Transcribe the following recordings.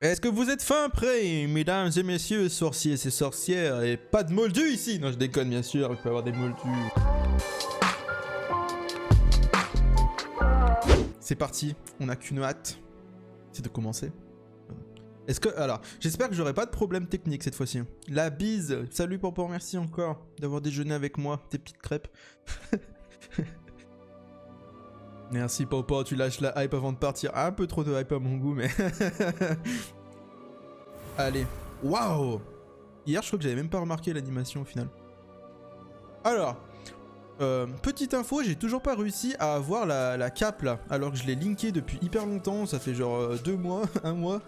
Est-ce que vous êtes fin prêts, mesdames et messieurs, sorciers et sorcières, et pas de moldus ici? Non, je déconne, bien sûr, il peut y avoir des moldus. C'est parti, on n'a qu'une hâte, c'est de commencer. Est-ce que... Alors, j'espère que j'aurai pas de problème technique cette fois-ci. La bise, salut Popo, merci encore d'avoir déjeuné avec moi, tes petites crêpes. Merci Popo, tu lâches la hype avant de partir. Un peu trop de hype à mon goût, mais... Allez. Waouh! Hier, je crois que j'avais même pas remarqué l'animation au final. Alors, petite info, j'ai toujours pas réussi à avoir la cape là, alors que je l'ai linké depuis hyper longtemps. Ça fait genre 2 mois, 1 mois.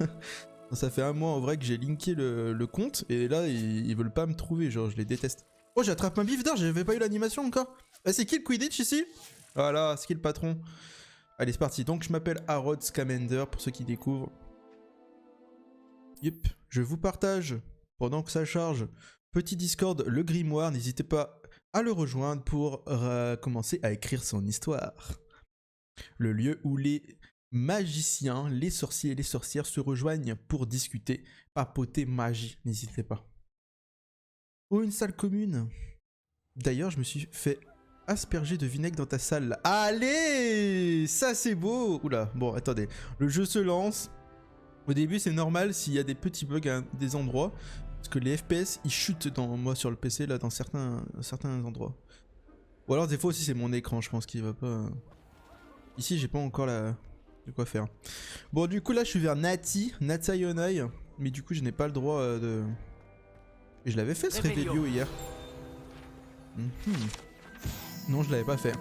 Ça fait 1 mois en vrai que j'ai linké le compte, et là, ils veulent pas me trouver, genre je les déteste. Oh, j'attrape un bif d'or, j'avais pas eu l'animation encore. Ah, c'est qui le Quidditch ici? Voilà, c'est qui le patron? Allez, c'est parti. Donc, je m'appelle Harold Scamander, pour ceux qui découvrent. Yep, je vous partage, pendant que ça charge, petit Discord, le grimoire. N'hésitez pas à le rejoindre pour commencer à écrire son histoire. Le lieu où les magiciens, les sorciers et les sorcières se rejoignent pour discuter, papoter magie. N'hésitez pas. Oh, une salle commune. D'ailleurs, je me suis fait... asperger de vinaigre dans ta salle là. Allez, ça c'est beau. Oula, bon attendez, le jeu se lance. Au début c'est normal s'il y a des petits bugs à des endroits, parce que les FPS ils chutent dans moi sur le PC là dans certains endroits. Ou alors des fois aussi c'est mon écran, je pense qu'il va pas... Ici j'ai pas encore de quoi faire. Bon du coup là je suis vers Natayonai, mais du coup je n'ai pas le droit de... Et je l'avais fait ce Revelio hier. Non, je l'avais pas fait.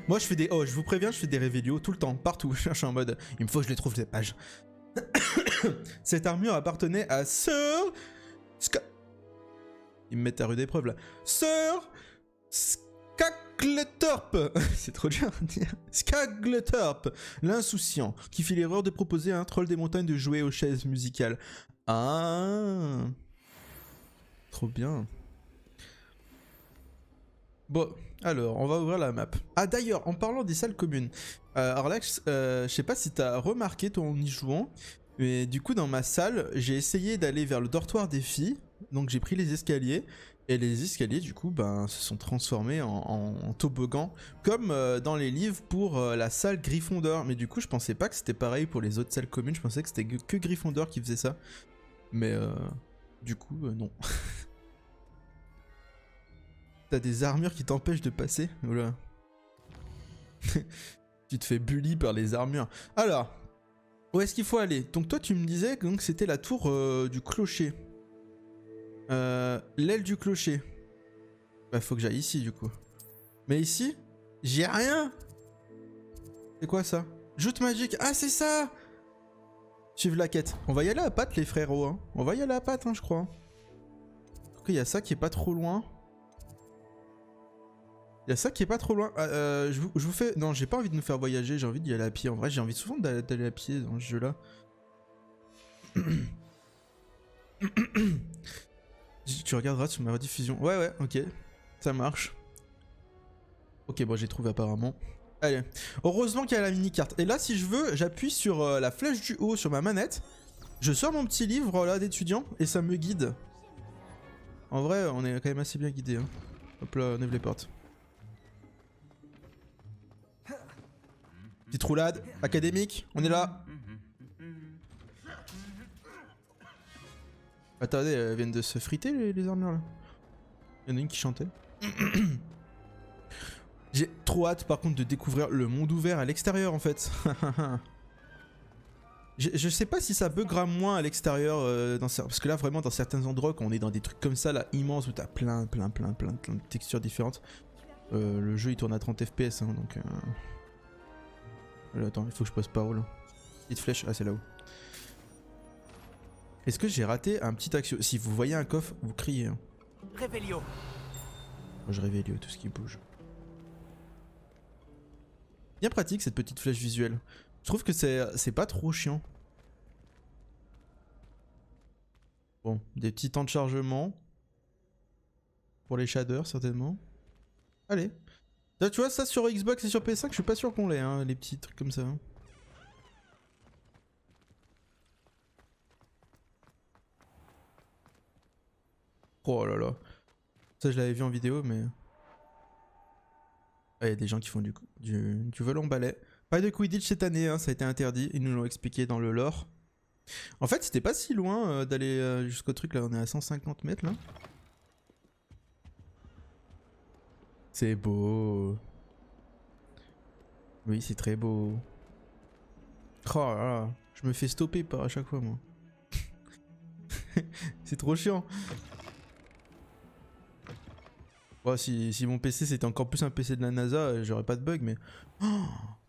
Moi, je fais des... Oh, je vous préviens, je fais des Revelio tout le temps, partout. Je cherche en mode... Il me faut que je les trouve, ces pages. Cette armure appartenait à Sir... Ils me mettent à rude épreuve, là. Sir... Skagletorp. C'est trop dur à dire. Skagletorp, l'insouciant, qui fit l'erreur de proposer à un troll des montagnes de jouer aux chaises musicales. Ah... Trop bien. Bon, alors, on va ouvrir la map. Ah d'ailleurs, en parlant des salles communes, alors là, je sais pas si t'as remarqué toi en y jouant, mais du coup dans ma salle, j'ai essayé d'aller vers le dortoir des filles, donc j'ai pris les escaliers, et les escaliers du coup ben, se sont transformés en toboggan, comme dans les livres pour la salle Gryffondor, mais du coup je pensais pas que c'était pareil pour les autres salles communes, je pensais que c'était que Gryffondor qui faisait ça, mais du coup non. T'as des armures qui t'empêchent de passer? Oula. Tu te fais bully par les armures. Alors, où est-ce qu'il faut aller? Donc toi tu me disais que c'était la tour du clocher. L'aile du clocher. Bah faut que j'aille ici du coup. Mais ici, j'ai rien. C'est quoi ça? Joute magique. Ah c'est ça. Suive la quête. On va y aller à patte les frérots. Hein. On va y aller à patte hein, je crois. Ok, il y a ça qui est pas trop loin. Il y a ça qui est pas trop loin. Je vous fais... Non, j'ai pas envie de me faire voyager, j'ai envie d'y aller à pied. En vrai, j'ai envie souvent d'aller à pied dans ce jeu-là. Tu regarderas sur ma rediffusion. Ouais, ouais, ok. Ça marche. Ok, bon, j'ai trouvé apparemment. Allez. Heureusement qu'il y a la mini-carte. Et là, si je veux, j'appuie sur la flèche du haut sur ma manette. Je sors mon petit livre là d'étudiant et ça me guide. En vrai, on est quand même assez bien guidé. Hein. Hop là, on ouvre les portes. Petite roulade, académique, on est là. Attendez, elles viennent de se friter les armures là. Il y en a une qui chantait. J'ai trop hâte par contre de découvrir le monde ouvert à l'extérieur en fait. Je sais pas si ça buggera moins à l'extérieur, parce que là vraiment dans certains endroits quand on est dans des trucs comme ça là immenses où t'as plein de textures différentes. Le jeu il tourne à 30 FPS hein, donc... Attends, il faut que je pose par où là? Petite flèche, ah c'est là-haut. Est-ce que j'ai raté un petit action? Si vous voyez un coffre, vous criez. Hein. Révélio. Moi je révélio tout ce qui bouge. Bien pratique cette petite flèche visuelle. Je trouve que c'est pas trop chiant. Bon, des petits temps de chargement. Pour les shaders certainement. Allez. Là, tu vois, ça sur Xbox et sur PS5, je suis pas sûr qu'on l'ait, hein, les petits trucs comme ça. Hein. Oh là là. Ça, je l'avais vu en vidéo, mais... Ah, y a des gens qui font du vol en balai. Pas de Quidditch cette année, hein, ça a été interdit. Ils nous l'ont expliqué dans le lore. En fait, c'était pas si loin d'aller jusqu'au truc, là. On est à 150 mètres, là. C'est beau. Oui, c'est très beau. Oh là là. Je me fais stopper par à chaque fois, moi. C'est trop chiant. Bon, si mon PC c'était encore plus un PC de la NASA, j'aurais pas de bug, mais... Oh,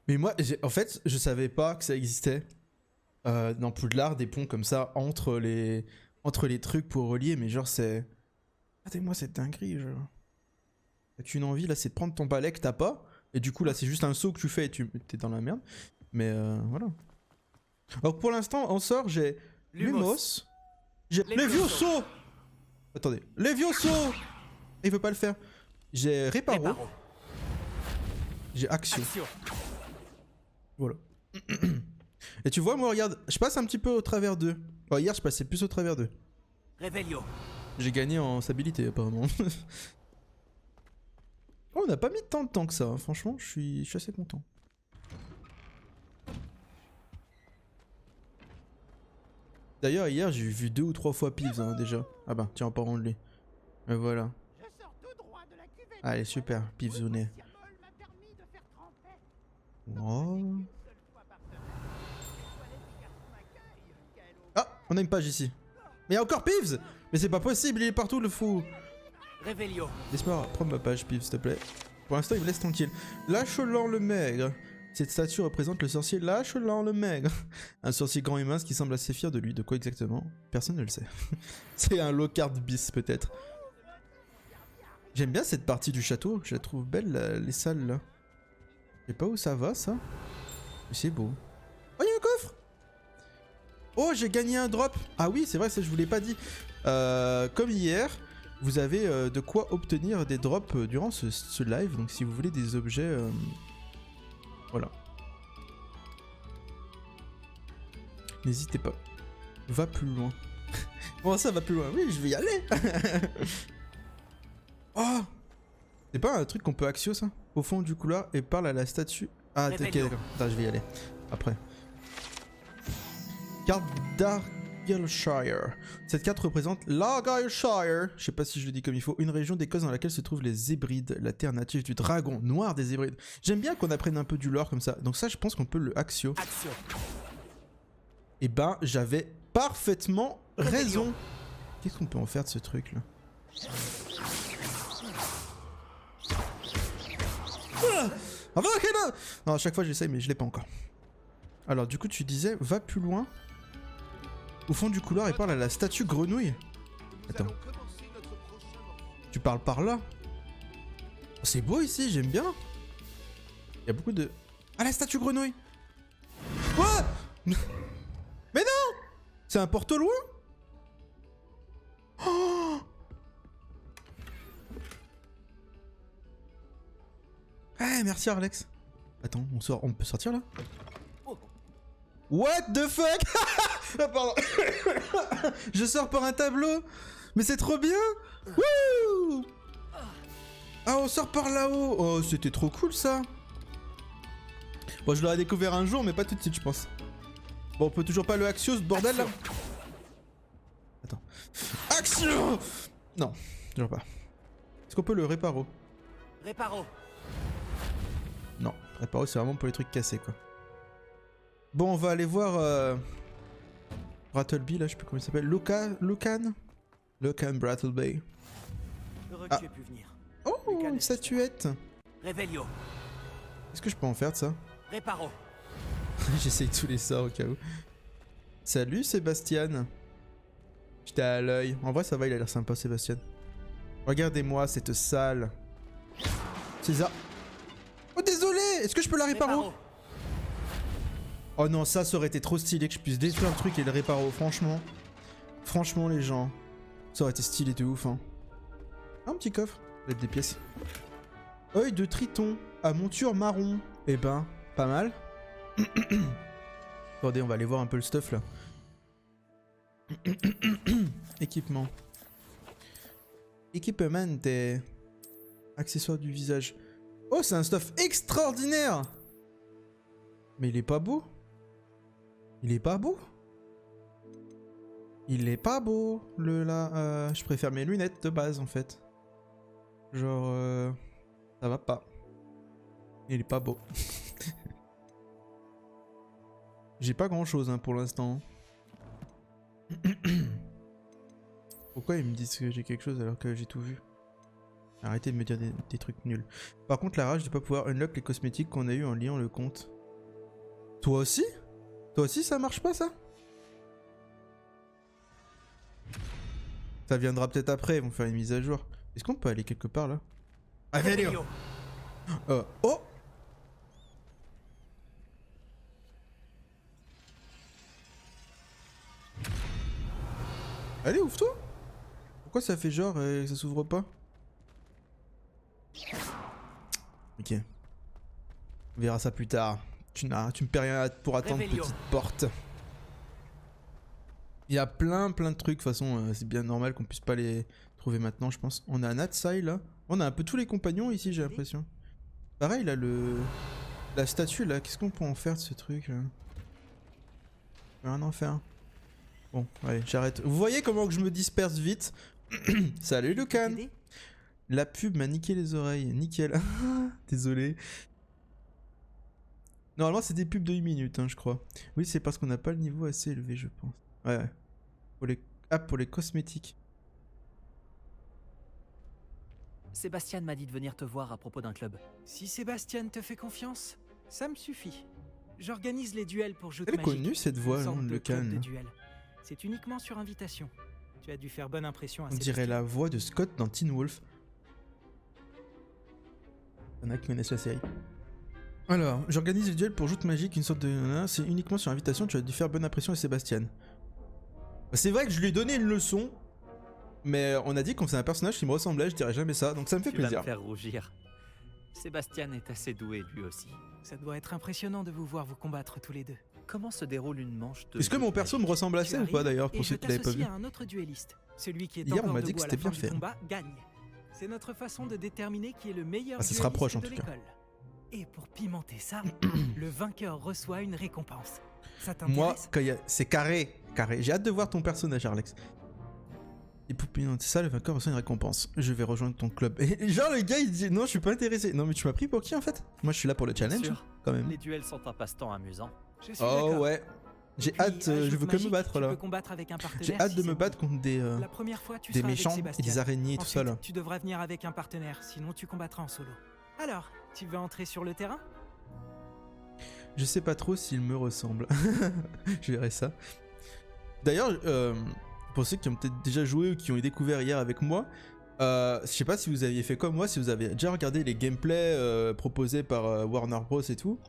mais moi, en fait, je savais pas que ça existait. Dans Poudlard, des ponts comme ça entre les trucs pour relier, mais genre c'est... Regardez-moi cette dinguerie, genre. T'as qu'une envie, là, c'est de prendre ton balai que t'as pas, et du coup, là, c'est juste un saut que tu fais et t'es dans la merde. Mais voilà. Alors pour l'instant, en sort, j'ai Lumos. J'ai Levioso. Attendez, Levioso. Il veut pas le faire. J'ai Reparo. J'ai Axio. Voilà. Et tu vois, moi, regarde, je passe un petit peu au travers d'eux. Enfin, hier, je passais plus au travers d'eux. J'ai gagné en stabilité, apparemment. Oh, on n'a pas mis tant de temps que ça, hein. Franchement, je suis assez content. D'ailleurs, hier, j'ai vu 2 ou 3 fois Pives, hein, déjà. Ah bah, tiens, en parlant de lui. Mais voilà. Allez, super, Pives au nez. Oh. Ah, on a une page ici. Mais il y a encore Pives. Mais c'est pas possible, il est partout, le fou. Laisse-moi prendre ma page, Pives, s'il te plaît. Pour l'instant, il me laisse tranquille. Lacholan le Maigre. Cette statue représente le sorcier Lacholan le Maigre. Un sorcier grand et mince qui semble assez fier de lui. De quoi exactement? Personne ne le sait. C'est un Lockhart bis, peut-être. J'aime bien cette partie du château. Je la trouve belle, les salles, là. Je sais pas où ça va, ça. Mais c'est beau. Oh, il y a un coffre! Oh, j'ai gagné un drop! Ah oui, c'est vrai, ça je vous l'ai pas dit. Comme hier, vous avez de quoi obtenir des drops durant ce live. Donc si vous voulez des objets... Voilà. N'hésitez pas. Va plus loin. Comment ça va plus loin? Oui, je vais y aller. Oh! C'est pas un truc qu'on peut axio, ça? Au fond du couloir et parle à la statue. Ah, ok, d'accord. Attends, je vais y aller. Après. Carte d'Argyllshire. Cette carte représente l'Argyllshire. Je sais pas si je le dis comme il faut. Une région d'Écosse dans laquelle se trouvent les Hébrides, la terre native du dragon noir des Hébrides. J'aime bien qu'on apprenne un peu du lore comme ça. Donc ça, je pense qu'on peut le axio. Et ben, j'avais parfaitement raison. Qu'est-ce qu'on peut en faire de ce truc là? Non, à chaque fois j'essaye mais je l'ai pas encore. Alors du coup tu disais va plus loin au fond du couloir et parle à la statue grenouille. Attends. Tu parles par là? Oh, c'est beau ici, j'aime bien. Il y a beaucoup de... Ah, la statue grenouille. Quoi? Mais non! C'est un porte loin? Oh! Eh, merci Alex. Attends, on peut sortir là? What the fuck? Ah, pardon. Je sors par un tableau. Mais c'est trop bien. Wouh! Ah, on sort par là-haut. Oh, c'était trop cool ça. Bon, je l'aurais découvert un jour, mais pas tout de suite, je pense. Bon, on peut toujours pas le Axio, ce bordel là. Attends. Axio! Non, toujours pas. Est-ce qu'on peut le Reparo? Non, Reparo c'est vraiment pour les trucs cassés quoi. Bon, on va aller voir Brattleby là, je sais plus comment il s'appelle. Lucan Brattleby. Ah. Oh, une statuette. Est-ce que je peux en faire de ça? J'essaye tous les sorts au cas où. Salut Sébastien. J'étais à l'œil. En vrai ça va, il a l'air sympa Sébastien. Regardez-moi cette salle. César. Oh désolé. Est-ce que je peux la réparer? Oh non, ça aurait été trop stylé que je puisse détruire le truc et le réparer. Franchement. Franchement les gens. Ça aurait été stylé de ouf hein. Un petit coffre. Avec des pièces. Œil de triton. À monture marron. Eh ben, pas mal. Attendez, on va aller voir un peu le stuff là. Équipement. Équipement des accessoires du visage. Oh, c'est un stuff extraordinaire. Mais il est pas beau. Il est pas beau. Il est pas beau, le là. Je préfère mes lunettes de base en fait. Genre, ça va pas. Il est pas beau. J'ai pas grand chose hein, pour l'instant. Pourquoi ils me disent que j'ai quelque chose alors que j'ai tout vu? Arrêtez de me dire des trucs nuls. Par contre, la rage de pas pouvoir unlock les cosmétiques qu'on a eu en liant le compte. Toi aussi? Toi aussi ça marche pas ça? Ça viendra peut-être après, ils vont faire une mise à jour. Est-ce qu'on peut aller quelque part là? Avelio! Oh! Allez, ouvre-toi! Pourquoi ça fait genre et ça s'ouvre pas? Ok. On verra ça plus tard. Tu me paies rien pour attendre, petite porte. Il y a plein de trucs, de toute façon c'est bien normal qu'on puisse pas les trouver maintenant je pense. On a Natsai là. On a un peu tous les compagnons ici j'ai l'impression. Pareil là la statue là, qu'est-ce qu'on peut en faire de ce truc là? Rien en faire. Bon, allez, j'arrête. Vous voyez comment que je me disperse vite? Salut Lucan. La pub m'a niqué les oreilles, nickel. Désolé. Normalement c'est des pubs de 8 minutes hein, je crois. Oui c'est parce qu'on n'a pas le niveau assez élevé je pense. Ouais. Pour les cosmétiques. Sébastien m'a dit de venir te voir à propos d'un club. Si Sébastien te fait confiance, ça me suffit. J'organise les duels pour Joute Elle est Magique. connue cette voix, Une sorte le de club Can. de duel. C'est uniquement sur invitation. Tu as dû faire bonne impression à On Sébastien. dirait la voix de Scott dans Teen Wolf. Il y en a qui connaissent la série. Alors, j'organise les duels pour Joute Magique, une sorte de... C'est uniquement sur invitation, tu as dû faire bonne impression à Sébastien. C'est vrai que je lui ai donné une leçon, mais on a dit qu'on faisait un personnage qui me ressemblait, je dirais jamais ça, donc ça me fait plaisir. Tu vas me faire rougir. Sébastien est assez doué lui aussi. Ça doit être impressionnant de vous voir vous combattre tous les deux. Comment se déroule une manche de... Est-ce que mon perso me ressemble assez ou pas d'ailleurs, pour ceux qui l'avaient pas vu? À un autre dueliste. Celui qui est Hier, on encore m'a dit que debout à c'était la fin bien du fait. combat gagne. C'est notre façon de déterminer qui est le meilleur Ça se dueliste rapproche en de tout cas. l'école. Et pour pimenter ça, le vainqueur reçoit une récompense. Ça Moi, t'intéresse? quand il y a... c'est carré. J'ai hâte de voir ton personnage, Alex. Et pour pimenter ça, le vainqueur reçoit une récompense. Je vais rejoindre ton club. Et genre, le gars, il dit non, je suis pas intéressé. Non, mais tu m'as pris pour qui en fait? Moi, je suis là pour le challenge, sûr. quand même. Les duels sont un passe-temps amusant. Je suis Oh d'accord. ouais. J'ai Puis, hâte, à je Joute veux que me Magique, battre tu là. peux combattre avec un partenaire J'ai hâte si de c'est me bon. battre contre La première fois, tu des seras avec méchants et Sébastien. des araignées et tout ça Ensuite, là. tu devras venir avec un partenaire, sinon tu combattras en solo. Alors, tu veux entrer sur le terrain? Je sais pas trop s'il me ressemble. Je verrai ça. D'ailleurs, pour ceux qui ont peut-être déjà joué ou qui ont découvert hier avec moi, je sais pas si vous aviez fait comme moi, si vous avez déjà regardé les gameplays proposés par Warner Bros et tout,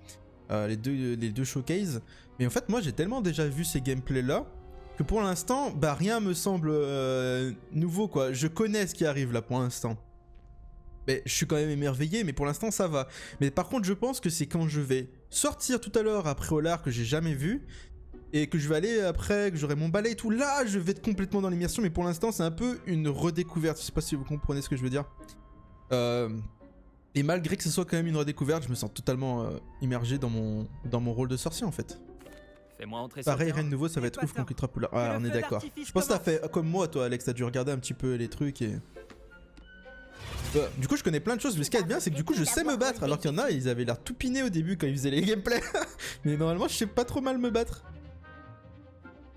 les deux showcases. Mais en fait, moi j'ai tellement déjà vu ces gameplays là que pour l'instant, bah rien me semble nouveau quoi. Je connais ce qui arrive là pour l'instant. Mais je suis quand même émerveillé, mais pour l'instant ça va. Mais par contre, je pense que c'est quand je vais sortir tout à l'heure après Olar que j'ai jamais vu, et que je vais aller après, que j'aurai mon balai et tout, là je vais être complètement dans l'immersion, mais pour l'instant c'est un peu une redécouverte, je sais pas si vous comprenez ce que je veux dire. Et malgré que ce soit quand même une redécouverte, je me sens totalement immergé dans mon rôle de sorcier en fait. Fais-moi entrer sur Pareil, le terrain. rien de nouveau, ça va être ouf qu'on quittera Poulard. Ah, on est d'accord. Je pense que t'as fait comme moi toi Alex, t'as dû regarder un petit peu les trucs et... du coup je connais plein de choses, mais ce qui est bien c'est que du coup je sais me battre, alors qu'il y en a ils avaient l'air tout pinés au début quand ils faisaient les gameplays. Mais normalement je sais pas trop mal me battre.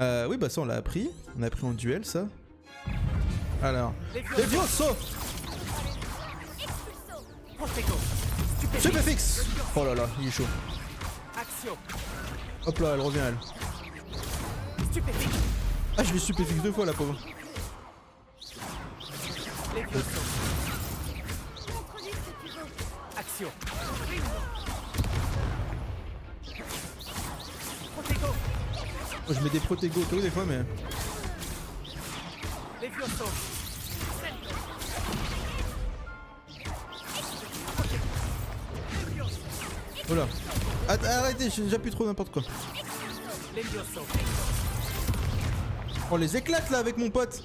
Oui bah ça on l'a appris, on a appris en duel ça. Alors, Levioso! Stupéfix! Oh là là, il est chaud. Hop là, elle revient elle. Ah je l'ai stupéfix 2 fois la pauvre. Oh, je mets des protégos auto des fois mais... Oh là. Arrêtez, j'ai déjà plus trop n'importe quoi. On les éclate là avec mon pote.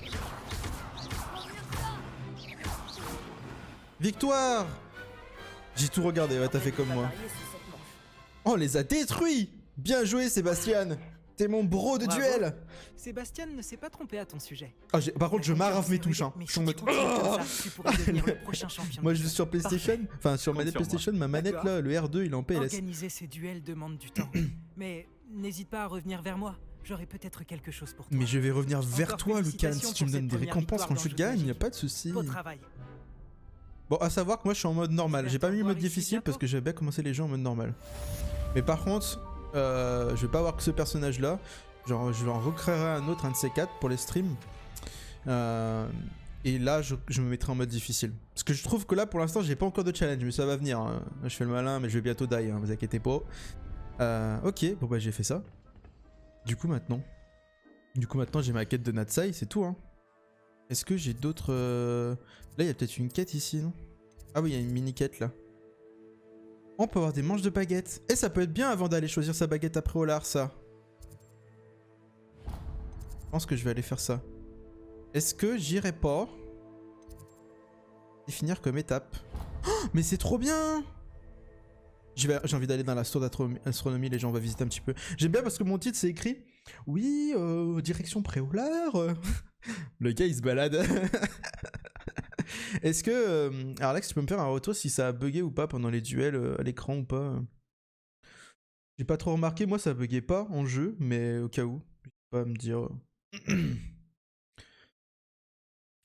Victoire! J'ai tout regardé, ouais, t'as fait comme moi. Oh, on les a détruits! Bien joué, Sébastien! T'es mon bro de Bravo. duel! Sébastien ne s'est pas trompé à ton sujet. Ah, par contre, je m'arrache mes touches, hein. Mais Je si suis en tu mode... continues comme ça, tu pourras devenir le prochain champion. Moi, du je joue jeu. sur PlayStation. Parfait. Enfin, sur Compte manette sur moi. PlayStation, ma manette D'accord. là, le R2, il est en PLS. Organiser ces duels demande du temps. Mais n'hésite pas à revenir vers moi. J'aurai peut-être quelque chose pour toi. Mais je vais revenir vers Encore toi, Lucan. félicitations Si tu me pour donnes cette des première récompenses victoire quand dans je le jeu gagne, y a magique. pas de souci. Beau travail. Bon, à savoir que moi, je suis en mode normal. J'ai pas mis le mode J'espère te voir ici difficile parce bientôt. que j'avais bien commencé les jeux en mode normal. Mais par contre, je vais pas avoir que ce personnage là. Genre, je vais en recréer un autre, un de ces quatre pour les streams. Et là, je me mettrai en mode difficile. Parce que je trouve que là, pour l'instant, j'ai pas encore de challenge, mais ça va venir. Hein. Je fais le malin, mais je vais bientôt die, hein, vous inquiétez pas. Ok, bon bah j'ai fait ça. Du coup, maintenant, j'ai ma quête de Natsai, c'est tout. Hein. Est-ce que j'ai d'autres... Là, il y a peut-être une quête ici, non? Ah oui, il y a une mini-quête, là. On peut avoir des manches de baguettes. Et ça peut être bien avant d'aller choisir sa baguette après au lard, ça. Je pense que je vais aller faire ça. Est-ce que j'irai pas définir comme étape? Oh, mais c'est trop bien! J'ai envie d'aller dans la store d'astronomie, les gens, on va visiter un petit peu. J'aime bien parce que mon titre c'est écrit oui, direction Préolard. Le gars il se balade. Est-ce que. Alors Alex, tu peux me faire un retour si ça a bugué ou pas pendant les duels à l'écran ou pas? J'ai pas trop remarqué, moi ça buguait pas en jeu, mais au cas où. Je peux pas me dire.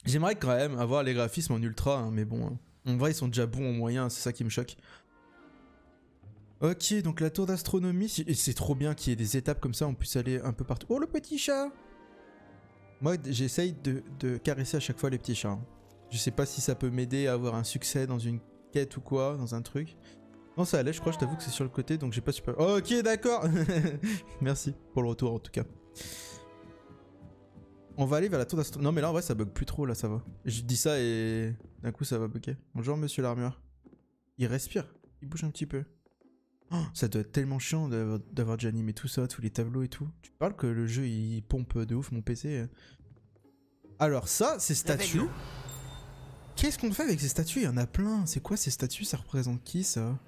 J'aimerais quand même avoir les graphismes en ultra, hein, mais bon. Hein. En vrai, ils sont déjà bons en moyen, c'est ça qui me choque. Ok, donc la tour d'astronomie, c'est trop bien qu'il y ait des étapes comme ça, on puisse aller un peu partout. Oh, le petit chat! Moi, j'essaye de caresser à chaque fois les petits chats. Hein. Je sais pas si ça peut m'aider à avoir un succès dans une quête ou quoi, dans un truc. Non, ça allait, je crois, je t'avoue que c'est sur le côté, donc j'ai pas super... Oh, ok, d'accord. Merci pour le retour, en tout cas. On va aller vers la tour d'astronomie. Non, mais là, en vrai, ça bug plus trop, là, ça va. Je dis ça et d'un coup, ça va bugger. Bonjour, monsieur l'armure. Il respire, il bouge un petit peu. Oh, ça doit être tellement chiant d'avoir déjà animé tout ça, tous les tableaux et tout. Tu parles que le jeu il pompe de ouf mon PC. Alors ça, ces statues. Qu'est-ce qu'on fait avec ces statues? Il y en a plein. C'est quoi ces statues? Ça représente qui ça?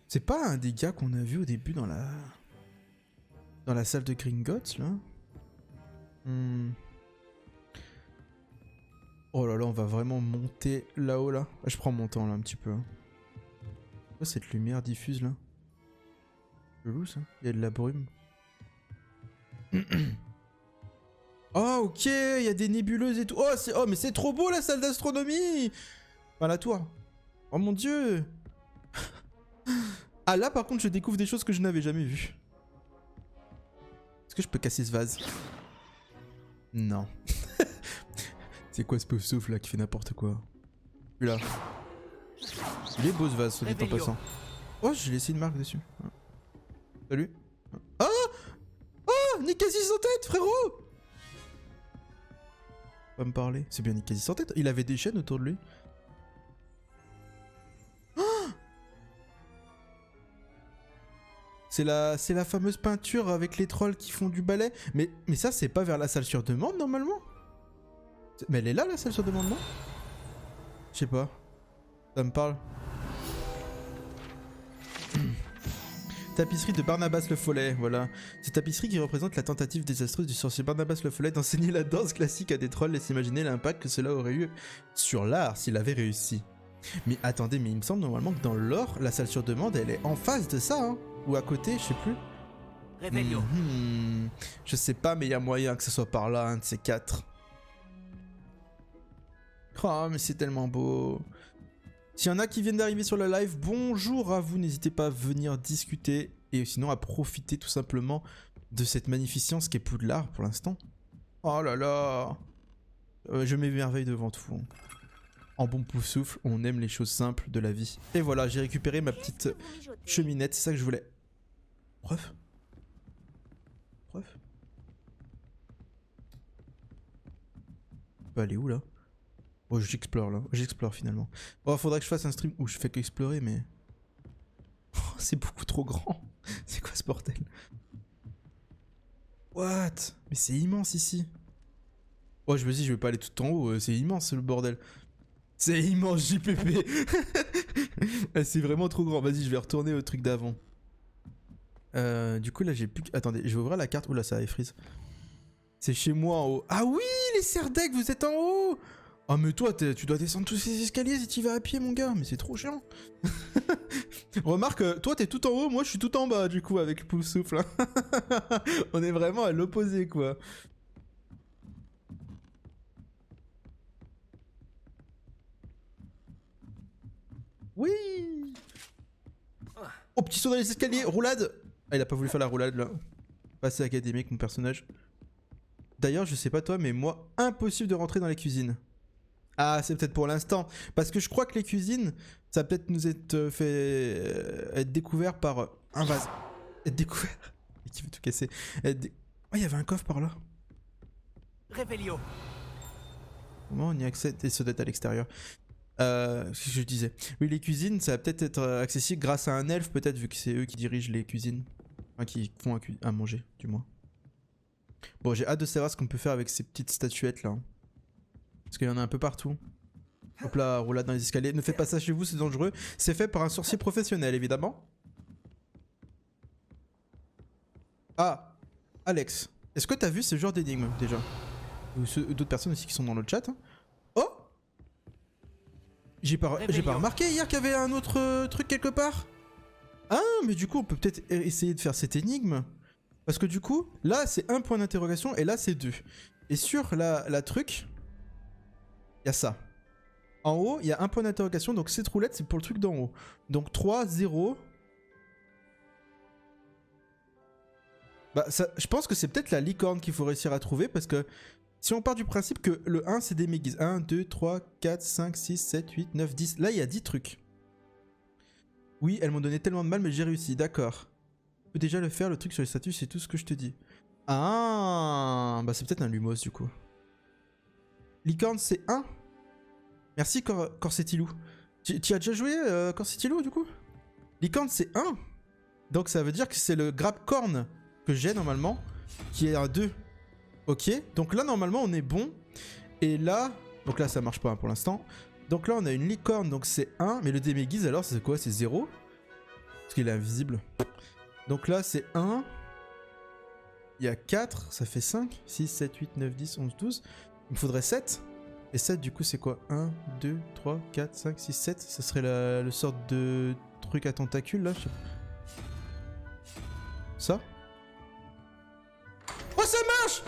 C'est pas un des gars qu'on a vu au début dans la salle de Gringotts là? Oh là là, on va vraiment monter là-haut là. Je prends mon temps là un petit peu. Quoi cette lumière diffuse là? Chelou ça, il y a de la brume. Oh ok, il y a des nébuleuses et tout. Oh mais c'est trop beau la salle d'astronomie. Enfin la tour. Oh mon dieu. Ah là par contre je découvre des choses que je n'avais jamais vues. Est-ce que je peux casser ce vase? Non. C'est quoi ce pauvre souffle là qui fait n'importe quoi? Là. Il est beau ce vase, soit dit en passant. Oh, j'ai laissé une marque dessus. Salut. Ah! Oh! Nicasie sans tête, frérot! Va me parler. C'est bien Nicasie sans tête. Il avait des chaînes autour de lui. Oh! C'est la fameuse peinture avec les trolls qui font du ballet. Mais ça, c'est pas vers la salle sur demande normalement? Mais elle est là la salle sur demande, non? Je sais pas. Ça me parle. Tapisserie de Barnabas Le Follet, voilà. Cette tapisserie qui représente la tentative désastreuse du sorcier Barnabas Le Follet d'enseigner la danse classique à des trolls laisse imaginer l'impact que cela aurait eu sur l'art s'il avait réussi. Mais attendez, mais il me semble normalement que dans l'or, la salle sur demande, elle est en face de ça, hein. Ou à côté, je sais plus. Réveillon. Je sais pas, mais il y a moyen que ce soit par là, un de ces quatre. Oh, mais c'est tellement beau. S'il y en a qui viennent d'arriver sur le live, bonjour à vous, n'hésitez pas à venir discuter et sinon à profiter tout simplement de cette magnificence qu'est Poudlard pour l'instant. Oh là là, je m'émerveille devant tout. En bon pouf souffle, on aime les choses simples de la vie. Et voilà, j'ai récupéré ma petite cheminette, c'est ça que je voulais. Preuve. On peut aller où là? Oh, j'explore là, j'explore finalement. Oh, faudrait que je fasse un stream où je fais qu'explorer, mais... Oh, c'est beaucoup trop grand. C'est quoi ce bordel? What? Mais c'est immense ici. Oh, je me dis, je vais pas aller tout en haut, c'est immense le bordel. C'est immense, JPP. C'est vraiment trop grand. Vas-y, je vais retourner au truc d'avant. Du coup, là, j'ai plus... Attendez, je vais ouvrir la carte. Oula, ça freeze. C'est chez moi en haut. Ah oui, les Serdec, vous êtes en haut. Oh, mais toi, tu dois descendre tous ces escaliers si tu vas à pied, mon gars. Mais c'est trop chiant. Remarque, toi, t'es tout en haut. Moi, je suis tout en bas, du coup, avec Poufsouffle. Hein. On est vraiment à l'opposé, quoi. Oui. Oh, petit saut dans les escaliers, roulade. Ah, il a pas voulu faire la roulade, là. Pas assez académique, mon personnage. D'ailleurs, je sais pas toi, mais moi, impossible de rentrer dans les cuisines. Ah, c'est peut-être pour l'instant. Parce que je crois que les cuisines, ça va peut-être nous être fait... être découvert par un vase. Être découvert. Et qui veut tout casser. Oh, il y avait un coffre par là. Revelio. Comment on y accède? Et ça doit être à l'extérieur. Ce que je disais. Oui, les cuisines, ça va peut-être être accessible grâce à un elfe, peut-être, vu que c'est eux qui dirigent les cuisines. Enfin, qui font à manger, du moins. Bon, j'ai hâte de savoir ce qu'on peut faire avec ces petites statuettes là. Parce qu'il y en a un peu partout. Hop là, roulade dans les escaliers. Ne faites pas ça chez vous, c'est dangereux. C'est fait par un sorcier professionnel, évidemment. Ah, Alex, est-ce que t'as vu ce genre d'énigme déjà? Ou d'autres personnes aussi qui sont dans le chat. Hein. Oh! J'ai pas remarqué hier qu'il y avait un autre truc quelque part. Ah, mais du coup, on peut peut-être essayer de faire cette énigme. Parce que du coup, là, c'est un point d'interrogation et là, c'est 2. Et sur la truc, il y a ça. En haut, il y a un point d'interrogation, donc cette roulette, c'est pour le truc d'en haut. Donc 3, 0. Bah, ça, je pense que c'est peut-être la licorne qu'il faut réussir à trouver parce que si on part du principe que le 1, c'est des méguises. 1, 2, 3, 4, 5, 6, 7, 8, 9, 10. Là, il y a 10 trucs. Oui, elles m'ont donné tellement de mal, mais j'ai réussi, d'accord. Je peux déjà le faire, le truc sur les statues, c'est tout ce que je te dis. Ah, bah c'est peut-être un Lumos du coup. Licorne, c'est 1. Merci Corsetilou. Tu as déjà joué Corsetilou du coup? Licorne, c'est 1. Donc ça veut dire que c'est le Grabcorn que j'ai normalement, qui est un 2. Ok, donc là normalement on est bon. Et là, donc là ça marche pas hein, pour l'instant. Donc là on a une licorne, donc c'est 1. Mais le Déméguise alors c'est quoi? C'est 0. Parce qu'il est invisible. Donc là c'est 1. Il y a 4, ça fait 5. 6, 7, 8, 9, 10, 11, 12. Il me faudrait 7. Et 7 du coup c'est quoi? 1, 2, 3, 4, 5, 6, 7. Ça serait le sorte de truc à tentacules là. Je sais pas. Ça? Oh ça marche!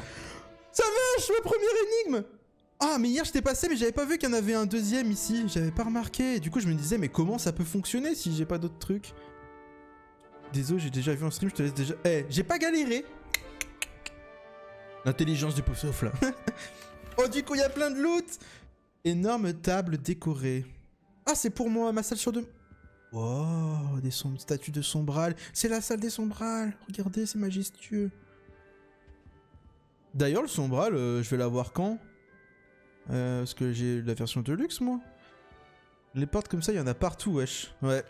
Ça marche! Ma première énigme! Ah mais hier j'étais passé mais j'avais pas vu qu'il y en avait un deuxième ici. J'avais pas remarqué. Du coup je me disais mais comment ça peut fonctionner si j'ai pas d'autres trucs? Désolé, j'ai déjà vu en stream, je te laisse déjà... Eh, j'ai pas galéré. L'intelligence du Poufsouffle là. Oh du coup il y a plein de loot. Énorme table décorée. Ah c'est pour moi, ma salle sur deux... Oh, des statues de Sombral. C'est la salle des Sombral. Regardez, c'est majestueux. D'ailleurs le Sombral, je vais l'avoir quand? Parce que j'ai la version de luxe moi. Les portes comme ça, il y en a partout, wesh. Ouais.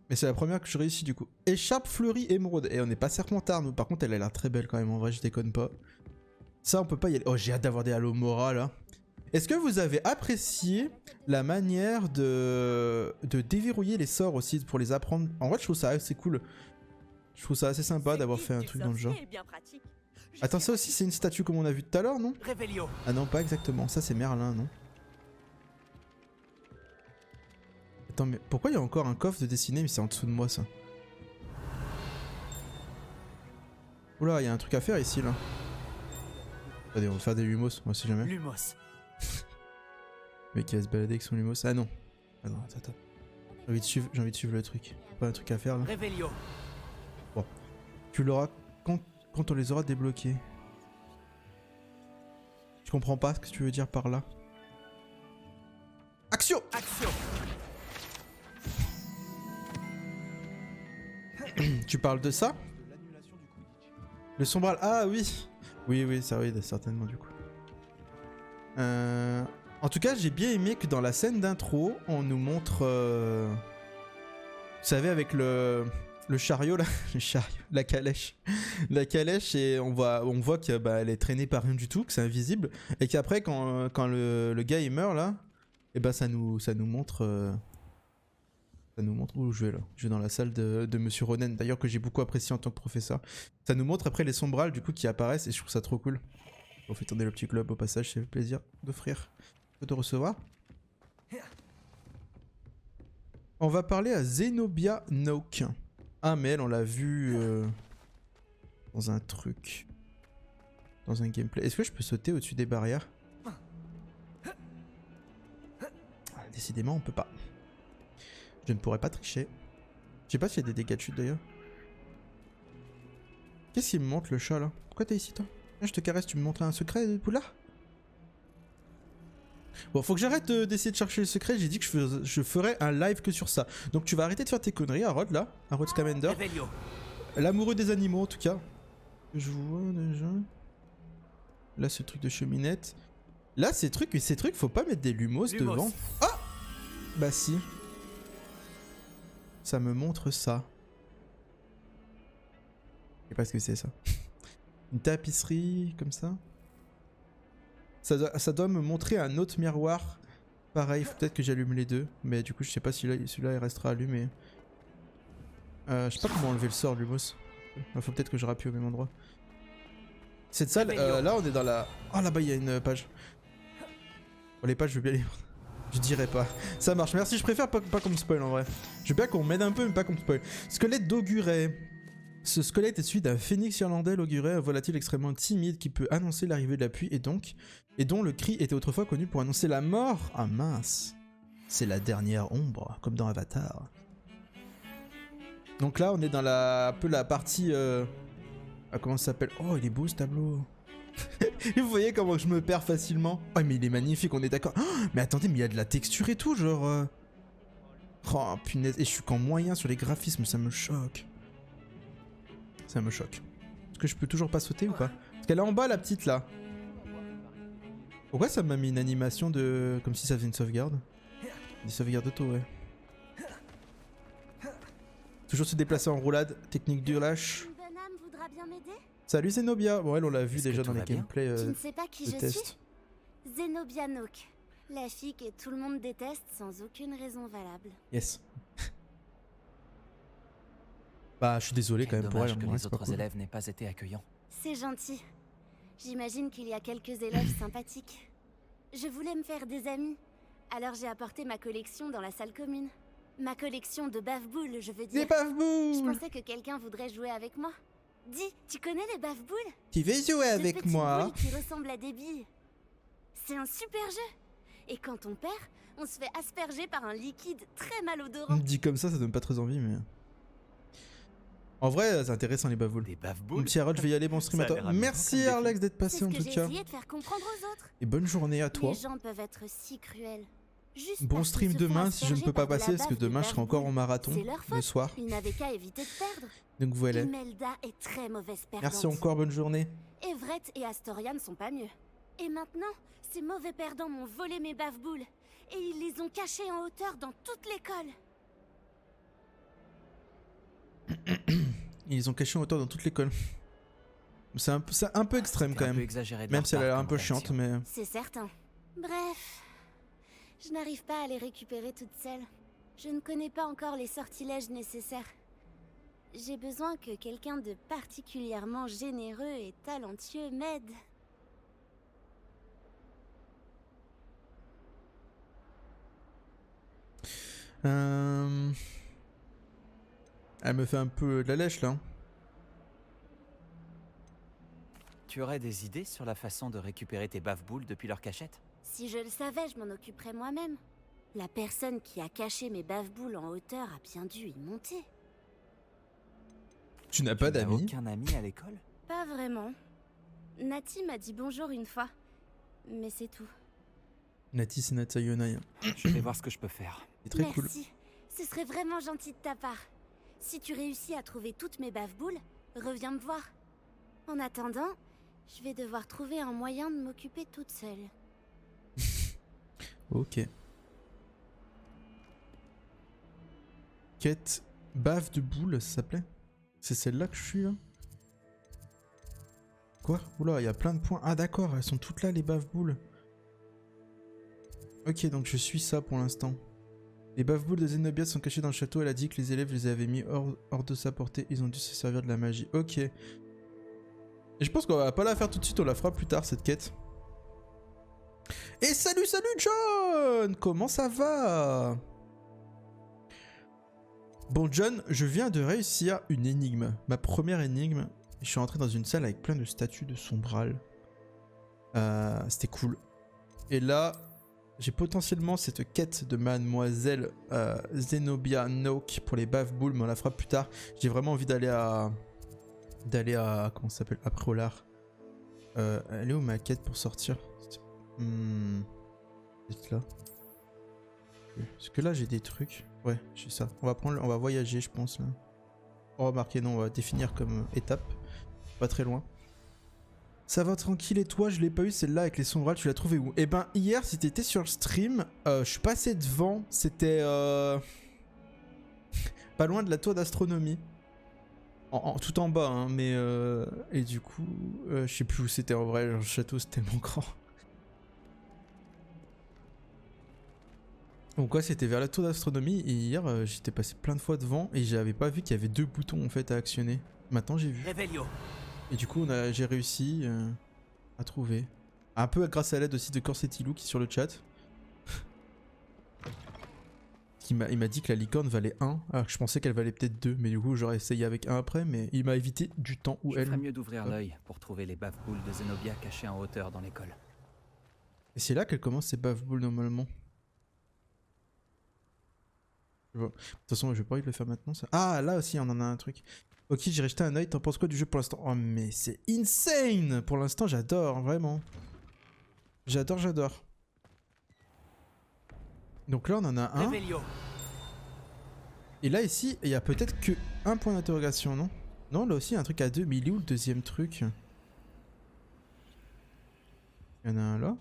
Mais c'est la première que je réussis du coup. Écharpe fleurie émeraude. Et on n'est pas Serpentard nous. Par contre elle a l'air très belle quand même. En vrai je déconne pas. Ça on peut pas y aller. Oh j'ai hâte d'avoir des Alomora là. Est-ce que vous avez apprécié la manière de déverrouiller les sorts aussi pour les apprendre? En vrai je trouve ça assez cool. Je trouve ça assez sympa d'avoir fait un truc dans le genre. Attends ça aussi c'est une statue comme on a vu tout à l'heure non? Ah non pas exactement. Ça c'est Merlin non? Attends, mais pourquoi il y a encore un coffre de dessiné, mais c'est en dessous de moi ça? Oula, il y a un truc à faire ici là. Attendez, on va faire des Lumos, moi si jamais. Lumos. Mais qui va se balader avec son Lumos. Ah non. Ah non, attends. J'ai envie de suivre le truc. Pas un truc à faire là. Revelio. Bon. Tu l'auras quand on les aura débloqués. Je comprends pas ce que tu veux dire par là. Action! Action. Tu parles de ça? Le Sombral. Ah oui. Oui, ça oui, certainement du coup. En tout cas, j'ai bien aimé que dans la scène d'intro, on nous montre... Vous savez, avec le le chariot là, le chariot, la calèche. La calèche et on voit que bah, elle est traînée par rien du tout, que c'est invisible. Et qu'après quand le gars il meurt là, et bah ça nous montre... Ça nous montre où je vais là. Je vais dans la salle de Monsieur Ronen, d'ailleurs que j'ai beaucoup apprécié en tant que professeur. Ça nous montre après les sombrales du coup qui apparaissent et je trouve ça trop cool. On fait tourner le petit globe au passage, c'est le plaisir d'offrir, de recevoir. On va parler à Zenobia Noak. Ah mais elle on l'a vu dans un truc. Dans un gameplay. Est-ce que je peux sauter au-dessus des barrières? Décidément on peut pas. Je ne pourrais pas tricher. Je sais pas s'il y a des dégâts de chute d'ailleurs. Qu'est-ce qu'il me montre le chat là? Pourquoi t'es ici toi? Je te caresse, tu me montres un secret, Poula? Bon, faut que j'arrête d'essayer de chercher le secret, j'ai dit que je ferais un live que sur ça. Donc tu vas arrêter de faire tes conneries, Harold là, Harold Scamander. L'amoureux des animaux en tout cas. Je vois déjà. Là c'est le truc de cheminette. Là ces trucs, faut pas mettre des lumos devant. Ah! Bah si. Ça me montre ça. Je sais pas ce que c'est ça. Une tapisserie comme ça. Ça doit me montrer un autre miroir. Pareil, faut peut-être que j'allume les deux. Mais du coup, je sais pas si celui-là il restera allumé. Je sais pas comment enlever le sort, Lumos. Faut peut-être que je rappuie au même endroit. Cette salle, là on est dans la... Oh là-bas il y a une page. Oh, les pages, je veux bien les... Je dirais pas. Ça marche, merci, je préfère pas qu'on me spoil en vrai. Je veux bien qu'on m'aide un peu, mais pas qu'on me spoil. Squelette d'Auguret. Ce squelette est celui d'un phénix irlandais, l'Auguret, un volatile extrêmement timide qui peut annoncer l'arrivée de la pluie et dont le cri était autrefois connu pour annoncer la mort. Ah mince. C'est la dernière ombre, comme dans Avatar. Donc là, on est dans un peu la partie... Ah, comment ça s'appelle? Oh, il est beau ce tableau. Vous voyez comment je me perds facilement? Oh mais il est magnifique, on est d'accord. Oh, mais attendez, mais il y a de la texture et tout, genre... Oh punaise, et je suis qu'en moyen sur les graphismes, ça me choque. Ça me choque. Est-ce que je peux toujours pas sauter ou pas? Parce qu'elle est en bas la petite là. Pourquoi ça m'a mis une animation de... Comme si ça faisait une sauvegarde? Des sauvegardes auto, ouais. Toujours se déplacer en roulade, technique du lâche. Salut Zenobia. Bon elle on l'a vu déjà dans les gameplays Tu ne sais pas qui je test. suis? Zenobia Noak. La fille que tout le monde déteste sans aucune raison valable. Yes. Bah je suis désolé quand même pour elle. Que les autres élèves n'aient pas été accueillants. C'est gentil. J'imagine qu'il y a quelques élèves sympathiques. Je voulais me faire des amis. Alors j'ai apporté ma collection dans la salle commune. Ma collection de bave-boules, je veux dire. Des bave-boules! Je pensais que quelqu'un voudrait jouer avec moi. Dis, tu connais les bave-boules? Tu veux jouer avec moi? Boules qui ressemblent à des billes. C'est un super jeu. Et quand on perd, on se fait asperger par un liquide très malodorant. Dit comme ça donne pas très envie, mais... En vrai, c'est intéressant les bave-boules. Des bave-boules? Mon petit Harold, je vais y aller, bon stream à toi. Merci Arlex d'être passé en tout cas. C'est ce que j'ai essayé de faire comprendre aux autres. Et bonne journée à toi. Les gens peuvent être si cruels. Juste Bon parce stream qu'ils se font demain si je ne peux pas asperger par de passer la parce que bave de demain je serai encore en marathon C'est leur le faute. soir. Ils n'avaient qu'à éviter de perdre. Donc voilà. Imelda est très mauvaise perdante. Merci encore, bonne journée. Everett et Astoria ne sont pas mieux. Et maintenant, ces mauvais perdants m'ont volé mes bave-boules. Et ils les ont cachés en hauteur dans toute l'école. Ils ont caché en hauteur dans toute l'école. C'est un peu extrême quand même. Même si elle a l'air un peu chiante, mais... C'est certain. Bref, je n'arrive pas à les récupérer toute seule. Je ne connais pas encore les sortilèges nécessaires. J'ai besoin que quelqu'un de particulièrement généreux et talentueux m'aide. Elle me fait un peu de la lèche là. Tu aurais des idées sur la façon de récupérer tes bave-boules depuis leur cachette? Si je le savais, je m'en occuperais moi-même. La personne qui a caché mes bave-boules en hauteur a bien dû y monter. Tu n'as pas d'amis? Aucun ami à l'école? Pas vraiment. Nati m'a dit bonjour une fois. Mais c'est tout. Nati c'est Natsayonai. Je vais voir ce que je peux faire. C'est très Merci. cool. Ce serait vraiment gentil de ta part. Si tu réussis à trouver toutes mes bave-boules, reviens me voir. En attendant, je vais devoir trouver un moyen de m'occuper toute seule. Ok. Quête Bave de boule, ça s'appelait? C'est celle-là que je suis là? Quoi? Oula, il y a plein de points. Ah d'accord, elles sont toutes là les baves boules. Ok, donc je suis ça pour l'instant. Les baves boules de Zenobia sont cachées dans le château. Elle a dit que les élèves les avaient mis hors de sa portée. Ils ont dû se servir de la magie. Ok. Et je pense qu'on va pas la faire tout de suite, on la fera plus tard cette quête. Et salut John! Comment ça va? Bon John, je viens de réussir une énigme. Ma première énigme. Je suis rentré dans une salle avec plein de statues de Sombral. C'était cool. Et là, j'ai potentiellement cette quête de mademoiselle Zenobia Noak pour les baves boules, mais on la fera plus tard. J'ai vraiment envie d'aller à... comment ça s'appelle? À Prolard. Elle est où ma quête pour sortir? Peut-être là. Est-ce que là j'ai des trucs? Ouais, j'ai ça. On va voyager, je pense là. Oh, remarquez, non, on va définir comme étape. Pas très loin. Ça va tranquille et toi, je l'ai pas eu celle-là avec les sombrales, tu l'as trouvé où? Eh ben hier si t'étais sur le stream, je suis passé devant, c'était pas loin de la tour d'astronomie. Tout en bas hein, mais et du coup, je sais plus où c'était en vrai, genre, le château c'était tellement grand. Donc ouais, c'était vers la tour d'astronomie et hier j'étais passé plein de fois devant et j'avais pas vu qu'il y avait 2 boutons en fait à actionner. Maintenant j'ai vu. Revelio. Et du coup j'ai réussi à trouver. Un peu grâce à l'aide aussi de Corsetilou qui est sur le chat. Il m'a dit que la licorne valait 1, alors que je pensais qu'elle valait peut-être 2, mais du coup j'aurais essayé avec 1 après, mais il m'a évité du temps où Je elle... ferais mieux d'ouvrir l'œil pour trouver les bave-boules de Zenobia cachées en hauteur dans l'école. Et c'est là qu'elle commence ses bave-boules normalement. De toute façon j'ai pas envie de le faire maintenant ça. Ah là aussi on en a un truc. Ok, j'ai jeté un œil, t'en penses quoi du jeu pour l'instant? Oh mais c'est insane! Pour l'instant j'adore, vraiment. J'adore. Donc là on en a un. Revelio. Et là ici, il y a peut-être que un point d'interrogation, non? Non, là aussi il y a un truc à 2, mais il est où le deuxième truc? Il y en a un là?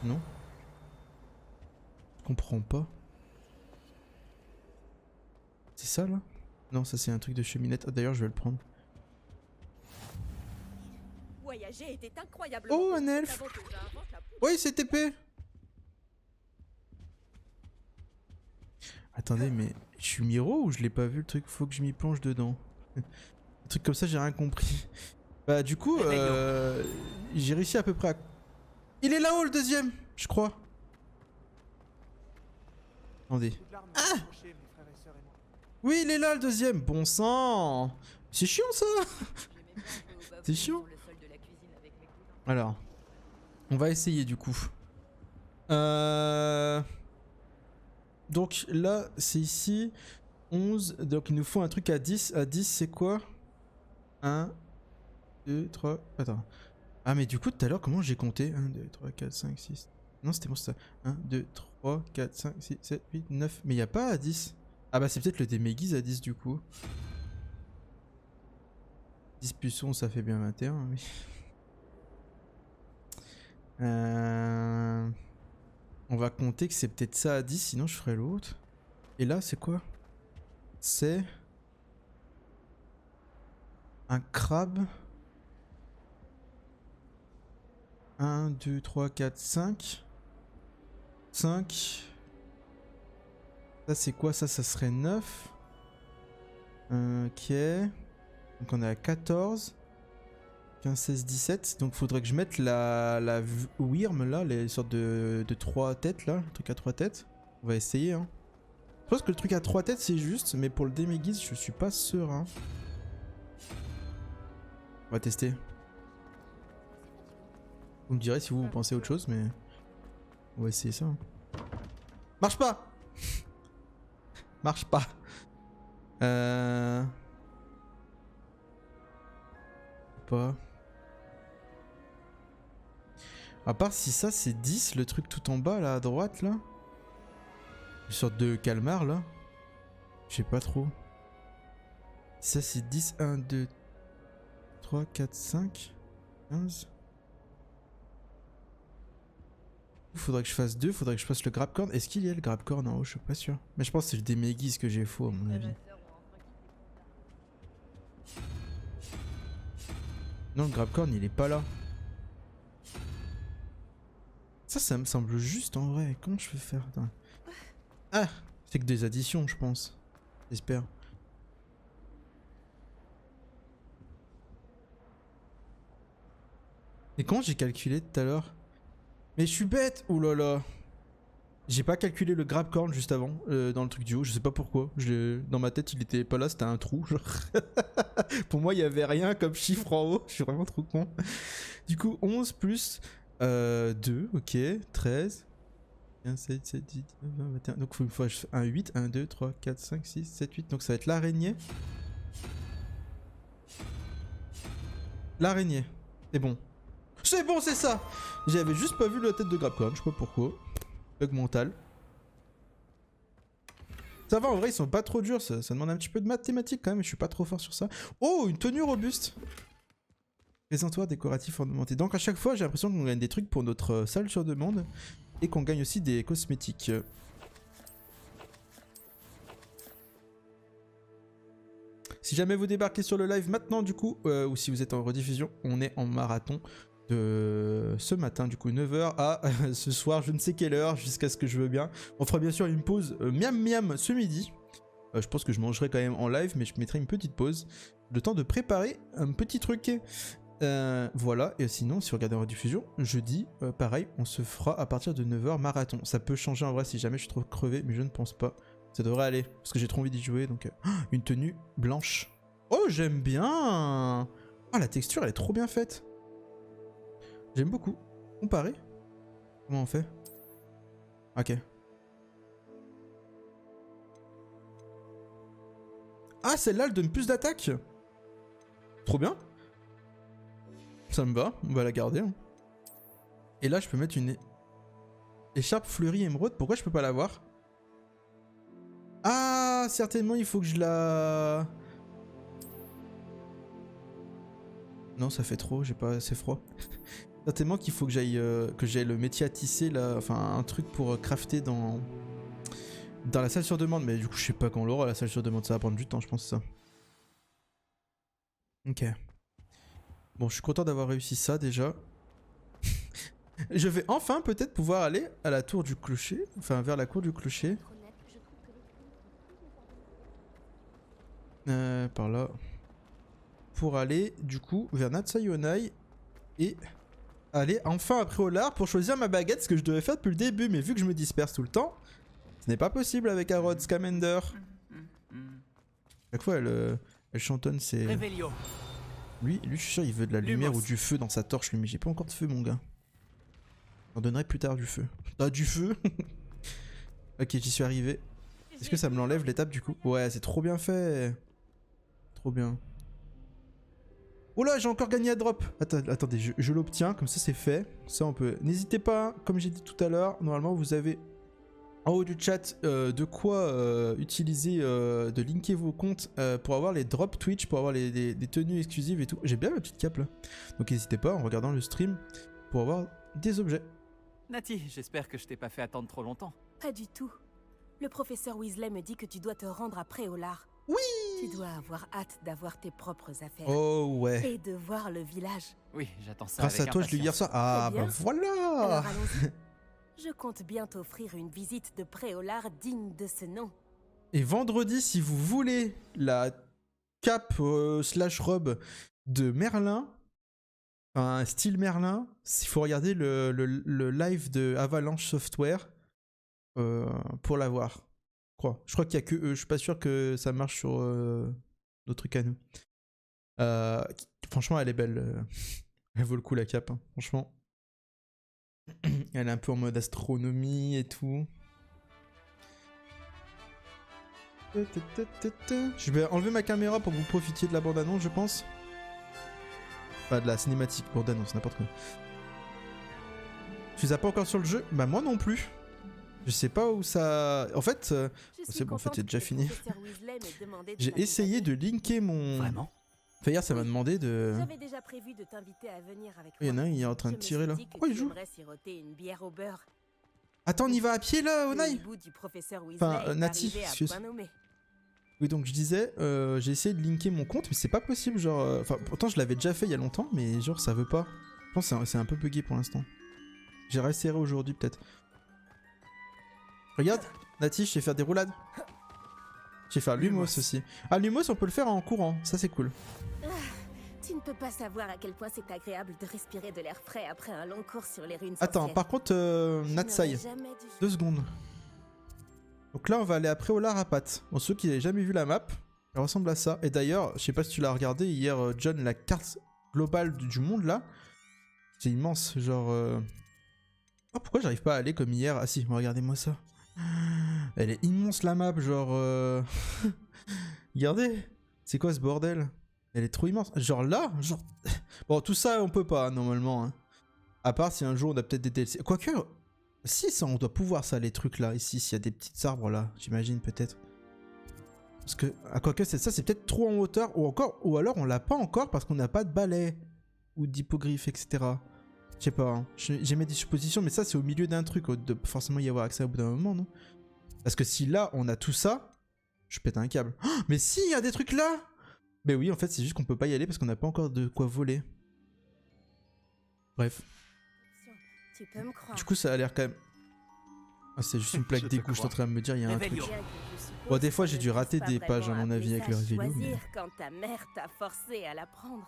Non? Je comprends pas. C'est ça là? Non, ça c'est un truc de cheminette. Ah, d'ailleurs je vais le prendre. Voyager était incroyablement Oh, un elfe! Oui, c'est TP! Attendez, mais je suis Miro ou je l'ai pas vu le truc? Faut que je m'y plonge dedans. Un truc comme ça, j'ai rien compris. Bah, du coup, j'ai réussi à peu près à... Il est là-haut le deuxième, je crois. Attendez. Ah! Oui, il est là le deuxième. Bon sang! C'est chiant ça! C'est chiant. Alors, on va essayer du coup. Donc là, c'est ici. 11. Donc il nous faut un truc à 10. À 10, c'est quoi? 1, 2, 3. Attends. Ah, mais du coup, tout à l'heure, comment j'ai compté? 1, 2, 3, 4, 5, 6. Non, c'était bon, ça. 1, 2, 3, 4, 5, 6, 7, 8, 9. Mais il n'y a pas à 10. Ah, bah, c'est peut-être le déméguise à 10 du coup. 10 plus 11, ça fait bien 21, oui. On va compter que c'est peut-être ça à 10, sinon je ferai l'autre. Et là, c'est quoi? C'est... un crabe. 1, 2, 3, 4, 5. 5. Ça, c'est quoi? Ça serait 9. Ok. Donc on est à 14. 15, 16, 17. Donc faudrait que je mette la Wyrm là, les sortes de 3 têtes là, le truc à 3 têtes. On va essayer hein. Je pense que le truc à 3 têtes c'est juste, mais pour le déméguise je suis pas serein. On va tester. Vous me direz si vous pensez à autre chose, mais on va essayer ça. Hein. Marche pas. Marche pas. Pas. À part si ça c'est 10, le truc tout en bas là à droite là. Une sorte de calmar là. Je sais pas trop. Ça c'est 10, 1, 2, 3, 4, 5, 15. Faudrait que je fasse 2, faudrait que je fasse le grabcorn. Est-ce qu'il y a le grabcorn en haut? Je suis pas sûr. Mais je pense que c'est le déméguise que j'ai faux à mon avis. Non, le grabcorn il est pas là. Ça me semble juste en vrai. Comment je peux faire? Attends. Ah, c'est que des additions, je pense. J'espère. Et comment j'ai calculé tout à l'heure? Mais je suis bête! Oh là là! J'ai pas calculé le grabcorn juste avant, dans le truc du haut, je sais pas pourquoi. Dans ma tête, il était pas là, c'était un trou. Genre. Pour moi, il y avait rien comme chiffre en haut, je suis vraiment trop con. Du coup, 11 plus 2, ok, 13. 15, 7, 7, 10, 20, 21. Donc, il faut que je fasse un 8, 1, 2, 3, 4, 5, 6, 7, 8. Donc, ça va être l'araignée. L'araignée, c'est bon. C'est bon, c'est ça! J'avais juste pas vu la tête de grabcorn, je sais pas pourquoi. Bug mental. Ça va, en vrai, ils sont pas trop durs. Ça demande un petit peu de mathématiques quand même. Je suis pas trop fort sur ça. Oh, une tenue robuste. Présentoir décoratif ornementé. Donc, à chaque fois, j'ai l'impression qu'on gagne des trucs pour notre salle sur demande. Et qu'on gagne aussi des cosmétiques. Si jamais vous débarquez sur le live maintenant, du coup, ou si vous êtes en rediffusion, on est en marathon. De ce matin, du coup 9h à ce soir, je ne sais quelle heure, jusqu'à ce que je veux bien. On fera bien sûr une pause miam miam ce midi. Je pense que je mangerai quand même en live, mais je mettrai une petite pause. Le temps de préparer un petit truc. Voilà, et sinon, si vous regardez en rediffusion, jeudi, pareil, on se fera à partir de 9h marathon. Ça peut changer en vrai si jamais je suis trop crevé, mais je ne pense pas. Ça devrait aller, parce que j'ai trop envie d'y jouer, donc... une tenue blanche. Oh, j'aime bien. Ah, la texture, elle est trop bien faite. J'aime beaucoup. Comparé. Comment on fait? Ok. Ah, celle-là, elle donne plus d'attaque. Trop bien. Ça me va. On va la garder. Hein. Et là, je peux mettre une écharpe fleurie émeraude. Pourquoi je peux pas l'avoir? Ah, certainement, il faut que je la... Non, ça fait trop. J'ai pas assez froid. Certainement qu'il faut que j'aille le métier à tisser là, enfin un truc pour crafter dans la salle sur demande, mais du coup je sais pas quand on l'aura la salle sur demande, ça va prendre du temps je pense ça. Ok. Bon, je suis content d'avoir réussi ça déjà. Je vais enfin peut-être pouvoir aller à la tour du clocher, enfin vers la cour du clocher. Par là. Pour aller du coup vers Natsayonai et... aller enfin après Olar pour choisir ma baguette, ce que je devais faire depuis le début, mais vu que je me disperse tout le temps, ce n'est pas possible avec Harrod Scamander. Chaque fois elle chantonne ses... Lui je suis sûr il veut de la lumière ou du feu dans sa torche lui, mais j'ai pas encore de feu mon gars. J'en donnerai plus tard du feu. Ah du feu. Ok, j'y suis arrivé. Est-ce que ça me l'enlève l'étape du coup? Ouais, c'est trop bien fait. Trop bien. Oh là, j'ai encore gagné à drop. Attendez, je l'obtiens, comme ça c'est fait. Ça on peut... N'hésitez pas, comme j'ai dit tout à l'heure, normalement vous avez en haut du chat de quoi utiliser, de linker vos comptes pour avoir les drops Twitch, pour avoir des tenues exclusives et tout. J'ai bien ma petite cape là. Donc n'hésitez pas en regardant le stream pour avoir des objets. Nati, j'espère que je t'ai pas fait attendre trop longtemps. Pas du tout. Le professeur Weasley me dit que tu dois te rendre après Olar. Oui! Tu dois avoir hâte d'avoir tes propres affaires. Oh ouais. Et de voir le village. Oui, j'attends ça. Grâce à avec toi, je l'ai eu hier soir. Ah bah voilà! Alors allons-y. Je compte bien t'offrir une visite de Pré-Olar digne de ce nom. Et vendredi, si vous voulez la cape slash robe de Merlin, un style Merlin, il faut regarder le live de Avalanche Software pour l'avoir. Je crois qu'il y a que eux. Je suis pas sûr que ça marche sur nos trucs à nous. Franchement, elle est belle. Elle vaut le coup la cape, hein, franchement. Elle est un peu en mode astronomie et tout. Je vais enlever ma caméra pour que vous profitiez de la bande-annonce, je pense. Enfin, de la cinématique, bande-annonce, n'importe quoi. Tu les as pas encore sur le jeu? Bah moi non plus. Je sais pas où ça... En fait, c'est bon, en fait, c'est déjà fini. J'ai essayé de linker mon... Vraiment? Enfin, hier, ça m'a demandé de... J'avais déjà prévu de t'inviter à venir avec Il y en a un, il est en train de tirer là. Oh, il joue. Siroter une bière au beurre. Attends, on y va à pied là, Le Onai? hibou du professeur Weasley Enfin, est Nati, arrivé à excuse. point nommé. Oui, donc je disais, j'ai essayé de linker mon compte, mais c'est pas possible, genre... Enfin, pourtant je l'avais déjà fait il y a longtemps, mais genre ça veut pas. Je pense que c'est un peu bugué pour l'instant. J'ai réessayé aujourd'hui peut-être. Regarde, Nati, je sais faire des roulades. Je sais faire l'humos aussi. Ah, l'humos, on peut le faire en courant, ça c'est cool. Tu ne peux pas savoir à quel point c'est agréable de respirer de l'air frais après un long cours sur les ruines Attends, sorcières. par contre, Je Natsai, n'aurais jamais dû- 2 secondes. Donc là, on va aller à Préolard à Pat. Pour ceux qui n'avaient jamais vu la map, elle ressemble à ça. Et d'ailleurs, je sais pas si tu l'as regardé hier, John, la carte globale du monde là, c'est immense. Genre. Oh, pourquoi j'arrive pas à aller comme hier? Ah si, regardez-moi ça. Elle est immense la map, genre. Regardez, c'est quoi ce bordel? Elle est trop immense. Genre là, genre. Bon, tout ça, on peut pas normalement. Hein. À part si un jour on a peut-être des DLC. Quoique. Si, ça, on doit pouvoir ça, les trucs là, ici, s'il y a des petits arbres là, j'imagine peut-être. Parce que, à quoique, c'est ça, c'est peut-être trop en hauteur, ou alors on l'a pas encore parce qu'on n'a pas de balai, ou d'hippogriffe, etc. Je sais pas, hein. J'ai mes suppositions, mais ça c'est au milieu d'un truc, de forcément y avoir accès au bout d'un moment, non? Parce que si là, on a tout ça, je pète un câble. Oh, mais si, il y a des trucs là! Mais oui, en fait, c'est juste qu'on peut pas y aller parce qu'on n'a pas encore de quoi voler. Bref. Tu peux me croire. Du coup, ça a l'air quand même... Ah, c'est juste une plaque Je te d'égout, je suis en train de me dire, il y a un truc. Réveillon. Bien que je suppose Bon, des fois, que j'ai je dû ne rater puisse des pas pages, à vraiment mon avis, appeler avec le ça Réveillon, choisir mais- quand ta mère t'a forcé à l'apprendre.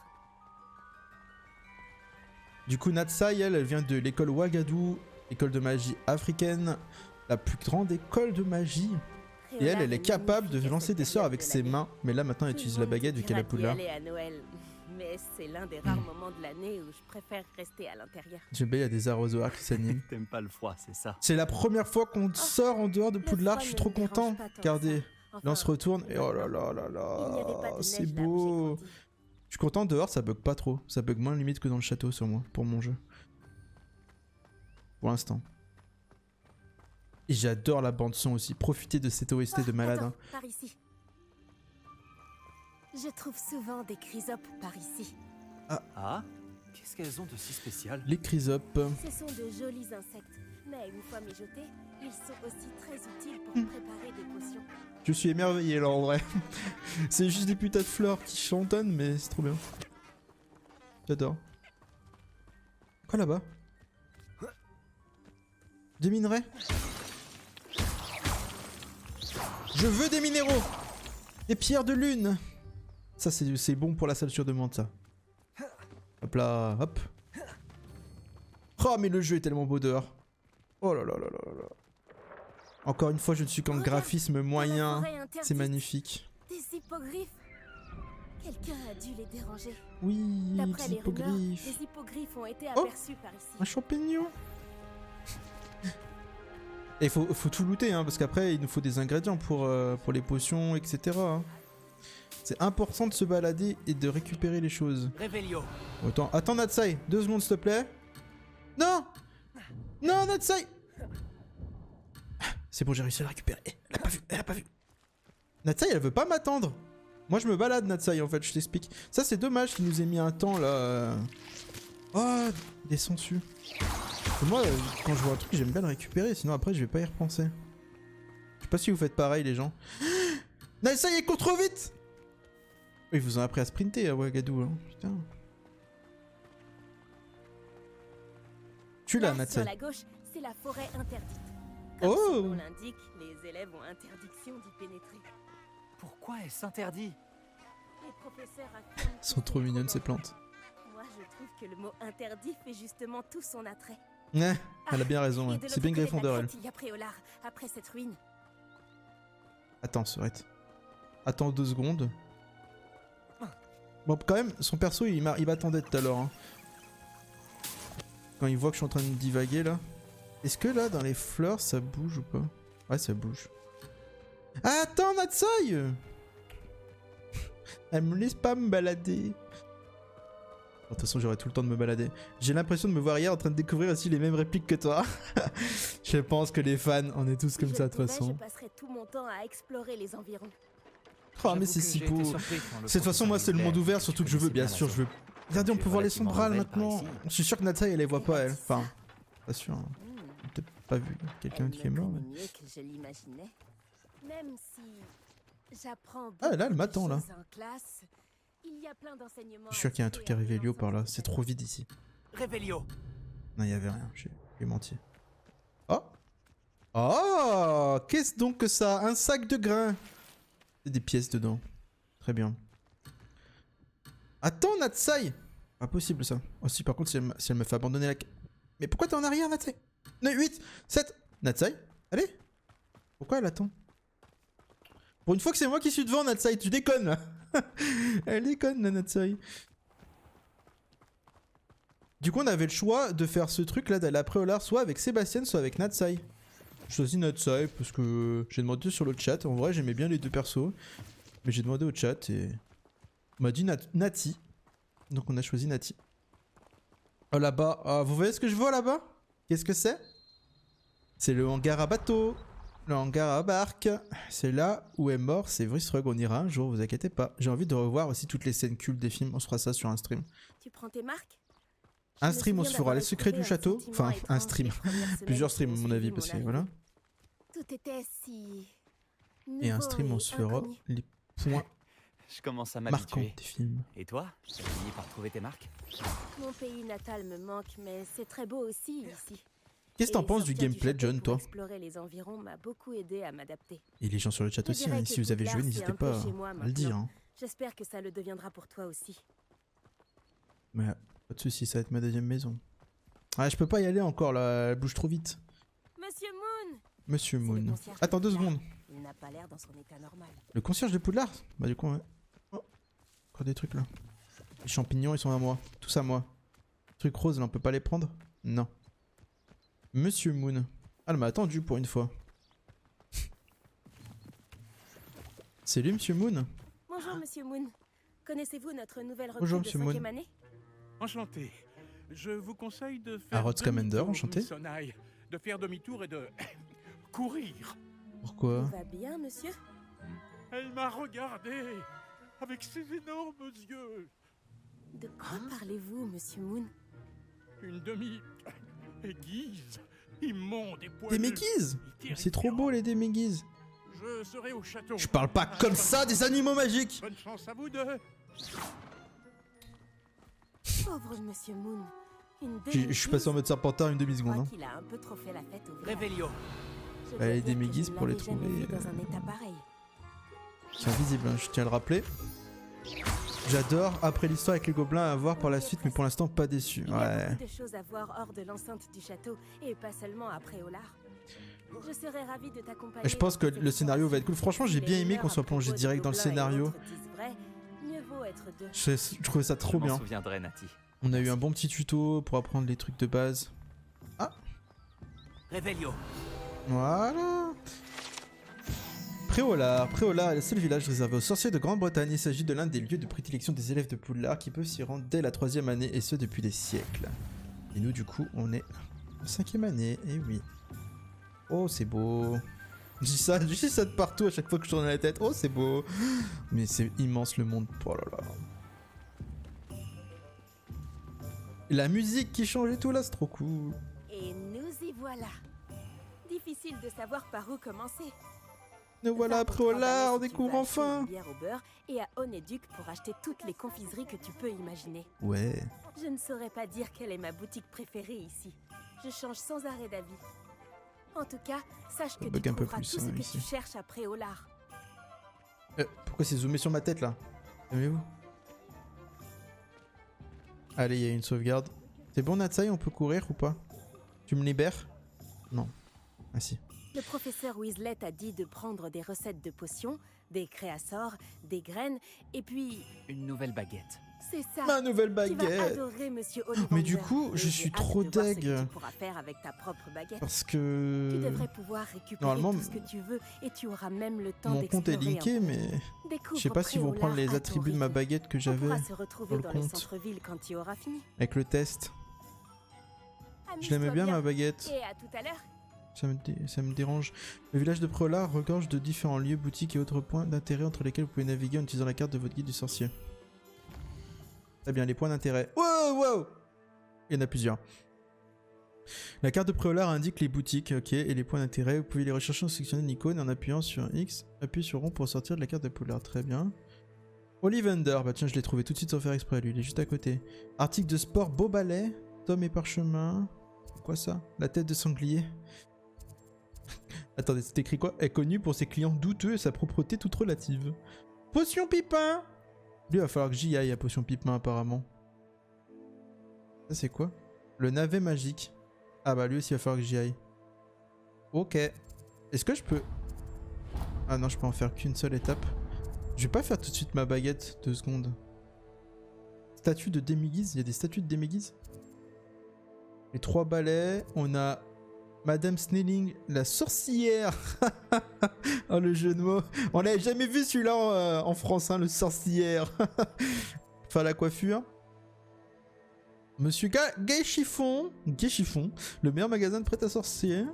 Du coup, Natsai, elle vient de l'école Ouagadou, école de magie africaine, la plus grande école de magie. Et elle est capable de lancer des sorts avec ses mains. Mais là, maintenant, elle utilise la baguette vu qu'elle a Poudlard. À Noël, mais c'est l'un des rares moments de l'année où je préfère rester à l'intérieur. J'aime bien, il y a des arrosoirs qui s'animent. T'aimes pas le froid, c'est ça. C'est la première fois qu'on sort en dehors de Le Poudlard, froid je suis ne trop me dérange content. pas tant que Regardez, ça. Enfin, là on se retourne et oh là là là il n'y avait pas là, de c'est neige là où j'ai beau. grandi. Je suis content dehors, ça bug pas trop. Ça bug moins limite que dans le château sur moi, pour mon jeu. Pour l'instant. Et j'adore la bande son aussi. Profitez de cette OST de malade. Attends, Hein. par ici. Je trouve souvent des chrysopes par ici. Ah, qu'est-ce qu'elles ont de si spécial? Les chrysopes. Ce sont de jolis insectes, mais une fois mijotés, ils sont aussi très utiles pour préparer des potions. Je suis émerveillé là en vrai. C'est juste des putains de fleurs qui chantonnent, mais c'est trop bien. J'adore. Quoi là-bas? Des minerais? Je veux des minéraux! Des pierres de lune! Ça c'est bon pour la salture de menthe ça. Hop là, hop. Oh mais le jeu est tellement beau dehors. Oh là là là là là. Encore une fois je ne suis qu'en Regarde, graphisme moyen. Dans la forêt interdite, C'est magnifique. Des hippogriffes. Quelqu'un a dû les déranger. Oui, D'après des les rumeurs, hippogriffes. des hippogriffes ont été Oh, aperçus par ici. un champignon. Et il faut tout looter, hein, parce qu'après il nous faut des ingrédients pour les potions, etc. hein. C'est important de se balader et de récupérer les choses. Réveillon. Attends Natsai, 2 secondes s'il te plaît. Non! Non Natsai! C'est bon, j'ai réussi à la récupérer. Elle a pas vu. Natsai, elle veut pas m'attendre. Moi je me balade Natsai en fait, je t'explique. Ça c'est dommage qu'il nous ait mis un temps là. Oh, des sangsues. Moi, quand je vois un truc, j'aime bien le récupérer, sinon après je vais pas y repenser. Je sais pas si vous faites pareil les gens. Natsai, il court trop vite! Ils vous ont appris à sprinter à Ouagadou, hein. Putain. Tu l'as, Là, Natsai. sur la gauche, c'est la forêt interdite. Oh. Comme son nom l'indique, les élèves ont interdiction d'y pénétrer. Pourquoi est-ce interdit? Les professeurs affirment Elles sont que trop c'est mignonnes ces dangereux. plantes. Moi, je trouve que le mot interdit fait justement tout son attrait. Ouais, elle a bien raison, Et ouais. de C'est bien l'autre côté de la Gryffondor, elle. crête, il y a Préolard, après cette ruine. Attends, Sorette. Attends 2 secondes. Bon, quand même, son perso, il m'attendait tout à l'heure. Hein. Quand il voit que je suis en train de divaguer, là. Est-ce que là, dans les fleurs, ça bouge ou pas? Ouais, ça bouge. Ah, attends, Natsai! Elle me laisse pas me balader. De toute façon, j'aurai tout le temps de me balader. J'ai l'impression de me voir hier en train de découvrir aussi les mêmes répliques que toi. Je pense que les fans, on est tous comme Si ça je de toute pouvais, façon. Je passerais tout mon temps à explorer les environs. Oh, mais J'avoue c'est que si j'ai été beau. surpris quand le De toute façon, moi, c'est le monde ouvert, surtout que je veux, bien sûr, je veux. Regardez, on peut voir les sombrales maintenant. Je suis sûr que Natsai, elle les voit pas, elle. Enfin, pas sûr. Hein. pas vu quelqu'un qui est mort. Elle me connaît mieux que je l'imaginais. Même si j'apprends Ah, là, elle beaucoup de m'attend, là. choses en classe, il y a plein d'enseignements Je suis sûr qu'il y a un truc à tirer Revelio dans par là. un C'est trop vide ici. Revelio. Non, il y avait rien. J'ai menti. Oh! Oh! Qu'est-ce donc que ça? Un sac de grains. C'est des pièces dedans. Très bien. Attends, Natsai! Pas possible ça. Oh si, par contre, si elle me fait abandonner la... Mais pourquoi t'es en arrière, Natsai? 9, 8, 7... Natsai? Allez! Pourquoi elle attend? Pour une fois que c'est moi qui suis devant, Natsai, tu déconnes là! Elle déconne, la Natsai. Du coup, on avait le choix de faire ce truc là, d'aller après au lard, soit avec Sébastien, soit avec Natsai. Je choisis Natsai parce que j'ai demandé sur le chat. En vrai, j'aimais bien les deux persos. Mais j'ai demandé au chat et... On m'a dit Nati. Donc on a choisi Nati. Oh là-bas, ah, vous voyez ce que je vois là-bas? Qu'est-ce que c'est? C'est le hangar à bateau. Le hangar à barque. C'est là où est mort Severus Rogue. On ira un jour, vous inquiétez pas. J'ai envie de revoir aussi toutes les scènes cultes des films. On se fera ça sur un stream. Tu prends tes marques? Un stream, on se fera les secrets du château. Enfin, un stream. Plusieurs streams, à mon avis, parce que voilà. Tout était si... Et un stream, on se fera les points Je commence à marquants m'habituer. des films. Et toi, tu as fini par trouver tes marques? Mon pays natal me manque, mais c'est très beau aussi ici. Qu'est-ce que t'en Et penses du sortir gameplay, château John, pour toi? explorer les environs m'a beaucoup aidé à m'adapter. Et les gens sur le chat Je aussi, dirais hein. que Si vous avez Poudlard, joué, c'est n'hésitez un peu pas chez moi à le maintenant. dire. Hein. J'espère que ça le deviendra pour toi aussi. Mais pas de soucis, ça va être ma deuxième maison. Ah, je peux pas y aller encore là, elle bouge trop vite. Monsieur Moon! Monsieur C'est le Moon. concierge de Attends 2 Poudlard. secondes. Il n'a pas l'air dans son état normal. Le concierge de Poudlard? Bah du coup, ouais. Oh, encore des trucs là. Les champignons, ils sont à moi. Tous à moi. Trucs roses, là, on peut pas les prendre? Non. Monsieur Moon. Ah, elle m'a attendu pour une fois. C'est lui, Monsieur Moon? Bonjour, Monsieur Moon. Connaissez-vous notre nouvelle recrue Bonjour, de Monsieur 5e Moon. année? Enchanté. Je vous conseille de Ah, faire Rhodes Commander, demi-tour, enchanté. Miss Onai. De faire demi-tour et de courir. Pourquoi? Tout va bien, monsieur? Elle m'a regardé avec ses énormes yeux. De quoi parlez-vous, Monsieur Moon? Une demi-aiguise, immonde et Des poilue. méguises! et C'est trop beau les déméguises. Je serai au château. Je parle pas comme ça des animaux magiques! Bonne chance à vous deux. Pauvre Monsieur Moon. Une Je suis passé en mode serpentard une demi-seconde. Je Hein. crois qu'il a un peu trop fait la fête au village. Revelio. Je Bah, dois les dire que déméguises, je ne pour les l'avais jamais trouver, vu dans un état pareil. C'est invisible, hein, je tiens à le rappeler. J'adore, après l'histoire avec les gobelins, à voir par la suite, mais pour l'instant pas déçu. Il y a Ouais. beaucoup de choses à voir hors de l'enceinte du château et pas seulement après Olar. Je serais ravie de t'accompagner. Je pense que dans cette le scénario va être cool. exploration. Franchement, j'ai Si bien les aimé qu'on rumeurs soit à plongé propos des direct dans le gobelins et scénario. autres disent vrai, mieux vaut être deux. Je trouvais ça trop Je bien. m'en souviendrai, Nati. On a eu un bon petit tuto pour apprendre les trucs de base. Revelio. Voilà. Préolard. Préolard est le seul village réservé aux sorciers de Grande-Bretagne. Il s'agit de l'un des lieux de prédilection des élèves de Poudlard qui peuvent s'y rendre dès la 3e année et ce depuis des siècles. Et nous, du coup, on est en 5e année. Et oui. Oh, c'est beau. Je dis ça de partout à chaque fois que je tourne la tête. Oh, c'est beau. Mais c'est immense le monde. Oh là là. Et la musique qui change et tout là, c'est trop cool. Et nous y voilà. Difficile de savoir par où commencer. Nous voilà Va à au Préolard, on Trambalès si tu découvre veux acheter enfin. une bière au beurre et à Oneduc pour acheter toutes les confiseries que tu peux imaginer. Ouais. Je ne saurais pas dire quelle est ma boutique préférée ici. Je change sans arrêt d'avis. En tout cas, sache que tu bug un peu trouveras plus, tout ce hein, que ici. tu cherches à Préolard. Pourquoi c'est zoomé sur ma tête là? Aimez-vous? Allez, il y a une sauvegarde. C'est bon, Natsai, on peut courir ou pas? Tu me libères? Non. Ah si. Le professeur Weasley t'a dit de prendre des recettes de potions, des créassors, des graines, et puis... Une nouvelle baguette. C'est ça. Ma nouvelle Tu vas baguette! adorer Monsieur Ollivander. Mais du coup, Et je j'ai suis hâte trop de voir ce que deg. tu pourras faire avec ta propre baguette. Parce Tu que... devrais pouvoir récupérer normalement, tout ce que tu veux et tu auras même le temps Mon compte est d'explorer linké, un peu. mais... Découvre Je sais pas s'ils vont prendre Préolard les à ton attributs de ma rythme. baguette que On j'avais pourra se retrouver dans le dans le compte. centre-ville quand tu auras fini. avec le test. Je Amuse-toi l'aimais bien ma baguette. Et à tout à l'heure. Ça me dérange. Le village de Préolard regorge de différents lieux, boutiques et autres points d'intérêt entre lesquels vous pouvez naviguer en utilisant la carte de votre guide du sorcier. Très bien, les points d'intérêt. Wow, wow! Il y en a plusieurs. La carte de Préolard indique les boutiques, ok, et les points d'intérêt. Vous pouvez les rechercher en sélectionnant une icône et en appuyant sur X. Appuyez sur rond pour sortir de la carte de Préolard, très bien. Ollivander, bah tiens, je l'ai trouvé tout de suite sans faire exprès, lui, il est juste à côté. Article de sport, beau balai, tome et parchemin. Quoi ça? La tête de sanglier. Attendez, c'est écrit quoi? Est connu pour ses clients douteux et sa propreté toute relative. Potion Pipin! Lui, il va falloir que j'y aille à Potion Pipin, apparemment. Ça, c'est quoi? Le navet magique. Ah bah, lui aussi, il va falloir que j'y aille. Ok. Est-ce que je peux... Ah non, je peux en faire qu'une seule étape. Je vais pas faire tout de suite ma baguette, 2 secondes. Statue de Déméguise, il y a des statues de Déméguise. Les 3 balais, on a Madame Snelling, la sorcière. Oh le jeu de mots. On l'avait jamais vu celui-là en France, hein, le sorcière. Enfin la coiffure. Monsieur Gay Chiffon, le meilleur magasin de prêt à sorcier.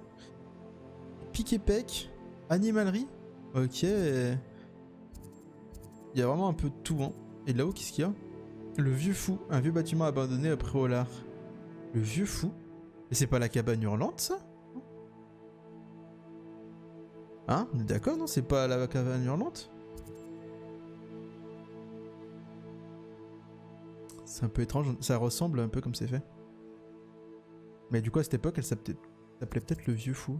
Pique et Pec, animalerie. Ok. Il y a vraiment un peu de tout, hein. Et là-haut, qu'est-ce qu'il y a? Le vieux fou, un vieux bâtiment abandonné après Préolard. Le vieux fou? Et c'est pas la cabane hurlante, ça? Hein? On est d'accord, non? C'est pas la cabane hurlante? C'est un peu étrange, ça ressemble un peu comme c'est fait. Mais du coup, à cette époque, elle s'appelait peut-être le vieux fou.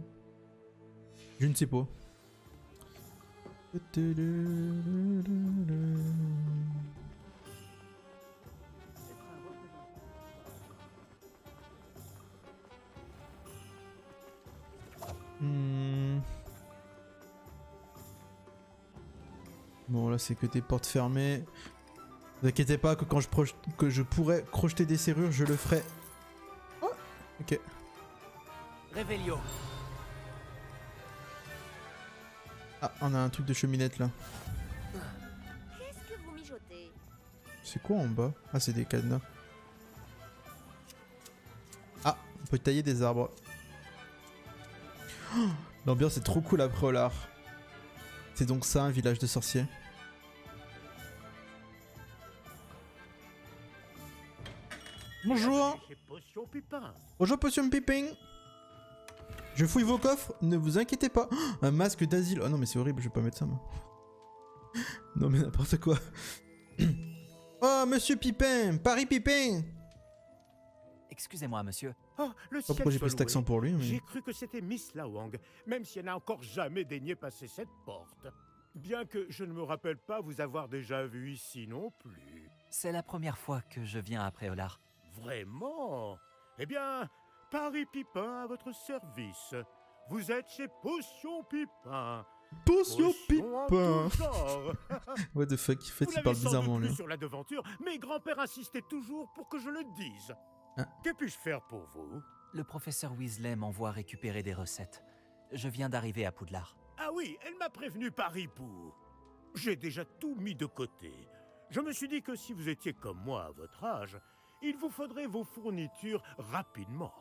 Je ne sais pas. Bon, là, c'est que des portes fermées. Ne vous inquiétez pas que quand je pourrais crocheter des serrures, je le ferai. Oh, ok. Réveillon. Ah, on a un truc de cheminette là. Qu'est-ce que vous mijotez? C'est quoi en bas? Ah, c'est des cadenas. Ah, on peut tailler des arbres. Oh, l'ambiance est trop cool à Préolard. C'est donc ça, un village de sorciers. Bonjour. Bonjour Potion Pipin. Je fouille vos coffres, ne vous inquiétez pas. Oh, un masque d'asile. Oh non mais c'est horrible, je vais pas mettre ça moi. Non mais n'importe quoi. Oh monsieur Pipin, Paris Pipin. Excusez-moi, monsieur. Oh, le Pas pourquoi j'ai pris cet accent pour lui, mais... J'ai cru que c'était Miss Lawang, même si elle n'a encore jamais daigné passer cette porte. Bien que je ne me rappelle pas vous avoir déjà vu ici non plus. C'est la première fois que je viens à Préolard. Vraiment? Eh bien, Paris Pipin à votre service. Vous êtes chez Potion Pipin. Potion en Pipin. tout genre. What the fuck, en fait Vous il l'avez parle sans bizarrement doute lui. lu sur la devanture, mais grand-père insistait toujours pour que je le dise. Ah. Que puis-je faire pour vous? Le professeur Weasley m'envoie récupérer des recettes. Je viens d'arriver à Poudlard. Ah oui, elle m'a prévenu par hibou. J'ai déjà tout mis de côté. Je me suis dit que si vous étiez comme moi à votre âge, il vous faudrait vos fournitures rapidement.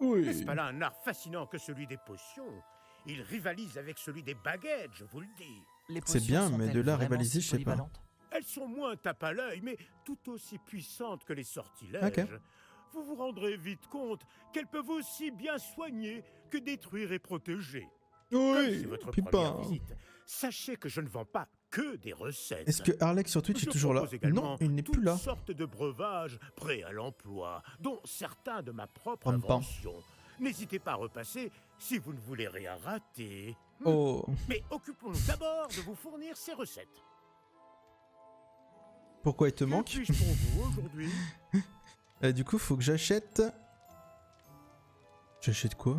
Oui. N'est-ce pas là un art fascinant que celui des potions? Il rivalise avec celui des baguettes, je vous le dis. Les C'est potions bien, mais sont-elles de là à vraiment rivaliser, si je sais pas. polyvalentes? Elles sont moins tape à l'œil, mais tout aussi puissantes que les sortilèges. Ok. Vous vous rendrez vite compte qu'elles peuvent aussi bien soigner que détruire et protéger. Comme c'est votre Pipin. première visite, sachez que je ne vends pas que des recettes. Est-ce que Arlex sur Twitch est Je toujours là? propose également Non, il n'est plus là. toutes sortes de breuvages prêts à l'emploi, dont certains de ma propre Pam, pam. invention. N'hésitez pas à repasser si vous ne voulez rien rater. Oh. Mais occupons-nous d'abord de vous fournir ces recettes. Pourquoi il te Que manque? puis-je pour vous aujourd'hui? Du coup, faut que j'achète... J'achète quoi?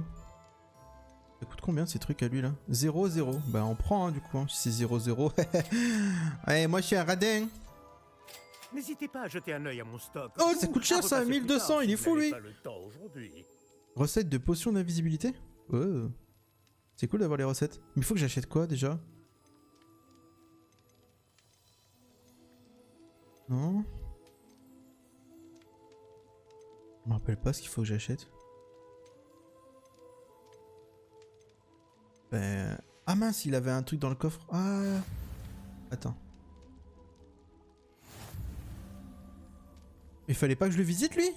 Ça coûte combien ces trucs à lui là? 0,0. Bah on prend hein, du coup, hein, si c'est 0,0. Ouais, moi je suis un radin. N'hésitez pas à jeter un œil à mon stock. Oh, ça Ou coûte cher, à ça, repasser plus 1200, tard il si est vous fou, n'avez lui. pas le temps aujourd'hui. Recette de potion d'invisibilité? Oh. C'est cool d'avoir les recettes. Mais il faut que j'achète quoi déjà? Non? Je me rappelle pas ce qu'il faut que j'achète. Ben... Ah mince, il avait un truc dans le coffre. Ah... Attends. Il fallait pas que je le visite lui?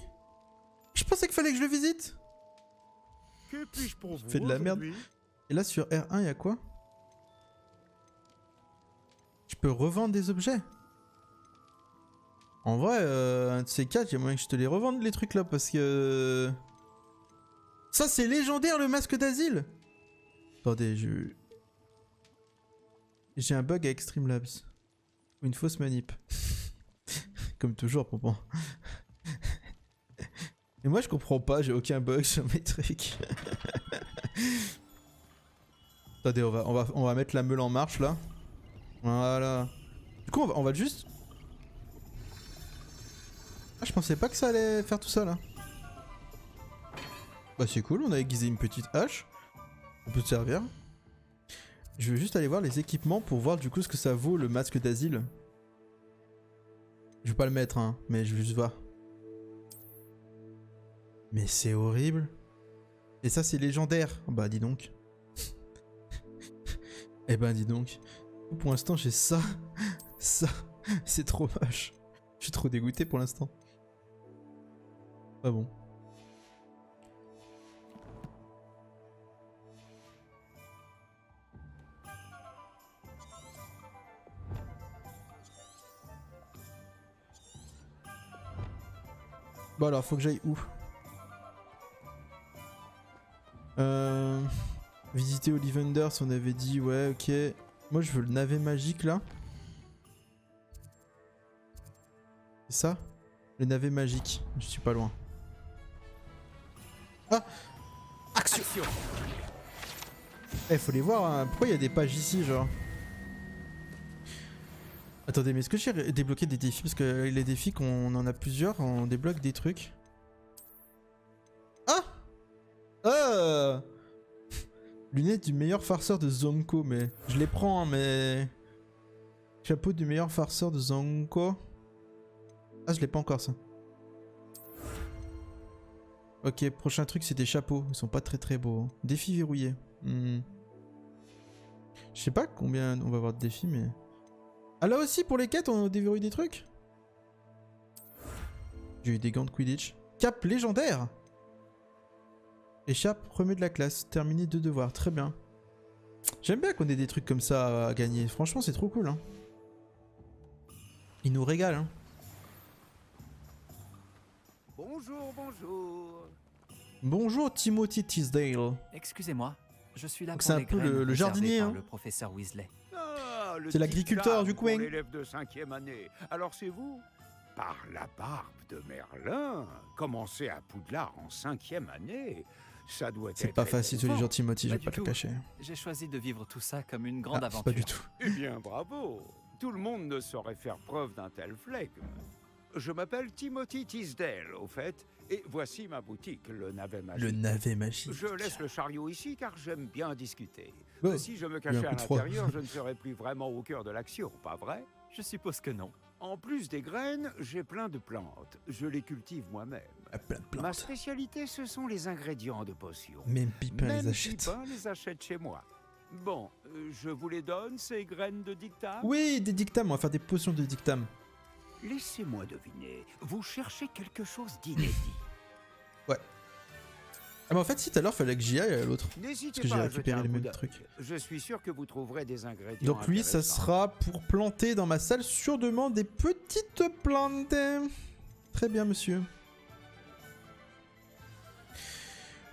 Je pensais qu'il fallait que je le visite. Que puis-je pour vous Fais de la merde. aujourd'hui? Et là sur R1 il y a quoi? Je peux revendre des objets. En vrai, un de ces quatre, il y a moyen que je te les revende les trucs là parce que... Ça c'est légendaire le masque d'asile. Attendez, j'ai un bug avec Streamlabs. Ou une fausse manip. Comme toujours, Pompon. Et moi je comprends pas, j'ai aucun bug sur mes trucs. Attendez, on va mettre la meule en marche là. Voilà. Du coup on va juste... Ah, je pensais pas que ça allait faire tout ça là. Bah c'est cool, on a aiguisé une petite hache. On peut te servir. Je veux juste aller voir les équipements pour voir du coup ce que ça vaut le masque d'asile. Je vais pas le mettre hein, mais je veux juste voir. Mais c'est horrible. Et ça c'est légendaire. Bah dis donc. Eh ben dis donc. Pour l'instant j'ai ça. Ça. C'est trop moche. Je suis trop dégoûté pour l'instant. Ah bon. Bon alors faut que j'aille où? Visiter Ollivanders, on avait dit ouais ok. Moi je veux le navet magique là. C'est ça? Le navet magique. Je suis pas loin. Ah! Action! Eh faut les voir hein. Pourquoi il y a des pages ici genre? Attendez mais est-ce que j'ai débloqué des défis? Parce que les défis qu'on en a plusieurs, on débloque des trucs. Ah! Lunettes du meilleur farceur de Zonko, mais... Je les prends, hein, mais... Chapeau du meilleur farceur de Zonko. Ah, je l'ai pas encore, ça. Ok, prochain truc, c'est des chapeaux. Ils sont pas très très beaux. Défi verrouillé. Je sais pas combien on va avoir de défis, mais... Ah, là aussi, pour les quêtes, on déverrouille des trucs? J'ai eu des gants de Quidditch. Cap légendaire! Échappe, premier de la classe, terminer 2 devoirs, très bien. J'aime bien qu'on ait des trucs comme ça à gagner, franchement c'est trop cool. Hein. Ils nous régalent. Hein. Bonjour, bonjour. Bonjour Timothy Teasdale. Excusez-moi, je suis là pour C'est un les peu graines le réservées jardinier. par Hein. le professeur Weasley. Ah, le C'est l'agriculteur du coin. l'élève de 5e année. Alors c'est vous? Par la barbe de Merlin, commencer à Poudlard en 5e année, ça doit être... C'est pas facile tous les jours Timothy, je Pas vais pas du te le tout. cacher. J'ai choisi de vivre tout ça comme une grande Ah, aventure. pas du tout. Eh bien, bravo. Tout le monde ne saurait faire preuve d'un tel flegme. Je m'appelle Timothy Teasdale, au fait, et voici ma boutique, le navet magique. Le navet magique. Je laisse le chariot ici car j'aime bien discuter. Ouais, Si je me il y a cachais un à coup de froid. l'intérieur, je ne serais plus vraiment au cœur de l'action, pas vrai? Je suppose que non. En plus des graines, j'ai plein de plantes. Je les cultive moi-même. Ah, plein de Ma plantes. spécialité, ce sont les ingrédients de potions. Même Pipin Même les achète. Pipin les achète chez moi. Bon, je vous les donne, ces graines de dictame? Oui, des dictames, on va faire des potions de dictame. Laissez-moi deviner, vous cherchez quelque chose d'inédit. Ah mais en fait si tout à l'heure fallait que j'y aille à l'autre. N'hésitez Parce que pas j'ai à jeter récupéré un les coup mêmes d'œil. trucs. Je suis sûr que vous trouverez des ingrédients Donc lui ça intéressants. sera pour planter dans ma salle sur demande des petites plantes. Très bien monsieur.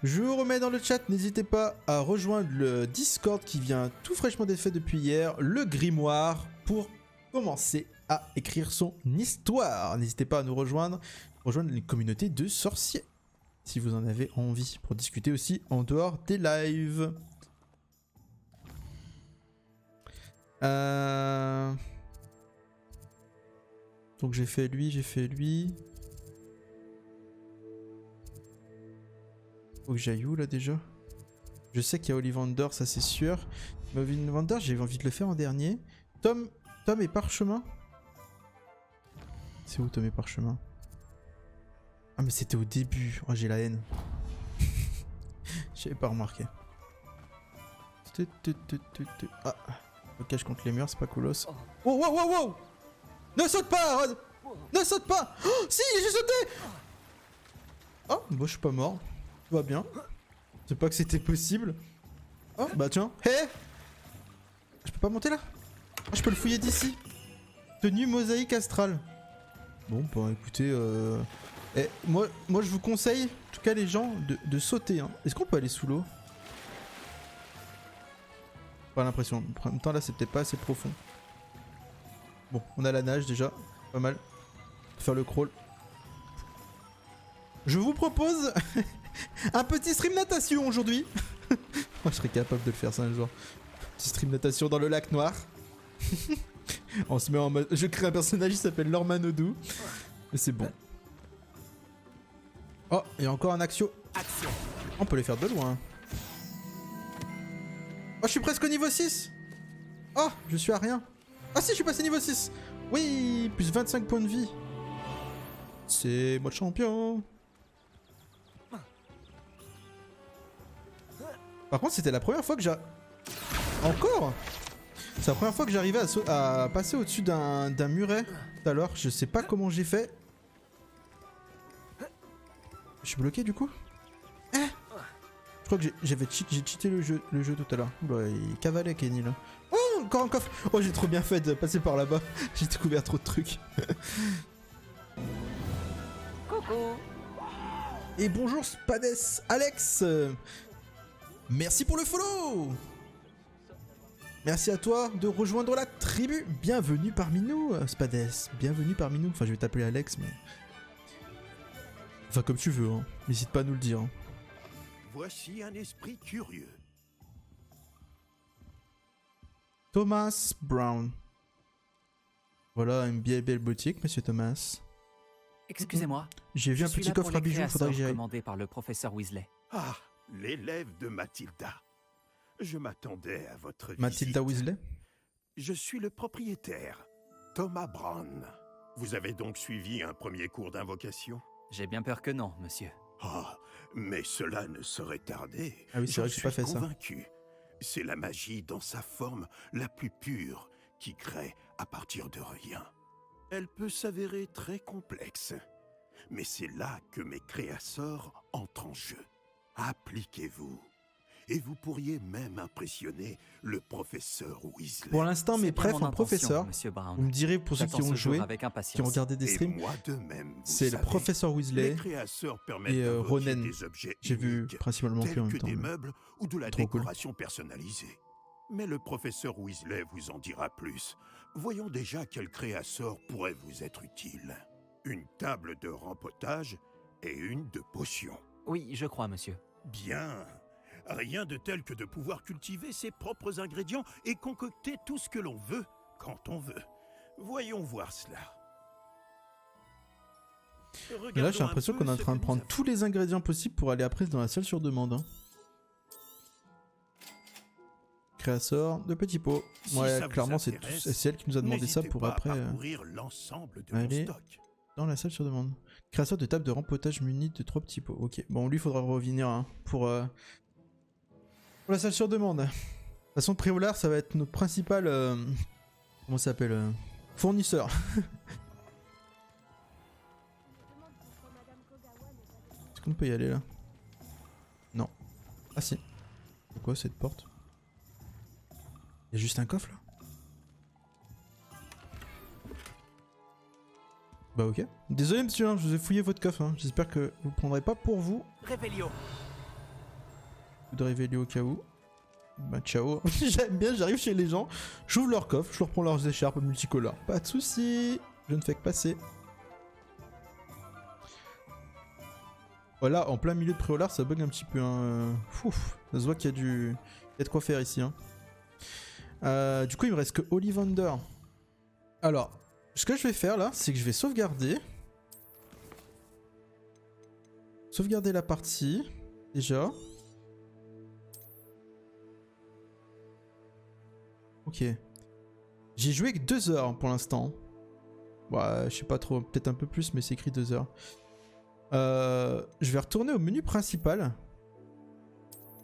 Je vous remets dans le chat, n'hésitez pas à rejoindre le Discord qui vient tout fraîchement d'être fait depuis hier, le grimoire, pour commencer à écrire son histoire. N'hésitez pas à nous rejoindre les communautés de sorciers, si vous en avez envie, pour discuter aussi en dehors des lives. Donc j'ai fait lui. Faut que j'aille où là déjà? Je sais qu'il y a Ollivander, ça c'est sûr. Mais Ollivander, j'ai envie de le faire en dernier. Tom et Parchemin. C'est où Tom et Parchemin? Ah mais c'était au début. Oh j'ai la haine. J'avais pas remarqué. Ah. Le cache contre les murs, c'est pas coolos. Oh wow wow wow! Ne saute pas Rod! Ne saute pas! Oh si j'ai sauté! Oh, bon je suis pas mort. Tout va bien. sais pas que c'était possible. Oh, bah tiens. Hé hey, je peux pas monter là? Ah, je peux le fouiller d'ici. Tenue mosaïque astrale. Bon, bah écoutez, moi je vous conseille, en tout cas les gens, de sauter. Hein. Est-ce qu'on peut aller sous l'eau? Pas l'impression. En même temps là c'est peut-être pas assez profond. Bon, on a la nage déjà. Pas mal. Faire le crawl. Je vous propose un petit stream natation aujourd'hui. Je serais capable de le faire ça un jour. Petit stream natation dans le lac noir. On se met en mode... Je crée un personnage qui s'appelle Lormanodou. Mais c'est bon. Oh, il y a encore un Axio. On peut les faire de loin. Oh, je suis presque au niveau 6. Oh, je suis à rien. Ah si, je suis passé niveau 6. Oui, plus 25 points de vie. C'est moi le champion. Par contre, c'était la première fois que j'ai... Encore? C'est la première fois que j'arrivais à passer au-dessus d'un muret tout à l'heure. Je sais pas comment j'ai fait. Je suis bloqué du coup? Je crois que j'ai cheaté le jeu tout à l'heure. Oula, il cavalait Kenny là. Oh, encore un coffre. Oh, j'ai trop bien fait de passer par là-bas. J'ai découvert trop de trucs. Coucou. Et bonjour Spades Alex. Merci pour le follow. Merci à toi de rejoindre la tribu. Bienvenue parmi nous, Spades. Bienvenue parmi nous. Enfin, je vais t'appeler Alex, mais... Enfin, comme tu veux, hein. N'hésite pas à nous le dire. Hein. Voici un esprit curieux. Thomas Brown. Voilà une belle boutique, monsieur Thomas. Excusez-moi. J'ai vu un petit coffre à bijoux, faudrait que j'y aille. Commandé par le professeur Weasley. Ah, l'élève de Mathilda. Je m'attendais à votre Mathilda visite. Weasley. Je suis le propriétaire, Thomas Brown. Vous avez donc suivi un premier cours d'invocation? J'ai bien peur que non, monsieur. Ah, mais cela ne saurait tarder. Ah oui, c'est vrai que j'ai pas fait ça. Convaincu. C'est la magie dans sa forme la plus pure qui crée à partir de rien. Elle peut s'avérer très complexe, mais c'est là que mes créasseurs entrent en jeu. Appliquez-vous, et vous pourriez même impressionner le professeur Weasley. Pour l'instant, mes C'est bien prefs mon en intention, professeur, monsieur Brown. vous me direz pour ceux qui J'attends ont ce jour joué, avec qui ont impatience. regardé des Et streams, moi de même, vous c'est le savez, professeur les Weasley créasseurs permettent et d'invoquer Ronen. des objets J'ai vu uniques, principalement que en tels même que temps. des mais- meubles ou de la Trop cool. décoration personnalisée. Mais le professeur Weasley vous en dira plus. Voyons déjà quel créasseur pourrait vous être utile. Une table de rempotage et une de potions. Oui, je crois, monsieur. Bien. Rien de tel que de pouvoir cultiver ses propres ingrédients et concocter tout ce que l'on veut, quand on veut. Voyons voir cela. Et là, j'ai l'impression qu'on est en train de prendre tous les ingrédients possibles pour aller après dans la salle sur demande. Hein. Créateur de petits pots. Si Ouais, ça vous clairement, c'est intéresse, elle qui nous a demandé ça n'hésitez pour pas après. à parcourir l'ensemble de allez. mon stock. Dans la salle sur demande. Créateur de table de rempotage munie de 3 petits pots. Ok, bon, lui, faudra revenir hein, pour la salle sur demande. De toute façon, Préolard, ça va être notre principal. Comment ça s'appelle fournisseur. Est-ce qu'on peut y aller là? Non. Ah si. C'est quoi cette porte? Il y a juste un coffre là? Bah ok. Désolé monsieur, hein, je vous ai fouillé votre coffre. Hein. J'espère que vous prendrez pas pour vous. Révélio. Vous de révéler au cas où. Bah ciao. J'aime bien, j'arrive chez les gens, j'ouvre leur coffre, je leur prends leurs écharpes multicolores. Pas de soucis, je ne fais que passer. Voilà, en plein milieu de Préolard, ça bug un petit peu. Hein. Fouf, ça se voit qu'il y a il y a de quoi faire ici. Hein. Du coup, il me reste que Ollivander. Alors, ce que je vais faire là, c'est que je vais sauvegarder. Sauvegarder la partie, déjà. Ok. J'ai joué que 2 heures pour l'instant. Ouais, je sais pas trop, peut-être un peu plus, mais c'est écrit 2 heures. Je vais retourner au menu principal.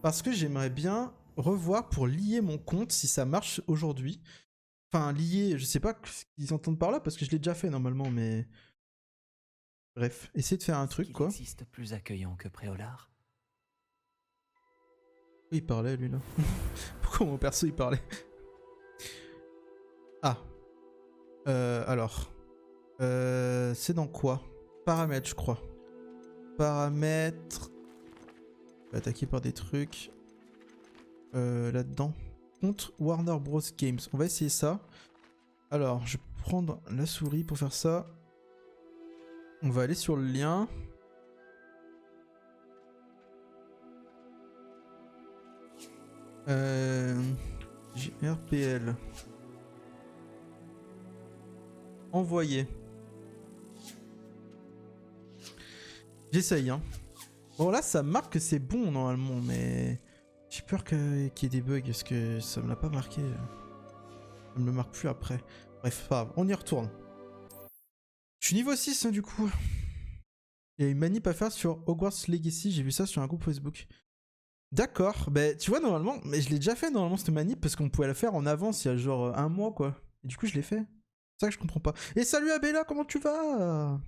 Parce que j'aimerais bien revoir pour lier mon compte si ça marche aujourd'hui. Enfin, lier, je sais pas ce qu'ils entendent par là parce que je l'ai déjà fait normalement, mais. Bref, essayer de faire un truc quoi. Existe plus accueillant que Préolard. Il parlait lui là. Pourquoi mon perso il parlait? Ah. Alors. C'est dans quoi? Paramètres, je crois. Paramètres. Attaqué par des trucs. Là-dedans. Contre Warner Bros Games. On va essayer ça. Alors, je vais prendre la souris pour faire ça. On va aller sur le lien. RPL. Envoyer. J'essaye, hein. Bon, là, ça marque que c'est bon normalement, mais j'ai peur qu'il y ait des bugs parce que ça me l'a pas marqué. Ça me le marque plus après. Bref, pas grave, on y retourne. Je suis niveau 6 hein, du coup. Il y a une manip à faire sur Hogwarts Legacy, j'ai vu ça sur un groupe Facebook. D'accord, bah tu vois normalement, mais je l'ai déjà fait normalement cette manip parce qu'on pouvait la faire en avance il y a genre un mois quoi. Et du coup je l'ai fait. C'est ça que je comprends pas. Et salut Abella, comment tu vas?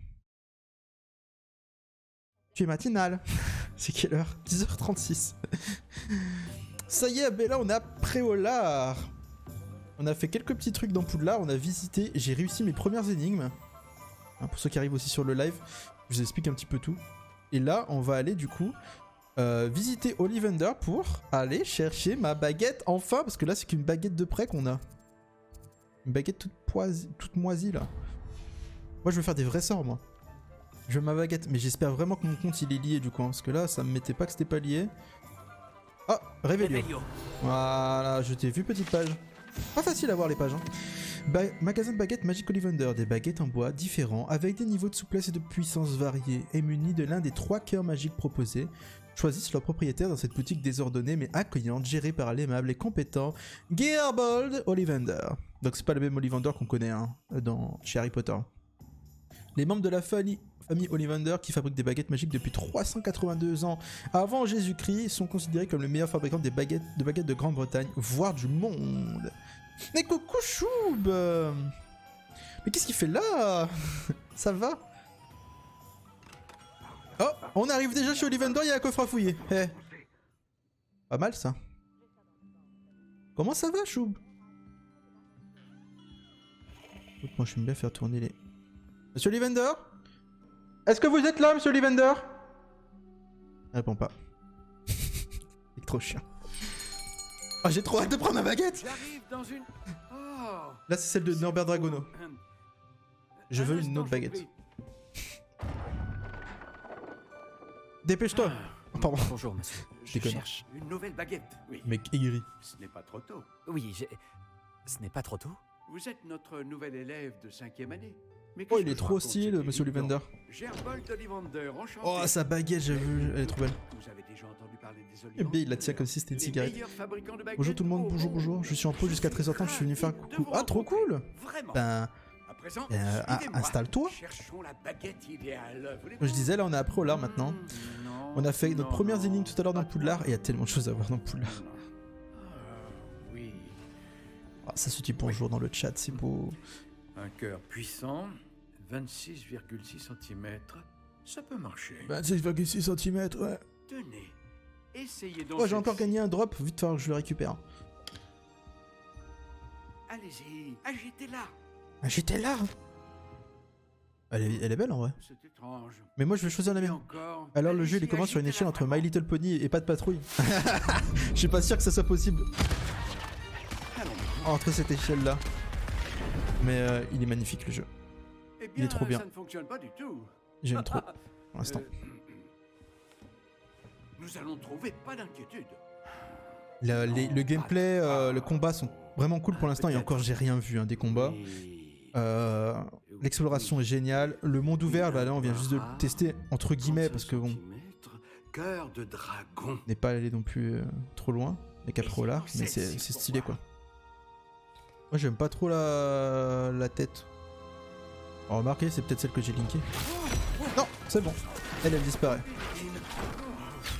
Tu es matinale. C'est quelle heure? 10h36. Ça y est Abella, on est à Préolard. On a fait quelques petits trucs dans Poudlard, on a visité, j'ai réussi mes premières énigmes. Hein, pour ceux qui arrivent aussi sur le live, je vous explique un petit peu tout. Et là, on va aller du coup visiter Ollivander pour aller chercher ma baguette enfin, parce que là c'est qu'une baguette de près qu'on a. Une baguette toute moisie là. Moi je veux faire des vrais sorts moi. Je veux ma baguette, mais j'espère vraiment que mon compte il est lié du coup, hein, parce que là ça me mettait pas que c'était pas lié. Ah, Réveillon. Voilà, je t'ai vu petite page. Pas facile à voir les pages. Hein. Magasin de baguettes Magic Ollivander, des baguettes en bois différents, avec des niveaux de souplesse et de puissance variés, et munis de l'un des 3 cœurs magiques proposés. Choisissent leur propriétaire dans cette boutique désordonnée mais accueillante, gérée par l'aimable et compétent Gearbold Ollivander. Donc c'est pas le même Ollivander qu'on connaît hein, chez Harry Potter. Les membres de la famille Ollivander, qui fabriquent des baguettes magiques depuis 382 ans avant Jésus-Christ, sont considérés comme le meilleur fabricant de baguettes de Grande-Bretagne, voire du monde. Mais coucou Choub! Mais qu'est-ce qu'il fait là? Ça va? Oh, on arrive déjà chez Ollivander, il y a un coffre à fouiller. Hey. Pas mal ça. Comment ça va Choub? Moi je vais bien faire tourner les... Monsieur Ollivander? Est-ce que vous êtes là, monsieur Ollivander? Répond pas. C'est trop chiant. Oh, j'ai trop hâte de prendre ma baguette! J'arrive dans une... Oh. Là, c'est celle de Norbert Dragono. Je veux une autre baguette. Dépêche-toi! Oh, pardon. Bonjour, monsieur. Je cherche une nouvelle baguette. Oui. Mec aigri. Ce n'est pas trop tôt. Oui, ce n'est pas trop tôt? Vous êtes notre nouvel élève de 5e année. Mais Oh, il est trop stylé, monsieur Ollivander. Gearbold Ollivander, enchanté. Oh, sa baguette, j'ai vu, elle est trop belle. Vous avez déjà entendu parler des Et bien, il la tient comme si c'était une cigarette. Bonjour tout le monde, bonjour, bonjour. Je suis en pause jusqu'à 13h30, je suis venu faire coucou. Ah, trop cool! Ben, installe-toi. Je disais, là, on est à Préolard maintenant. On a fait notre première énigme tout à l'heure dans Poudlard, et il y a tellement de choses à voir dans Poudlard. Oui. Ah, ça se dit bonjour dans le chat, c'est beau. Un cœur puissant, 26,6 cm. Ça peut marcher. 26,6 cm, ouais. Tenez, essayez donc. Oh, j'ai encore gagné un drop, vite falloir que je le récupère. Allez-y, agitez-la. Agitez-la. Elle est belle en vrai. C'est étrange. Mais moi je vais choisir la mienne. Alors le jeu il commence sur une échelle entre My Little Pony et Pas de Patrouille. Je suis pas sûr que ça soit possible. Entre cette échelle là. Mais il est magnifique le jeu. Il est trop bien. Ça ne fonctionne pas du tout. J'aime trop pour l'instant. Nous allons trouver, pas d'inquiétude. Le gameplay, le combat sont vraiment cool pour l'instant et encore j'ai rien vu hein, des combats. L'exploration est géniale. Le monde ouvert, là on vient juste de le tester entre guillemets parce que bon, Cœur de dragon. n'est pas allé non plus trop loin. Mais qu'à Préolard, mais c'est stylé quoi. Moi j'aime pas trop la tête. Alors, remarquez, c'est peut-être celle que j'ai linkée. Non, c'est bon. Elle disparaît.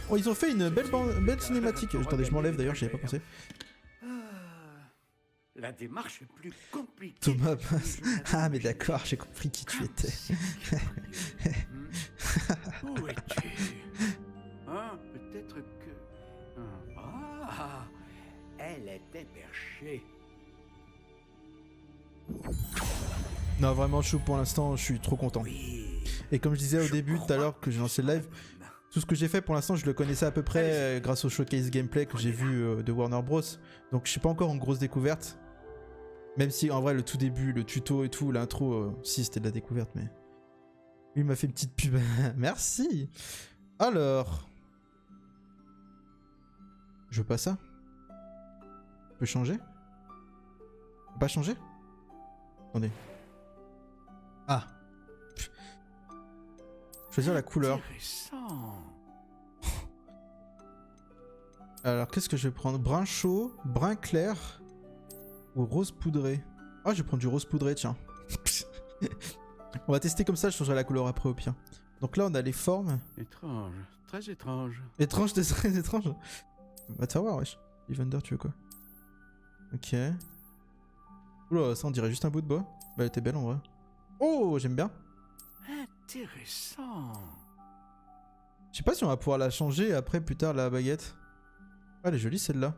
Oh, ils ont fait une belle cinématique. Attendez, je m'enlève d'ailleurs, j'y avais pas pensé. La démarche est plus compliquée. Thomas passe. Ah, mais d'accord, j'ai compris qui tu étais. Où es-tu? Hein, peut-être que... Ah, était perché. Non, vraiment chaud pour l'instant, je suis trop content. Oui. Et comme je disais au Je début tout à l'heure que j'ai lancé le live, crois. tout ce que j'ai fait pour l'instant, je le connaissais à peu près grâce au showcase gameplay que j'ai vu de Warner Bros. Donc je suis pas encore en grosse découverte. Même si en vrai le tout début, le tuto et tout, l'intro, si c'était de la découverte, mais... Il m'a fait une petite pub. Merci. Alors... Je veux pas ça. Je peux changer? Je peux pas changer? Attendez. Ah. Choisir la couleur. Intéressant. Alors, qu'est-ce que je vais prendre? Brun chaud, brun clair ou rose poudré? Ah, je vais prendre du rose poudré, tiens. On va tester comme ça, je changerai la couleur après au pire. Donc là, on a les formes. Étrange, très étrange. Étrange, c'est très étrange. Va te faire voir, wesh. Evander, tu veux quoi? Ok. Oula, ça on dirait juste un bout de bois. Bah, elle était belle en vrai. Oh, j'aime bien. Intéressant. Je sais pas si on va pouvoir la changer après, plus tard, la baguette. Ah, elle est jolie celle-là.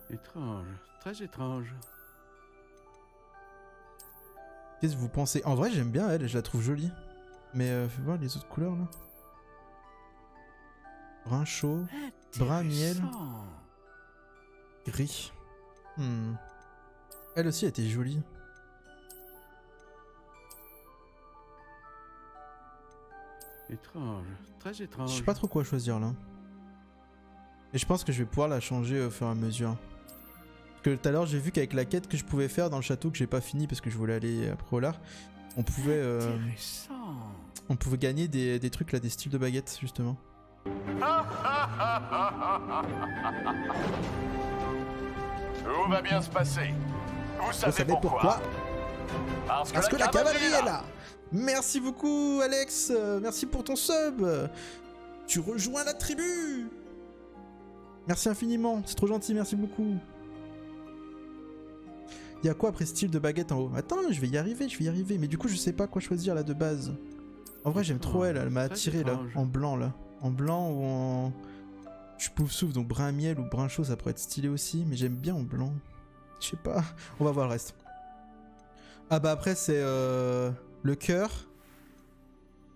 Étrange, très étrange. Qu'est-ce que vous pensez? En vrai, j'aime bien elle, je la trouve jolie. Mais fais voir les autres couleurs là. Brun chaud, brun miel, Intéressant. gris. Elle aussi, elle était jolie. Étrange, très Je étrange. sais pas trop quoi choisir là. Et je pense que je vais pouvoir la changer au fur et à mesure. Parce que tout à l'heure, j'ai vu qu'avec la quête que je pouvais faire dans le château que j'ai pas fini parce que je voulais aller après au lard, on pouvait gagner des trucs là, des styles de baguettes justement. Tout va bien se passer. Vous savez pourquoi? Parce que la cavalerie est là. Merci beaucoup Alex, merci pour ton sub. Tu rejoins la tribu. Merci infiniment, c'est trop gentil, merci beaucoup. Il y a quoi après style de baguette en haut? Attends, je vais y arriver, mais du coup je sais pas quoi choisir là de base. En vrai j'aime trop elle m'a attiré là, en blanc là. En blanc ou en... Je pouf souffle, donc brun miel ou brun chaud ça pourrait être stylé aussi, mais j'aime bien en blanc. Je sais pas, on va voir le reste. Ah bah après c'est le cœur.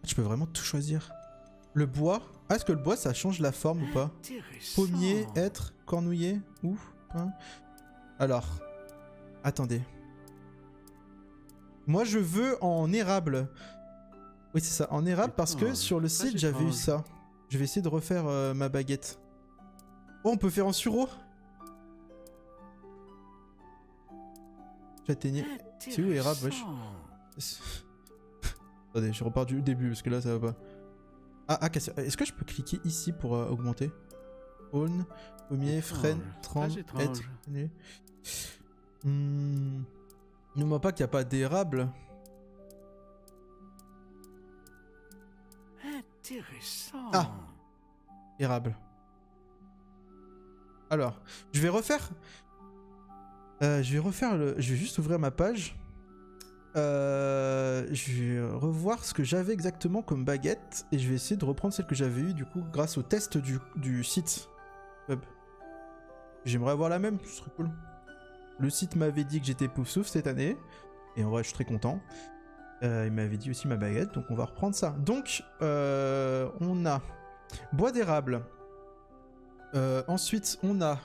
Je peux vraiment tout choisir. Le bois. Ah, est-ce que le bois ça change la forme ou pas? Pommier, hêtre, cornouiller, ouf. Hein. Alors, attendez. Moi je veux en érable. Oui c'est ça, en érable parce que sur le site j'avais eu ça. Je vais essayer de refaire ma baguette. Oh, on peut faire en sureau. J'atteignais. C'est où érable, wesh? Attendez, je repars du début parce que là ça va pas. Ah, est-ce que je peux cliquer ici pour augmenter? Aune, pommier, frêne, trempe, hêtre. Ne vois pas qu'il n'y a pas d'érable. Intéressant. Ah, érable. Alors, je vais refaire. Je vais juste ouvrir ma page. Je vais revoir ce que j'avais exactement comme baguette et je vais essayer de reprendre celle que j'avais eue du coup grâce au test du site web. J'aimerais avoir la même, ce serait cool. Le site m'avait dit que j'étais pouf souffle cette année et en vrai je suis très content. Il m'avait dit aussi ma baguette, donc on va reprendre ça. Donc on a bois d'érable. Ensuite on a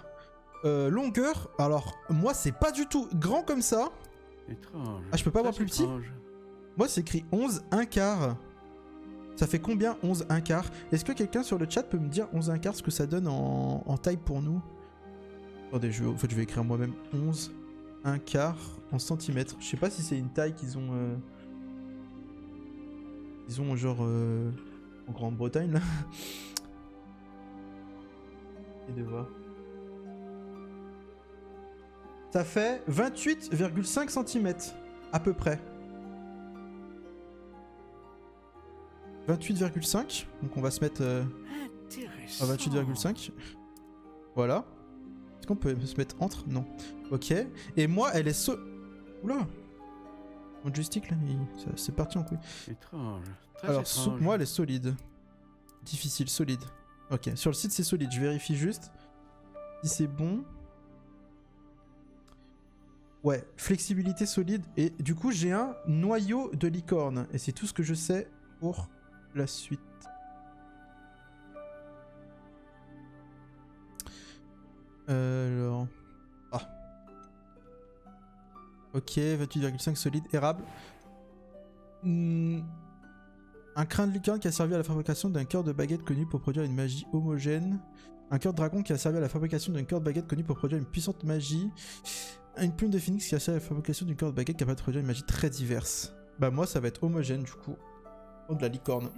longueur. Alors moi c'est pas du tout grand comme ça. Étrange. Ah, je peux pas avoir plus petit? Moi, c'est écrit 11 1 quart. Ça fait combien 11 1 quart? Est-ce que quelqu'un sur le chat peut me dire 11 1 quart ce que ça donne en taille pour nous? Attendez, je vais écrire moi-même 11 1 quart en centimètres. Je sais pas si c'est une taille qu'ils ont... Ils ont genre... en Grande-Bretagne, là. Et de voir. Ça fait 28,5 cm, à peu près. 28,5, donc on va se mettre à 28,5. Voilà. Est-ce qu'on peut se mettre entre? Non. Ok. Et moi, elle est Oula. Mon joystick, là, c'est parti en couille. Étrange. Alors, moi, elle est solide. Difficile, solide. Ok, sur le site, c'est solide. Je vérifie juste. Si c'est bon. Ouais, flexibilité solide. Et du coup, j'ai un noyau de licorne. Et c'est tout ce que je sais pour la suite. Alors... Ah. Ok, 28,5 solide, érable. Un crin de licorne qui a servi à la fabrication d'un cœur de baguette connu pour produire une magie homogène. Un cœur de dragon qui a servi à la fabrication d'un cœur de baguette connu pour produire une puissante magie. Une plume de phénix qui a servi à la fabrication d'une cœur de baguette capable de produire une magie très diverse. Bah moi ça va être homogène du coup. Oh, de la licorne.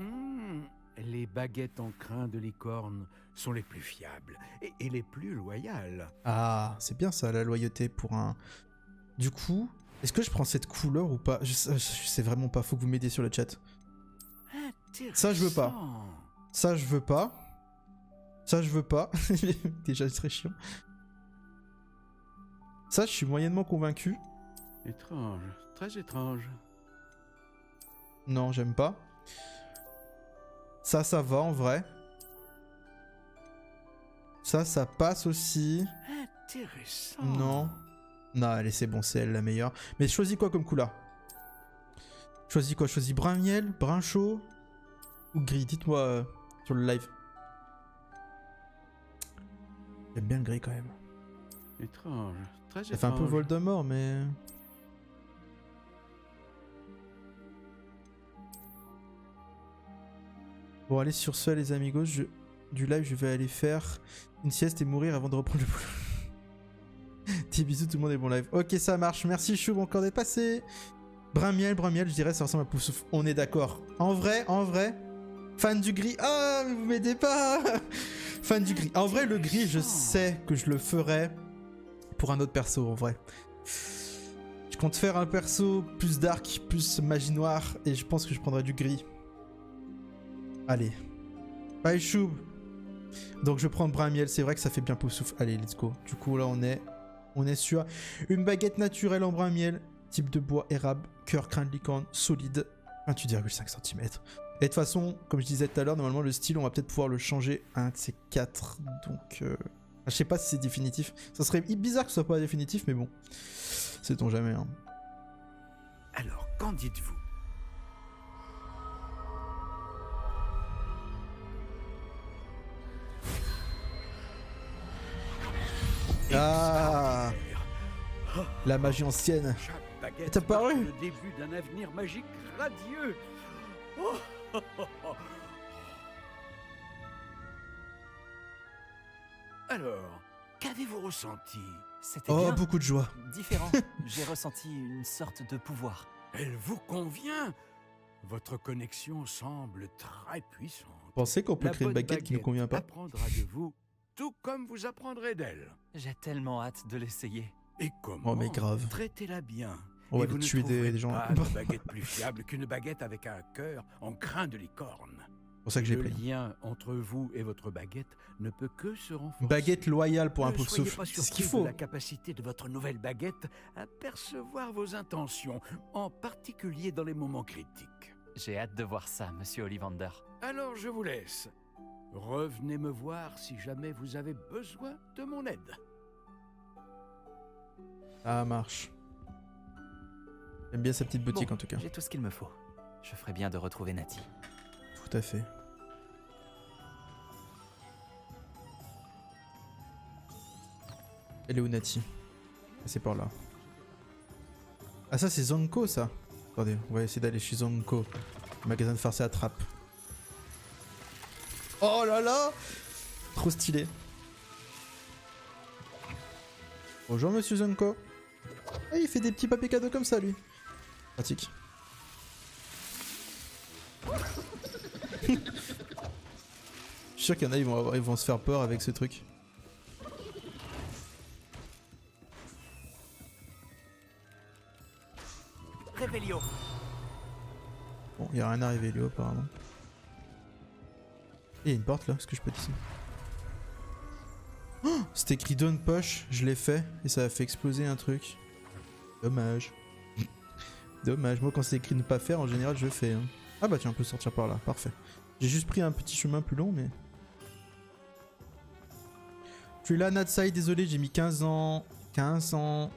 Les baguettes en crin de licorne sont les plus fiables et les plus loyales. Ah, c'est bien ça la loyauté pour un... Du coup, est-ce que je prends cette couleur ou pas? Je sais vraiment pas, faut que vous m'aidiez sur le chat. Ça je veux pas. Ça je veux pas. Ça je veux pas. Déjà c'est très chiant. Ça je suis moyennement convaincu. Étrange, très étrange. Non, j'aime pas. Ça va en vrai. Ça passe aussi. Intéressant. Non. Non, allez, c'est bon, c'est elle la meilleure. Mais choisis quoi comme couleur? Choisis quoi? Choisis brun miel, brun chaud ou gris? Dites-moi sur le live. J'aime bien le gris quand même. Étrange, très étrange. Ça fait un peu Voldemort, mais... Bon, allez, sur ce, les amigos, du live, je vais aller faire une sieste et mourir avant de reprendre le boulot. Des bisous, tout le monde est bon live. Ok, ça marche. Merci, Chou, encore d'être passé. Brun miel, je dirais, ça ressemble à Poufsouffle. On est d'accord. En vrai, fan du gris. Ah, mais vous m'aidez pas. Fan du gris. En vrai, le gris, je sais que je le ferai pour un autre perso, en vrai. Je compte faire un perso plus dark, plus magie noire, et je pense que je prendrai du gris. Allez. Bye Chou. Donc je prends brun miel, c'est vrai que ça fait bien Poufsouffle. Allez, let's go. Du coup là on est sur une baguette naturelle en brun miel, type de bois érable, cœur crin de licorne, solide, 28,5 cm. Et de toute façon, comme je disais tout à l'heure, normalement le style on va peut-être pouvoir le changer à un de ces quatre. Donc je sais pas si c'est définitif. Ça serait bizarre que ce soit pas définitif, mais bon. Sait-on jamais. Hein. Alors, qu'en dites-vous? Ah, la magie ancienne. T'as paru? Le début d'un avenir magique radieux. Oh. Alors, qu'avez-vous ressenti? C'était bien. Beaucoup de joie. Différent. J'ai ressenti une sorte de pouvoir. Elle vous convient? Votre connexion semble très puissante. Pensez qu'on peut créer une baguette qui ne nous convient pas? Apprendra de vous, tout comme vous apprendrez d'elle. J'ai tellement hâte de l'essayer. Et comment? Oh mais grave. Traitez-la bien. On va et vous tuer ne trouverez des gens. pas de baguette plus fiable qu'une baguette avec un cœur en crin de licorne. C'est pour ça que j'ai Le pris. lien entre vous et votre baguette ne peut que se renforcer. Baguette loyale pour un Ne Poufsouffle. soyez pas C'est ce qu'il surpris faut. de la capacité de votre nouvelle baguette à percevoir vos intentions, en particulier dans les moments critiques. J'ai hâte de voir ça, monsieur Ollivander. Alors je vous laisse. Revenez me voir si jamais vous avez besoin de mon aide. Ça marche. J'aime bien sa petite boutique en tout cas. J'ai tout ce qu'il me faut. Je ferais bien de retrouver Natty. Tout à fait. Elle est où Natty? C'est par là. Ah ça c'est Zonko ça. Attendez, on va essayer d'aller chez Zonko. Magasin de farce et attrape. Oh là là! Trop stylé. Bonjour monsieur Zonko. Ah, il fait des petits papiers cadeaux comme ça lui. Pratique. Je suis sûr qu'il y en a, ils vont se faire peur avec ce truc. Révélio. Bon, il n'y a rien à révéler apparemment. Il y a une porte là, est-ce que je peux dessus? Oh, c'est écrit Don't Push, je l'ai fait et ça a fait exploser un truc. Dommage. Dommage, moi quand c'est écrit ne pas faire, en général je fais. Hein. Ah bah tiens, on peut sortir par là, parfait. J'ai juste pris un petit chemin plus long mais... Je suis là, Natsai, désolé, j'ai mis 15 ans. 15 ans.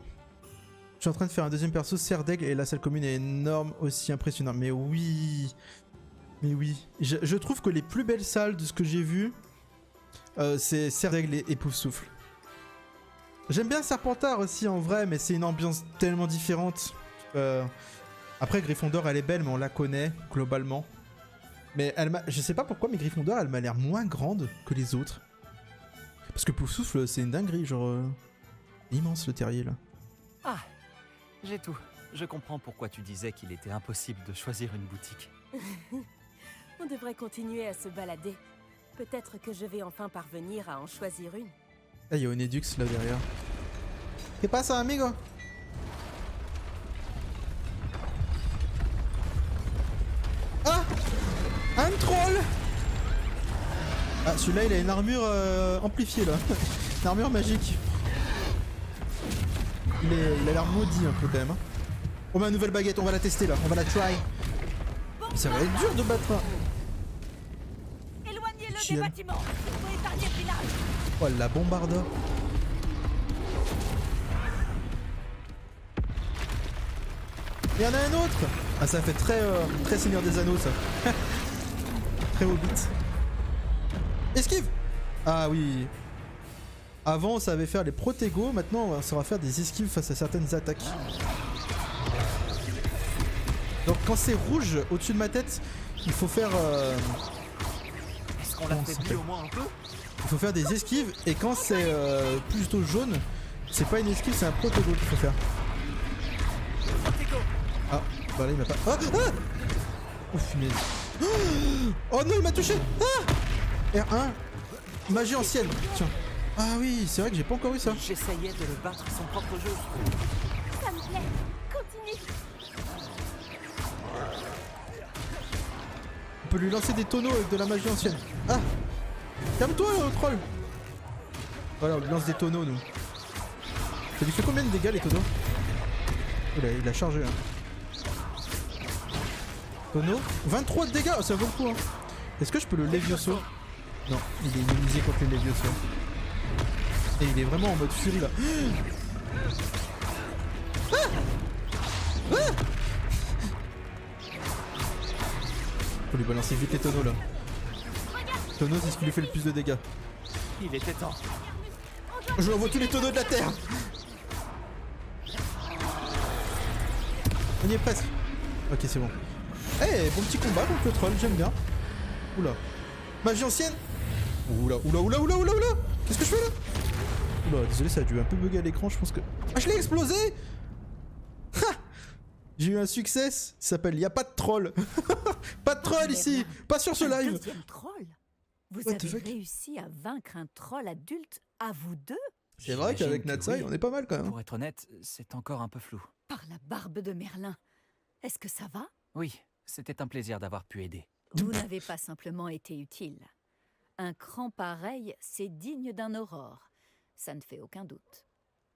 Je suis en train de faire un deuxième perso, Serdaigle, et la salle commune est énorme, aussi impressionnante. Mais oui. Mais oui. Je trouve que les plus belles salles de ce que j'ai vu, c'est Serdaigle et Poufsouffle. J'aime bien Serpentard aussi en vrai, mais c'est une ambiance tellement différente. Après, Gryffondor, elle est belle, mais on la connaît, globalement. Mais je sais pas pourquoi, mais Gryffondor, elle m'a l'air moins grande que les autres. Parce que Poufsouffle, c'est une dinguerie, genre... immense le terrier, là. Ah, j'ai tout. Je comprends pourquoi tu disais qu'il était impossible de choisir une boutique. On devrait continuer à se balader. Peut-être que je vais enfin parvenir à en choisir une. Ah, il y a Onedux là derrière. ¿Qué pasa, amigo? Ah! Un troll! Ah, celui-là, il a une armure amplifiée là. Une armure magique. Il a l'air maudit un peu quand même. Hein. On met une nouvelle baguette, on va la tester là, on va la try. Ça va être dur de battre. Éloignez-le des bâtiments. Il faut épargner le village. Oh, la bombarda. Il y en a un autre. Ah, ça fait très Seigneur des Anneaux ça. Très Hobbit. Esquive. Ah oui. Avant on savait faire les protégos, maintenant on saura faire des esquives face à certaines attaques. Donc quand c'est rouge au-dessus de ma tête, il faut faire... Est-ce qu'on l'affaiblit au moins un peu? Il faut faire des esquives, et quand c'est plutôt jaune, c'est pas une esquive, c'est un protégo qu'il faut faire. Ah, bah là il m'a pas... Ah, ah oh punaise. Oh non, il m'a touché. Ah R1, magie ancienne, tiens. Ah oui, c'est vrai que j'ai pas encore eu ça. J'essayais de le battre son propre jeu. Ça me plaît. Continue. On peut lui lancer des tonneaux avec de la magie ancienne. Ah, calme-toi, troll. Voilà, on lui lance des tonneaux, nous. Ça lui fait combien de dégâts, les tonneaux? Il a chargé, hein. Tonneau. 23 de dégâts, ça vaut le coup, hein. Est-ce que je peux le Levioso? Non, il est immunisé contre les Levioso. Et il est vraiment en mode furie, là. Ah ah faut lui balancer vite les tonneaux, là. Tonneau, c'est ce qui lui fait le plus de dégâts. Il était temps. Je envoie tous les tonneaux de la terre. On y est presque. Ok, c'est bon. Eh, hey, bon petit combat contre le troll, j'aime bien. Oula. Magie ancienne. Oula, oula, oula, oula, oula, oula. Qu'est-ce que je fais là? Oula, désolé, ça a dû un peu bugger à l'écran, je pense que... Ah, je l'ai explosé. Ha. J'ai eu un succès, ça s'appelle Y'a pas de troll. Pas de troll ici. Pas sur ce live. Deuxième troll. Vous avez réussi à vaincre un troll adulte à vous deux? C'est vrai qu'avec Natsai, on est pas mal quand même. Pour être honnête, c'est encore un peu flou. Par la barbe de Merlin. Est-ce que ça va? Oui, c'était un plaisir d'avoir pu aider. Vous n'avez pas simplement été utile. Un cran pareil, c'est digne d'un aurore. Ça ne fait aucun doute.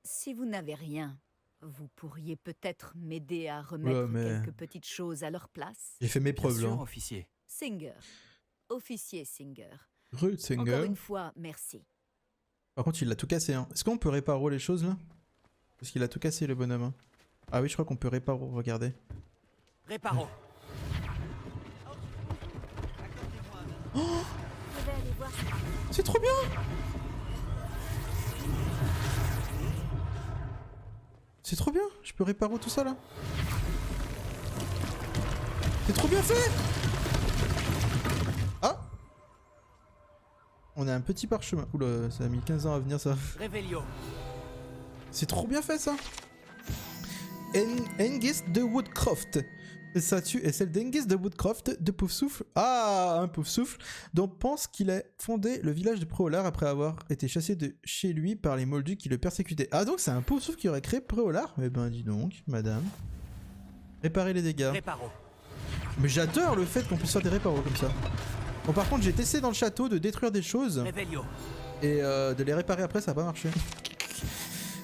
Si vous n'avez rien, vous pourriez peut-être m'aider à remettre quelques petites choses à leur place. J'ai fait mes preuves là. Officier. Singer. Officier Singer. Rude Singer. Encore une fois, merci. Par contre, il a tout cassé. Hein. Est-ce qu'on peut réparer les choses là? Parce qu'il a tout cassé le bonhomme. Hein. Ah oui, je crois qu'on peut réparer. Regardez. Réparo. Oh, c'est trop bien. C'est trop bien. Je peux réparer tout ça là. C'est trop bien fait. Ah. On a un petit parchemin. Oula, ça a mis 15 ans à venir ça. Revelio. C'est trop bien fait ça. Hengist de Woodcroft. Cette statue est celle d'Hengist de Woodcroft de Poufsouffle. Ah, un Poufsouffle dont pense qu'il a fondé le village de Préolard après avoir été chassé de chez lui par les Moldus qui le persécutaient. Ah, donc c'est un Poufsouffle qui aurait créé Préolard? Eh ben dis donc, madame. Réparer les dégâts. Réparo. Mais j'adore le fait qu'on puisse faire des réparos comme ça. Bon, par contre, j'ai testé dans le château de détruire des choses. Revelio. Et de les réparer après, ça n'a pas marché.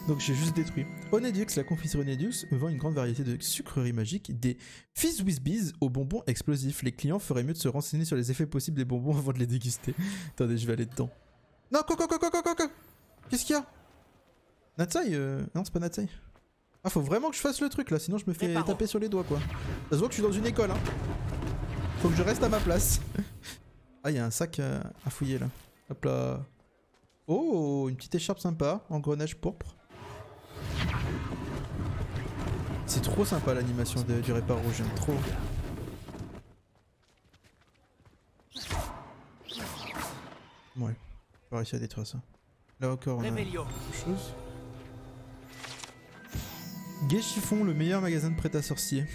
Donc j'ai juste détruit. Onedux, la confiserie Onedux vend une grande variété de sucreries magiques, des Fizz Whiz Bees aux bonbons explosifs. Les clients feraient mieux de se renseigner sur les effets possibles des bonbons avant de les déguster. Attendez, je vais aller dedans. Non, quoi. Qu'est-ce qu'il y a? Natsai Non, c'est pas Natsai. Ah, faut vraiment que je fasse le truc là, sinon je me fais taper sur les doigts quoi. Ça se voit que je suis dans une école, hein. Faut que je reste à ma place. Ah, il y a un sac à fouiller là. Hop là. Oh, une petite écharpe sympa, engrenage pourpre. C'est trop sympa l'animation du réparo, j'aime trop. Ouais, on va réussir à détruire ça. Là encore on a quelque chose. Gai Chiffon, le meilleur magasin de prêt-à-sorcier.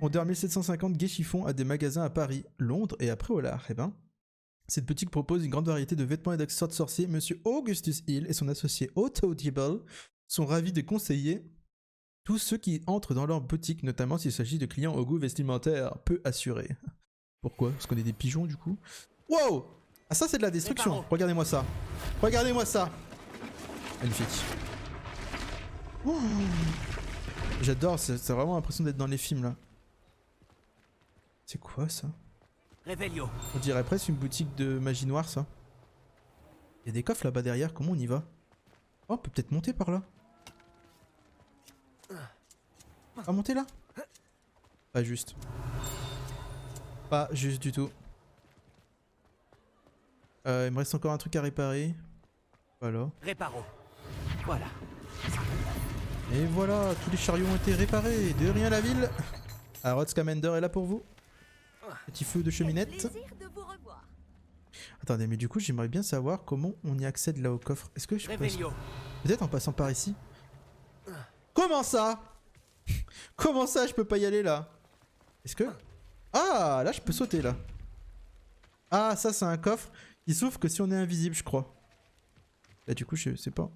En 1750, Gai Chiffon a des magasins à Paris, Londres et à Préolard. Eh ben, cette boutique propose une grande variété de vêtements et d'accessoires de sorciers. Monsieur Augustus Hill et son associé Otto Dibble sont ravis de conseiller tous ceux qui entrent dans leur boutique, notamment s'il s'agit de clients au goût vestimentaire peu assuré. Pourquoi? Parce qu'on est des pigeons du coup. Wow! Ah ça c'est de la destruction. Regardez-moi ça. Regardez-moi ça. Magnifique. Oh. J'adore, c'est vraiment l'impression d'être dans les films là. C'est quoi ça? Revelio. On dirait presque une boutique de magie noire ça. Il y a des coffres là-bas derrière, comment on y va? Oh, on peut peut-être monter par là. Ah, monter là? Pas juste. Pas juste du tout. Il me reste encore un truc à réparer. Voilà. Réparo. Voilà. Et voilà, tous les chariots ont été réparés. De rien la ville. Harrods Commander est là pour vous. Petit feu de cheminette. Attendez, mais du coup, j'aimerais bien savoir comment on y accède là au coffre. Est-ce que je peux... Peut-être en passant par ici. Comment ça? Comment ça, je peux pas y aller là? Est-ce que... Ah, là, je peux sauter là. Ah, ça, c'est un coffre. Il s'ouvre que si on est invisible, je crois. Là, du coup, je sais pas.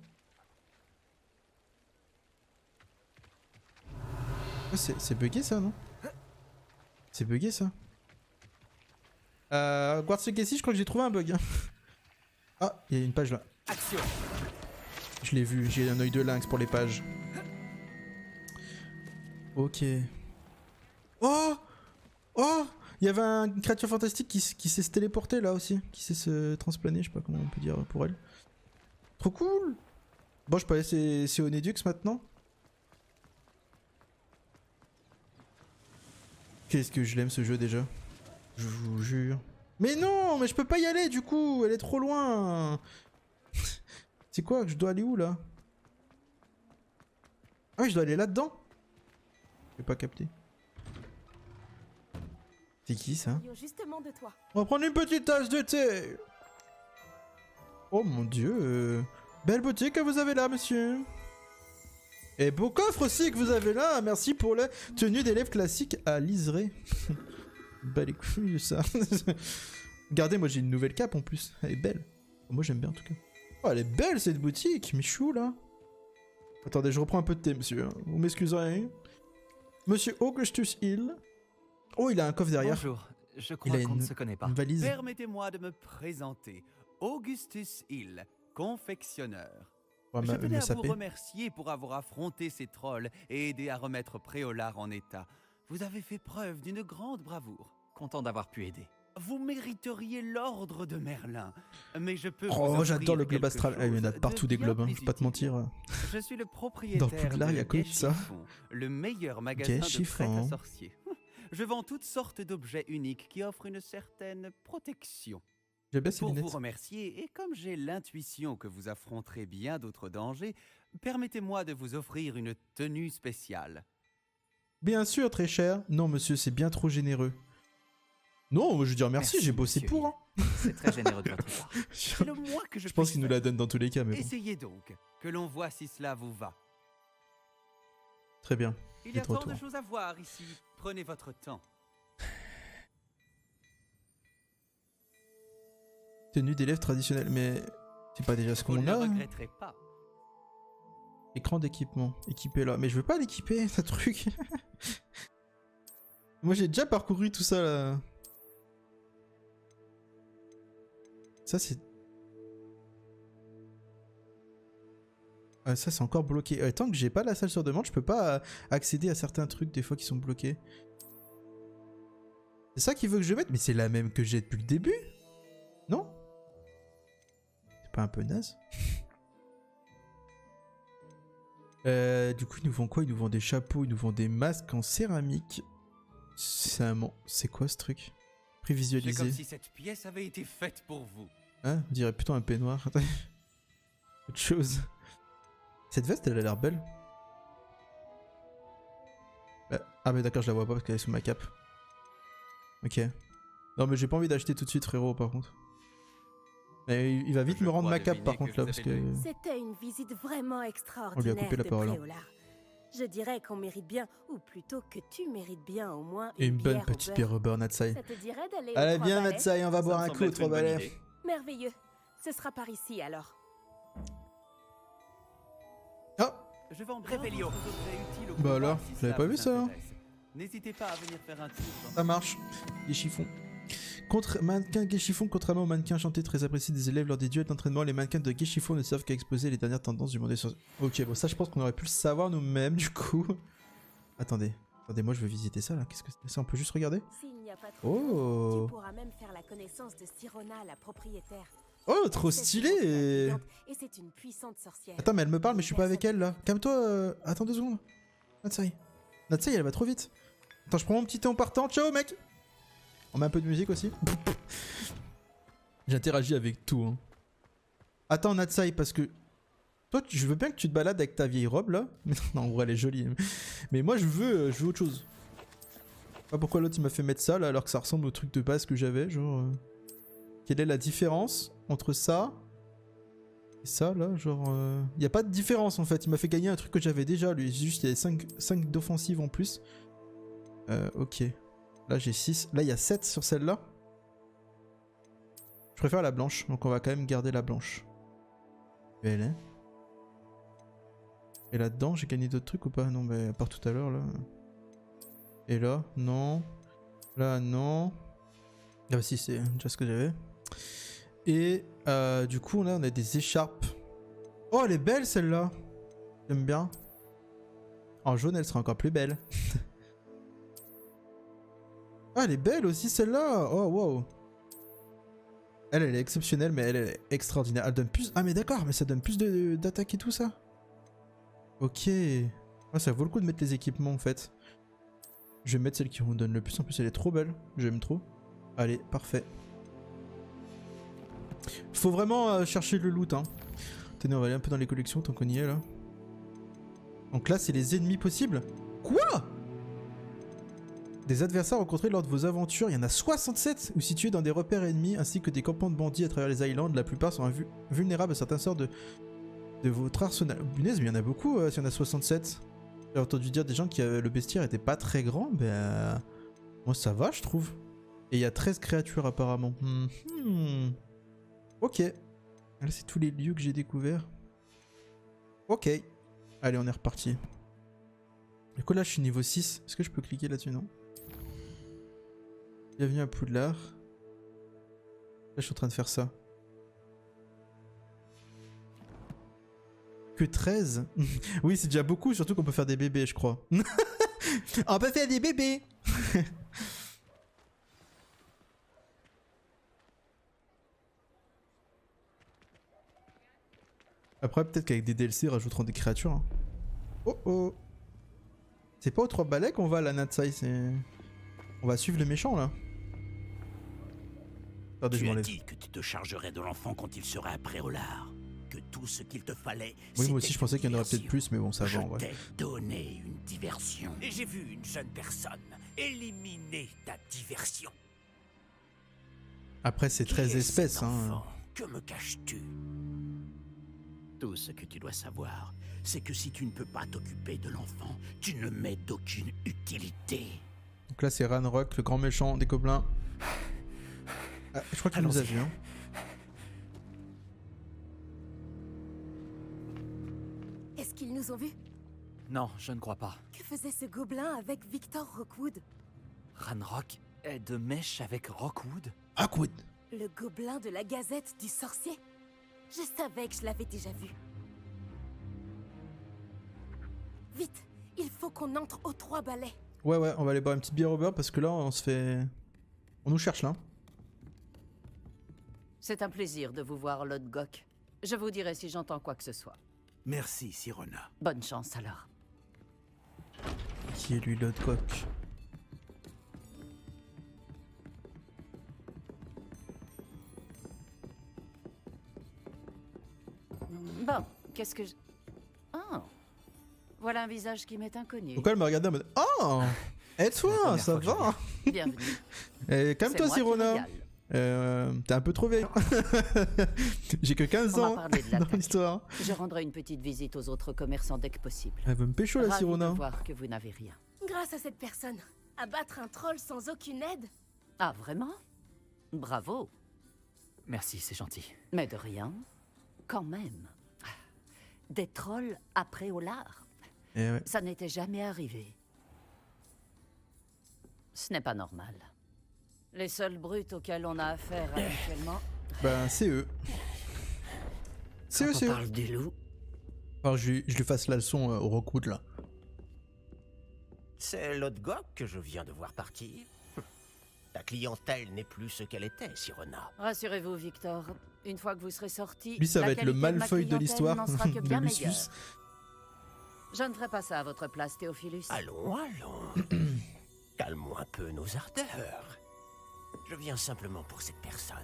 Oh, c'est bugué ça, non? C'est bugué ça. Guardsegesi, je crois que j'ai trouvé un bug. Ah, il y a une page là. Action. Je l'ai vu, j'ai un œil de lynx pour les pages. Ok. Oh! Oh! Il y avait une créature fantastique qui sait se téléporter là aussi. Qui sait se transplaner, je sais pas comment on peut dire pour elle. Trop cool! Bon, je peux aller c'est Onedux maintenant. Qu'est-ce que je l'aime ce jeu déjà. Je vous jure. Mais non, mais je peux pas y aller du coup, elle est trop loin. C'est quoi, je dois aller où là? Ah oui, je dois aller là-dedans. J'ai pas capté. C'est qui ça? On va prendre une petite tasse de thé. Oh mon dieu. Belle boutique que vous avez là, monsieur. Et beau coffre aussi que vous avez là. Merci pour la tenue d'élève classique à liseré. Bah les couilles ça. Regardez, moi j'ai une nouvelle cape en plus. Elle est belle. Moi j'aime bien en tout cas. Oh, elle est belle cette boutique. Michou là. Attendez, je reprends un peu de thé, monsieur. Vous m'excuserez. Monsieur Augustus Hill. Oh, il a un coffre derrière. Bonjour. Je crois qu'on ne se connaît pas. Une valise. Permettez-moi de me présenter. Augustus Hill, confectionneur. Oh, je tenais à vous remercier pour avoir affronté ces trolls et aidé à remettre Préolard en état. Vous avez fait preuve d'une grande bravoure. Content d'avoir pu aider. Vous mériteriez l'ordre de Merlin, mais je peux. Oh, j'adore le globe astral. Il y en a partout des globes, hein, je vais pas te mentir. Je suis le propriétaire dans Poudlard, il y a que ça. Le meilleur magasin de prêt-à-sorcier. Je vends toutes sortes d'objets uniques qui offrent une certaine protection. Pour vous remercier, et comme j'ai l'intuition que vous affronterez bien d'autres dangers, permettez-moi de vous offrir une tenue spéciale. Bien sûr, très cher. Non, monsieur, c'est bien trop généreux. Non, je veux dire merci, j'ai bossé pour. Hein. C'est très généreux de votre part. C'est le moins que je pense qu'il nous la donne dans tous les cas, mais bon. Essayez donc, que l'on voit si cela vous va. Très bien. Il y a tant de choses à voir ici. Prenez votre temps. Tenue d'élève traditionnelle, mais c'est pas déjà ce qu'on a. Vous ne regretterez pas. Écran d'équipement, équipé là. Mais je veux pas l'équiper, ce truc. Moi j'ai déjà parcouru tout ça là. Ça c'est... Ah, ça c'est encore bloqué. Tant que j'ai pas la salle sur demande, je peux pas accéder à certains trucs des fois qui sont bloqués. C'est ça qu'il veut que je mette? Mais c'est la même que j'ai depuis le début? Non? C'est pas un peu naze? Du coup, ils nous vendent quoi? Ils nous vendent des chapeaux, ils nous vendent des masques en céramique. C'est quoi ce truc? Prévisualisé. C'est comme si cette pièce avait été faite pour vous. Ah, on dirait plutôt un peignoir. Autre chose. Cette veste, elle a l'air belle. Ah mais d'accord, je la vois pas parce qu'elle est sous ma cape. Ok. Non mais j'ai pas envie d'acheter tout de suite, frérot, par contre. Mais il va vite me rendre ma cape par contre là parce que... C'était une visite vraiment extraordinaire. On lui a coupé la parole. Je dirais qu'on mérite bien, ou plutôt que tu mérites bien au moins une bonne petite bière au beurre, Natsai. Allez bien Natsai, on va boire un coup au 3 balais. Merveilleux. Ce sera par ici alors. Ah, je vais en Réveillon. Bah alors, je l'avais pas vu ça. N'hésitez pas à venir faire un tour. Ça marche. Les chiffons. Contre mannequins Geshiffon, contrairement aux mannequins chantés très appréciés des élèves lors des duels d'entraînement, les mannequins de Geshiffon ne savent qu'à exposer les dernières tendances du monde des sorciers. Ok, bon ça je pense qu'on aurait pu le savoir nous-mêmes du coup. Attendez, moi je veux visiter ça là, qu'est-ce que c'est ça? On peut juste regarder? Oh, tu pourras même faire la connaissance de Sirona, la propriétaire. Oh, trop stylé! Et c'est une puissante sorcière. Attends, mais elle me parle, mais je suis pas avec elle là. Calme-toi, attends 2 secondes. Natsai, elle va trop vite. Attends, je prends mon petit thé en partant, ciao mec! On met un peu de musique aussi. J'interagis avec tout. Hein. Attends Natsai, parce que... Toi, je veux bien que tu te balades avec ta vieille robe là. Non, en vrai, elle est jolie. Mais moi, je veux autre chose. Je sais pas pourquoi l'autre il m'a fait mettre ça là, alors que ça ressemble au truc de base que j'avais. Genre... Quelle est la différence entre ça et ça là? Genre... Y a pas de différence en fait. Il m'a fait gagner un truc que j'avais déjà lui. Juste, il y avait 5 d'offensive en plus. Ok. Là j'ai 6, là il y a 7 sur celle-là. Je préfère la blanche, donc on va quand même garder la blanche. Belle, hein. Et là-dedans, j'ai gagné d'autres trucs ou pas? Non, mais à part tout à l'heure là. Et là, non. Là, non. Ah bah si, c'est déjà ce que j'avais. Et du coup, là on a des écharpes. Oh, elle est belle celle-là. J'aime bien. En jaune, elle sera encore plus belle. Ah, elle est belle aussi celle-là. Oh, wow. Elle est exceptionnelle, mais elle est extraordinaire. Elle donne plus... Ah, mais d'accord, mais ça donne plus d'attaque et tout ça. Ok. Ah, ça vaut le coup de mettre les équipements en fait. Je vais mettre celle qui en donne le plus. En plus, elle est trop belle. J'aime trop. Allez, parfait. Faut vraiment chercher le loot, hein. Tenez, on va aller un peu dans les collections tant qu'on y est là. Donc là, c'est les ennemis possibles. Quoi ? Des adversaires rencontrés lors de vos aventures, il y en a 67 ou situés dans des repères ennemis ainsi que des campements de bandits à travers les islands. La plupart sont vulnérables à certains sorts de votre arsenal. Punaise, mais il y en a beaucoup s'il y en a 67. J'ai entendu dire des gens que le bestiaire était pas très grand, ben moi ça va je trouve. Et il y a 13 créatures apparemment. Ok. Là c'est tous les lieux que j'ai découverts. Ok. Allez, on est reparti. Du coup là je suis niveau 6. Est-ce que je peux cliquer là-dessus? Non. Bienvenue à Poudlard. Là, je suis en train de faire ça. Que 13? Oui, c'est déjà beaucoup, surtout qu'on peut faire des bébés, je crois. On peut faire des bébés. Après, peut-être qu'avec des DLC, ils rajouteront des créatures. Hein. Oh oh. C'est pas aux 3 balais qu'on va à la Natsai, c'est... On va suivre les méchants, là. Attendez, tu as dit que tu te chargerais de l'enfant quand il serait après Olard. Que tout ce qu'il te fallait. Oui, moi aussi je pensais qu'il y en aurait peut-être plus, mais bon, ça va en vrai. Je t'ai donné une diversion. Et j'ai vu une jeune personne éliminer ta diversion. Après, c'est 13 espèces, hein. Que me caches-tu? Tout ce que tu dois savoir, c'est que si tu ne peux pas t'occuper de l'enfant, tu ne m'es d'aucune utilité. Donc là, c'est Ranrock, le grand méchant des gobelins. Ah, je crois qu'il nous a vus, hein. Est-ce qu'ils nous ont vus? Non, je ne crois pas. Que faisait ce gobelin avec Victor Rockwood? Ranrock est de mèche avec Rockwood? Rockwood! Le gobelin de la Gazette du Sorcier? Je savais que je l'avais déjà vu. Vite, il faut qu'on entre aux 3 balais. Ouais, on va aller boire une petite bière au beurre parce que là, on se fait... On nous cherche, là. C'est un plaisir de vous voir, Lodgok. Je vous dirai si j'entends quoi que ce soit. Merci, Sirona. Bonne chance alors. Qui est lui l'autre coq? Bon, qu'est-ce que je... Oh, voilà un visage qui m'est inconnu. Pourquoi elle me regardait en mode oh, et toi, ça va? Bienvenue. Calme-toi, Sirona. T'es un peu trop vieille. J'ai que 15 ans dans l'histoire. Je rendrai une petite visite aux autres commerçants dès que possible. Elle veut me pécho la Sirona. De voir que vous n'avez rien. Grâce à cette personne, abattre un troll sans aucune aide? Ah vraiment? Bravo. Merci, c'est gentil. Mais de rien, quand même. Des trolls après Olar. Ouais. Ça n'était jamais arrivé. Ce n'est pas normal. Les seuls brutes auxquels on a affaire actuellement... Ben, c'est eux. C'est eux, c'est eux. On parle des loups. Alors, je lui fasse la leçon au Rockwood, là. C'est l'autre gog que je viens de voir partir. Ta clientèle n'est plus ce qu'elle était, Sirona. Rassurez-vous, Victor. Une fois que vous serez sorti, lui, ça va être le Malfoy de l'histoire de Lucius. Je ne ferai pas ça à votre place, Théophilus. Allons, allons. Calmons un peu nos ardeurs. Je viens simplement pour cette personne.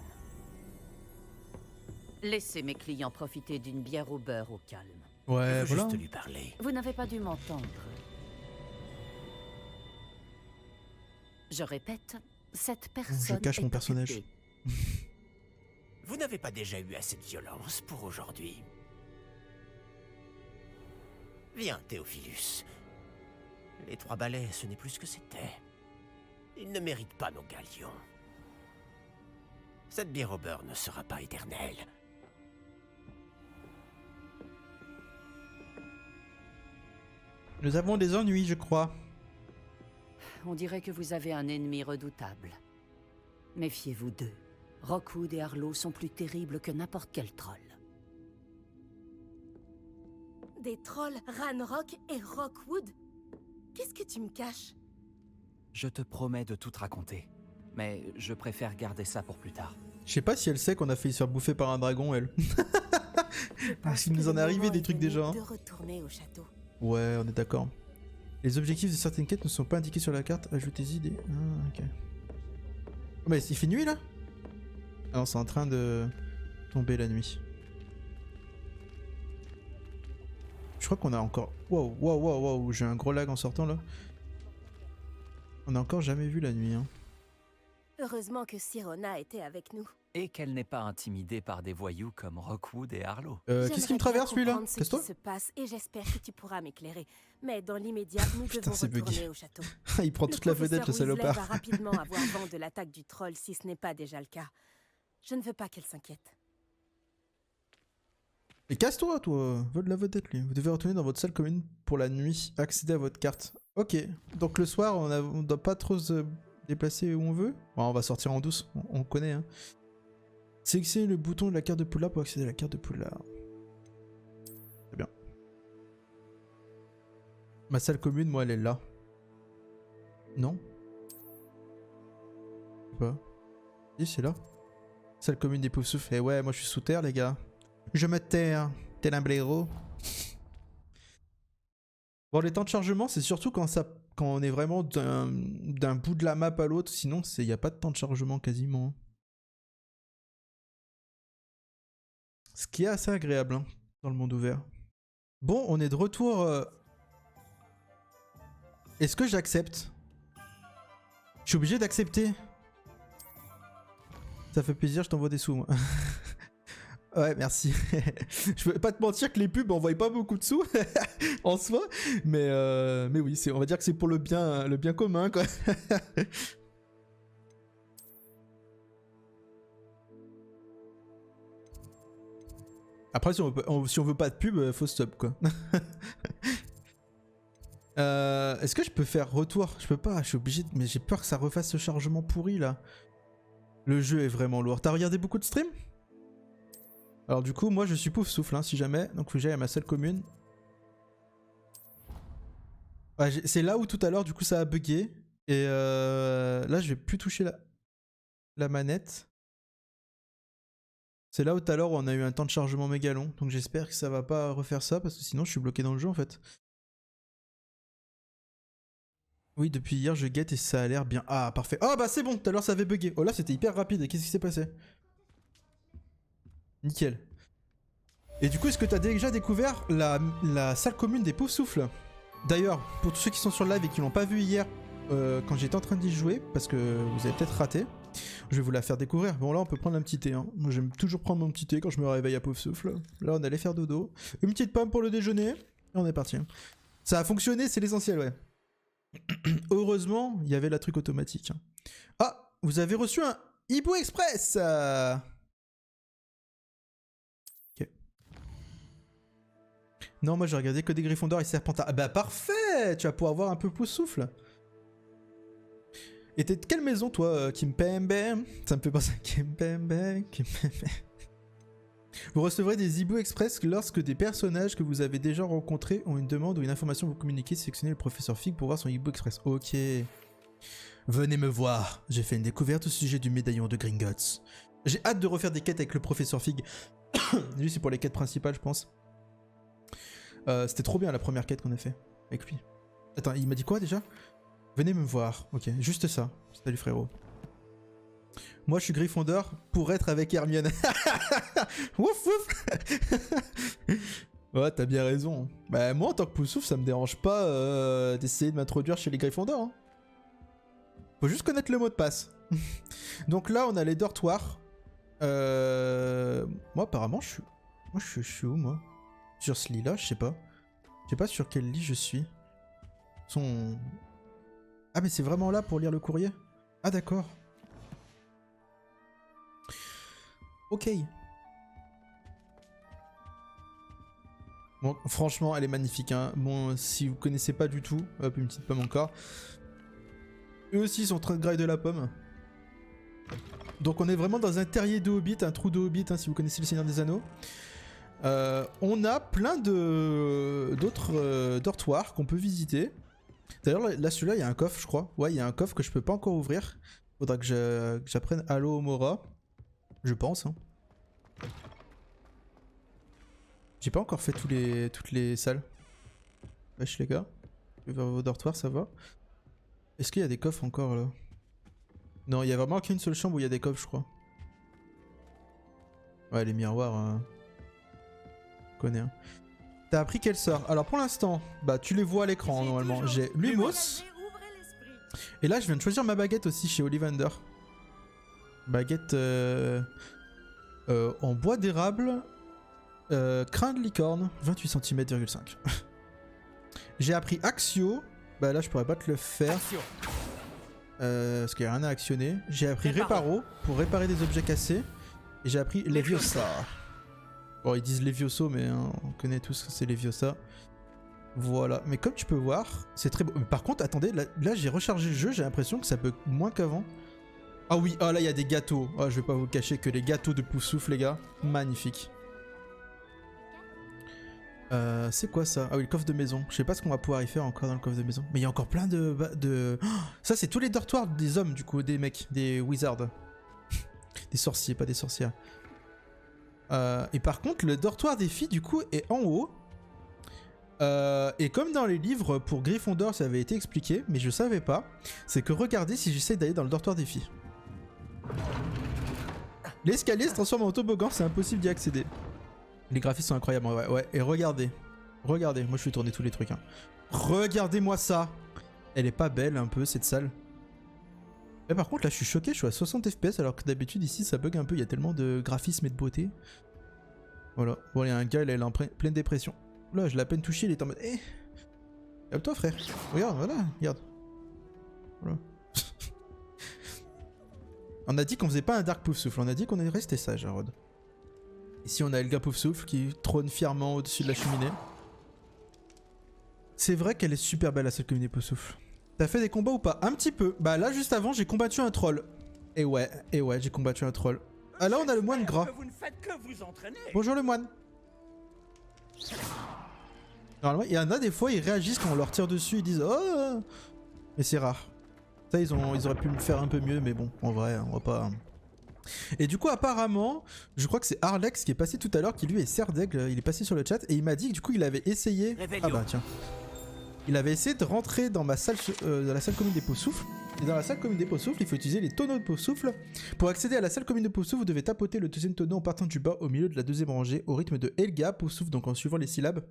Laissez mes clients profiter d'une bière au beurre au calme. Ouais, je veux voilà. juste lui parler. Vous n'avez pas dû m'entendre. Je répète, cette personne. Je cache mon personnage. Vous n'avez pas déjà eu assez de violence pour aujourd'hui? Viens, Théophilus. Les 3 balais, ce n'est plus ce que c'était. Ils ne méritent pas nos galions. Cette bière au beurre ne sera pas éternelle. Nous avons des ennuis, je crois. On dirait que vous avez un ennemi redoutable. Méfiez-vous d'eux. Rockwood et Harlow sont plus terribles que n'importe quel troll. Des trolls Ranrock et Rockwood? Qu'est-ce que tu me caches? Je te promets de tout te raconter. Mais je préfère garder ça pour plus tard. Je sais pas si elle sait qu'on a failli se faire bouffer par un dragon, elle. Parce qu'il nous en est arrivé des trucs déjà. De retourner au château. Ouais, on est d'accord. Les objectifs de certaines quêtes ne sont pas indiqués sur la carte. Ajoutez-y des... Ah, ok. Oh, mais il fait nuit, là? Ah non, c'est en train de tomber la nuit. Je crois qu'on a encore... Wow, wow, wow, wow, j'ai un gros lag en sortant, là. On a encore jamais vu la nuit, hein. Heureusement que Sirona était avec nous. Et qu'elle n'est pas intimidée par des voyous comme Rockwood et Harlow. Qu'est-ce qui me traverse, lui-là? Qu'est-ce qui se passe et j'espère que tu pourras m'éclairer. Mais dans l'immédiat, nous devons retourner au château. Il prend toute la vedette, le salopard. Va rapidement avoir vent de l'attaque du troll si ce n'est pas déjà le cas. Je ne veux pas qu'elle s'inquiète. Et casse-toi, toi, va de la vedette, lui. Vous devez retourner dans votre salle commune pour la nuit. Accéder à votre carte. Ok, donc le soir, on doit pas trop se déplacer où on veut. Bon, on va sortir en douce, on connaît, hein. Sélectionnez le bouton de la carte de Poudlard pour accéder à la carte de Poudlard. Très bien. Ma salle commune, moi, elle est là. Non? Pas. Si, c'est là. Salle commune des pauvres souffles. Eh ouais, moi je suis sous terre, les gars. Je me terre, tel un blaireau. Bon, les temps de chargement, c'est surtout quand on est vraiment d'un bout de la map à l'autre. Sinon, il n'y a pas de temps de chargement quasiment. Ce qui est assez agréable, hein, dans le monde ouvert. Bon, on est de retour. Est-ce que j'accepte? Je suis obligé d'accepter. Ça fait plaisir, je t'envoie des sous, moi. Ouais, merci. Je peux pas te mentir que les pubs envoient pas beaucoup de sous en soi, mais oui, on va dire que c'est pour le bien commun, quoi. Après, si on veut pas de pub, faut stop, quoi. Est-ce que je peux faire retour? Je peux pas, je suis obligé, mais j'ai peur que ça refasse ce chargement pourri, là. Le jeu est vraiment lourd. T'as regardé beaucoup de streams? Alors du coup, moi je suis pouf souffle, hein, si jamais. Donc faut que j'aille à ma salle commune. Ouais, c'est là où tout à l'heure, du coup, ça a bugué. Et là, je vais plus toucher la manette. C'est là où tout à l'heure on a eu un temps de chargement méga long. Donc j'espère que ça va pas refaire ça parce que sinon je suis bloqué dans le jeu en fait. Oui, depuis hier je guette et ça a l'air bien. Ah, parfait. Oh bah c'est bon, tout à l'heure ça avait bugué. Oh là c'était hyper rapide. Et qu'est-ce qui s'est passé? Nickel. Et du coup, est-ce que t'as déjà découvert la salle commune des Poufsouffles? D'ailleurs, pour tous ceux qui sont sur le live et qui l'ont pas vu hier, quand j'étais en train d'y jouer, parce que vous avez peut-être raté, je vais vous la faire découvrir. Bon là, on peut prendre un petit thé. Hein. Moi, j'aime toujours prendre mon petit thé quand je me réveille à Poufsouffle. Là, on allait faire dodo. Une petite pomme pour le déjeuner. Et on est parti. Ça a fonctionné, c'est l'essentiel, ouais. Heureusement, il y avait la truc automatique. Ah, vous avez reçu un Hibou Express. Ok. Non, moi j'ai regardé que des Gryffondor et Serpentard. Ah bah parfait. Tu vas pouvoir avoir un peu Poufsouffle. Et t'es de quelle maison toi, Kimpembe? Ça me fait penser à Kimpembe. Vous recevrez des Hibou Express lorsque des personnages que vous avez déjà rencontrés ont une demande ou une information à vous communiquer. Sélectionnez le professeur Fig pour voir son Hibou Express. Ok. Venez me voir. J'ai fait une découverte au sujet du médaillon de Gringotts. J'ai hâte de refaire des quêtes avec le professeur Fig. Lui, c'est pour les quêtes principales, je pense. C'était trop bien la première quête qu'on a fait avec lui. Attends, il m'a dit quoi déjà? Venez me voir. Ok, juste ça. Salut frérot. Moi, je suis Gryffondor pour être avec Hermione. Ouf, ouf. Ouais, t'as bien raison. Bah, moi, en tant que Poufsouffle, ça me dérange pas d'essayer de m'introduire chez les Gryffondors. Hein. Faut juste connaître le mot de passe. Donc là, on a les dortoirs. Moi, apparemment, je suis où, moi? Sur ce lit-là, je sais pas. Je sais pas sur quel lit je suis. Ah, mais c'est vraiment là pour lire le courrier? Ah, d'accord. Ok. Bon, franchement, elle est magnifique. Hein. Bon, si vous connaissez pas du tout, hop, une petite pomme encore. Eux aussi ils sont en train de grailler de la pomme. Donc on est vraiment dans un terrier de Hobbit, un trou de Hobbit, hein, si vous connaissez le Seigneur des Anneaux. On a plein d'autres dortoirs qu'on peut visiter. D'ailleurs, là, celui-là, il y a un coffre, je crois. Ouais, il y a un coffre que je peux pas encore ouvrir. Faudra que j'apprenne Halo Mora. Je pense. Hein. J'ai pas encore fait toutes les salles. Wesh les gars. Je vais vers vos dortoirs, ça va. Est-ce qu'il y a des coffres encore là? Non, il y a vraiment qu'une seule chambre où il y a des coffres, je crois. Ouais, les miroirs. Je connais. Hein. T'as appris quel sort? Alors pour l'instant, bah tu les vois à l'écran normalement. J'ai Lumos. Et là, je viens de choisir ma baguette aussi chez Ollivander. Baguette en bois d'érable, crin de licorne, 28 cm,5. J'ai appris Axio. Bah là je pourrais pas te le faire. Parce qu'il n'y a rien à actionner. J'ai appris Réparo pour réparer des objets cassés. Et j'ai appris Leviosa. Bon, ils disent Levioso, mais hein, on connaît tous que c'est Leviosa. Voilà, mais comme tu peux voir, c'est très beau. Mais par contre, attendez, là j'ai rechargé le jeu, j'ai l'impression que ça bug moins qu'avant. Ah oui, ah là il y a des gâteaux. Ah, je vais pas vous cacher que les gâteaux de Poufsouffle, les gars, magnifique. C'est quoi ça? Ah oui, le coffre de maison. Je sais pas ce qu'on va pouvoir y faire encore dans le coffre de maison. Mais il y a encore plein de... Oh, ça c'est tous les dortoirs des hommes du coup, des mecs, des wizards. Des sorciers, pas des sorcières. Et par contre, le dortoir des filles du coup est en haut. Et comme dans les livres pour Gryffondor ça avait été expliqué, mais je savais pas, c'est que regardez si j'essaie d'aller dans le dortoir des filles. L'escalier se transforme en toboggan, c'est impossible d'y accéder. Les graphismes sont incroyables, ouais. Et regardez, moi je vais tourner tous les trucs. Hein. Regardez-moi ça. Elle est pas belle un peu cette salle. Mais par contre là je suis choqué, je suis à 60 fps alors que d'habitude ici ça bug un peu, il y a tellement de graphisme et de beauté. Voilà, bon il y a un gars, il est en pleine dépression. Là je l'ai à peine touché, il est en mode... Eh, calme-toi frère, regarde, voilà, regarde. Voilà. On a dit qu'on faisait pas un Dark Poufsouffle, on a dit qu'on est resté sage à Rod. Ici on a Helga Poufsouffle qui trône fièrement au-dessus de la cheminée. C'est vrai qu'elle est super belle à cette communauté Poufsouffle. T'as fait des combats ou pas? Un petit peu. Bah là juste avant j'ai combattu un troll. Et ouais j'ai combattu un troll. Ah là on a le moine gras. Bonjour le moine. Normalement il y en a des fois ils réagissent quand on leur tire dessus, ils disent oh. Mais c'est rare. Ça ils auraient pu me faire un peu mieux mais bon en vrai on va pas... Et du coup, apparemment, je crois que c'est Arlex qui est passé tout à l'heure, qui lui est Serdaigle, il est passé sur le chat et il m'a dit que du coup il avait essayé... Ah bah tiens. Il avait essayé de rentrer dans ma salle, dans la salle commune des Pots-Souffles. Et dans la salle commune des Pots-Souffles, il faut utiliser les tonneaux de Pots-Souffles. Pour accéder à la salle commune de Pots-Souffles, vous devez tapoter le deuxième tonneau en partant du bas au milieu de la deuxième rangée au rythme de Helga, Pots-Souffle, donc en suivant les syllabes.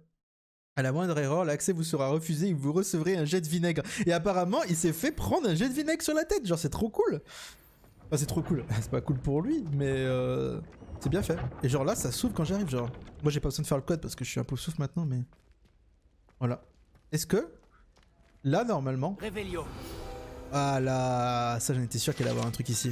À la moindre erreur, l'accès vous sera refusé et vous recevrez un jet de vinaigre. Et apparemment, il s'est fait prendre un jet de vinaigre sur la tête. Genre, c'est trop cool. Enfin, c'est trop cool. C'est pas cool pour lui, mais c'est bien fait. Et genre là, ça s'ouvre quand j'arrive. Genre, moi, j'ai pas besoin de faire le code parce que je suis un Pots-Souffle maintenant, mais voilà. Est-ce que là, normalement... Réveillon. Ah là, ça j'en étais sûr qu'il allait avoir un truc ici.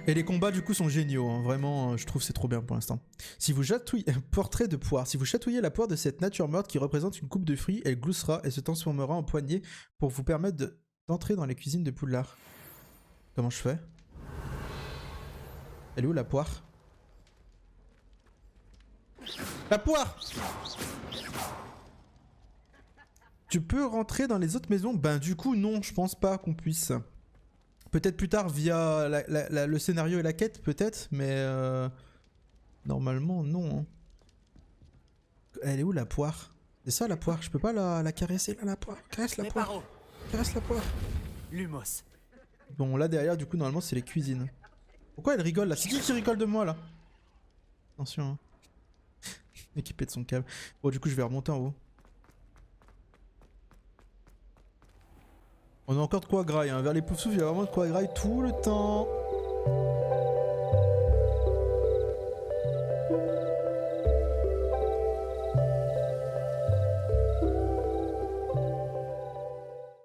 Et les combats du coup sont géniaux, hein. Vraiment je trouve c'est trop bien pour l'instant. Si vous chatouillez... Portrait de poire. Si vous chatouillez la poire de cette nature morte qui représente une coupe de fruits, elle gloussera et se transformera en poignée pour vous permettre d'entrer dans les cuisines de Poudlard. Comment je fais? Elle est où la poire? La poire! Tu peux rentrer dans les autres maisons? Ben du coup non, je pense pas qu'on puisse. Peut-être plus tard via le scénario et la quête peut-être, mais normalement non. Hein. Elle est où la poire? C'est ça la poire, je peux pas la caresser là la poire. Caresse la poire. Caresse la poire. Lumos. Bon là derrière du coup normalement c'est les cuisines. Pourquoi elle rigole là? C'est qui rigole de moi là? Attention. Hein. Équipé de son câble. Bon du coup je vais remonter en haut. On a encore de quoi grailler, hein. Vers les Pots-Souffles, il y a vraiment de quoi grailler tout le temps.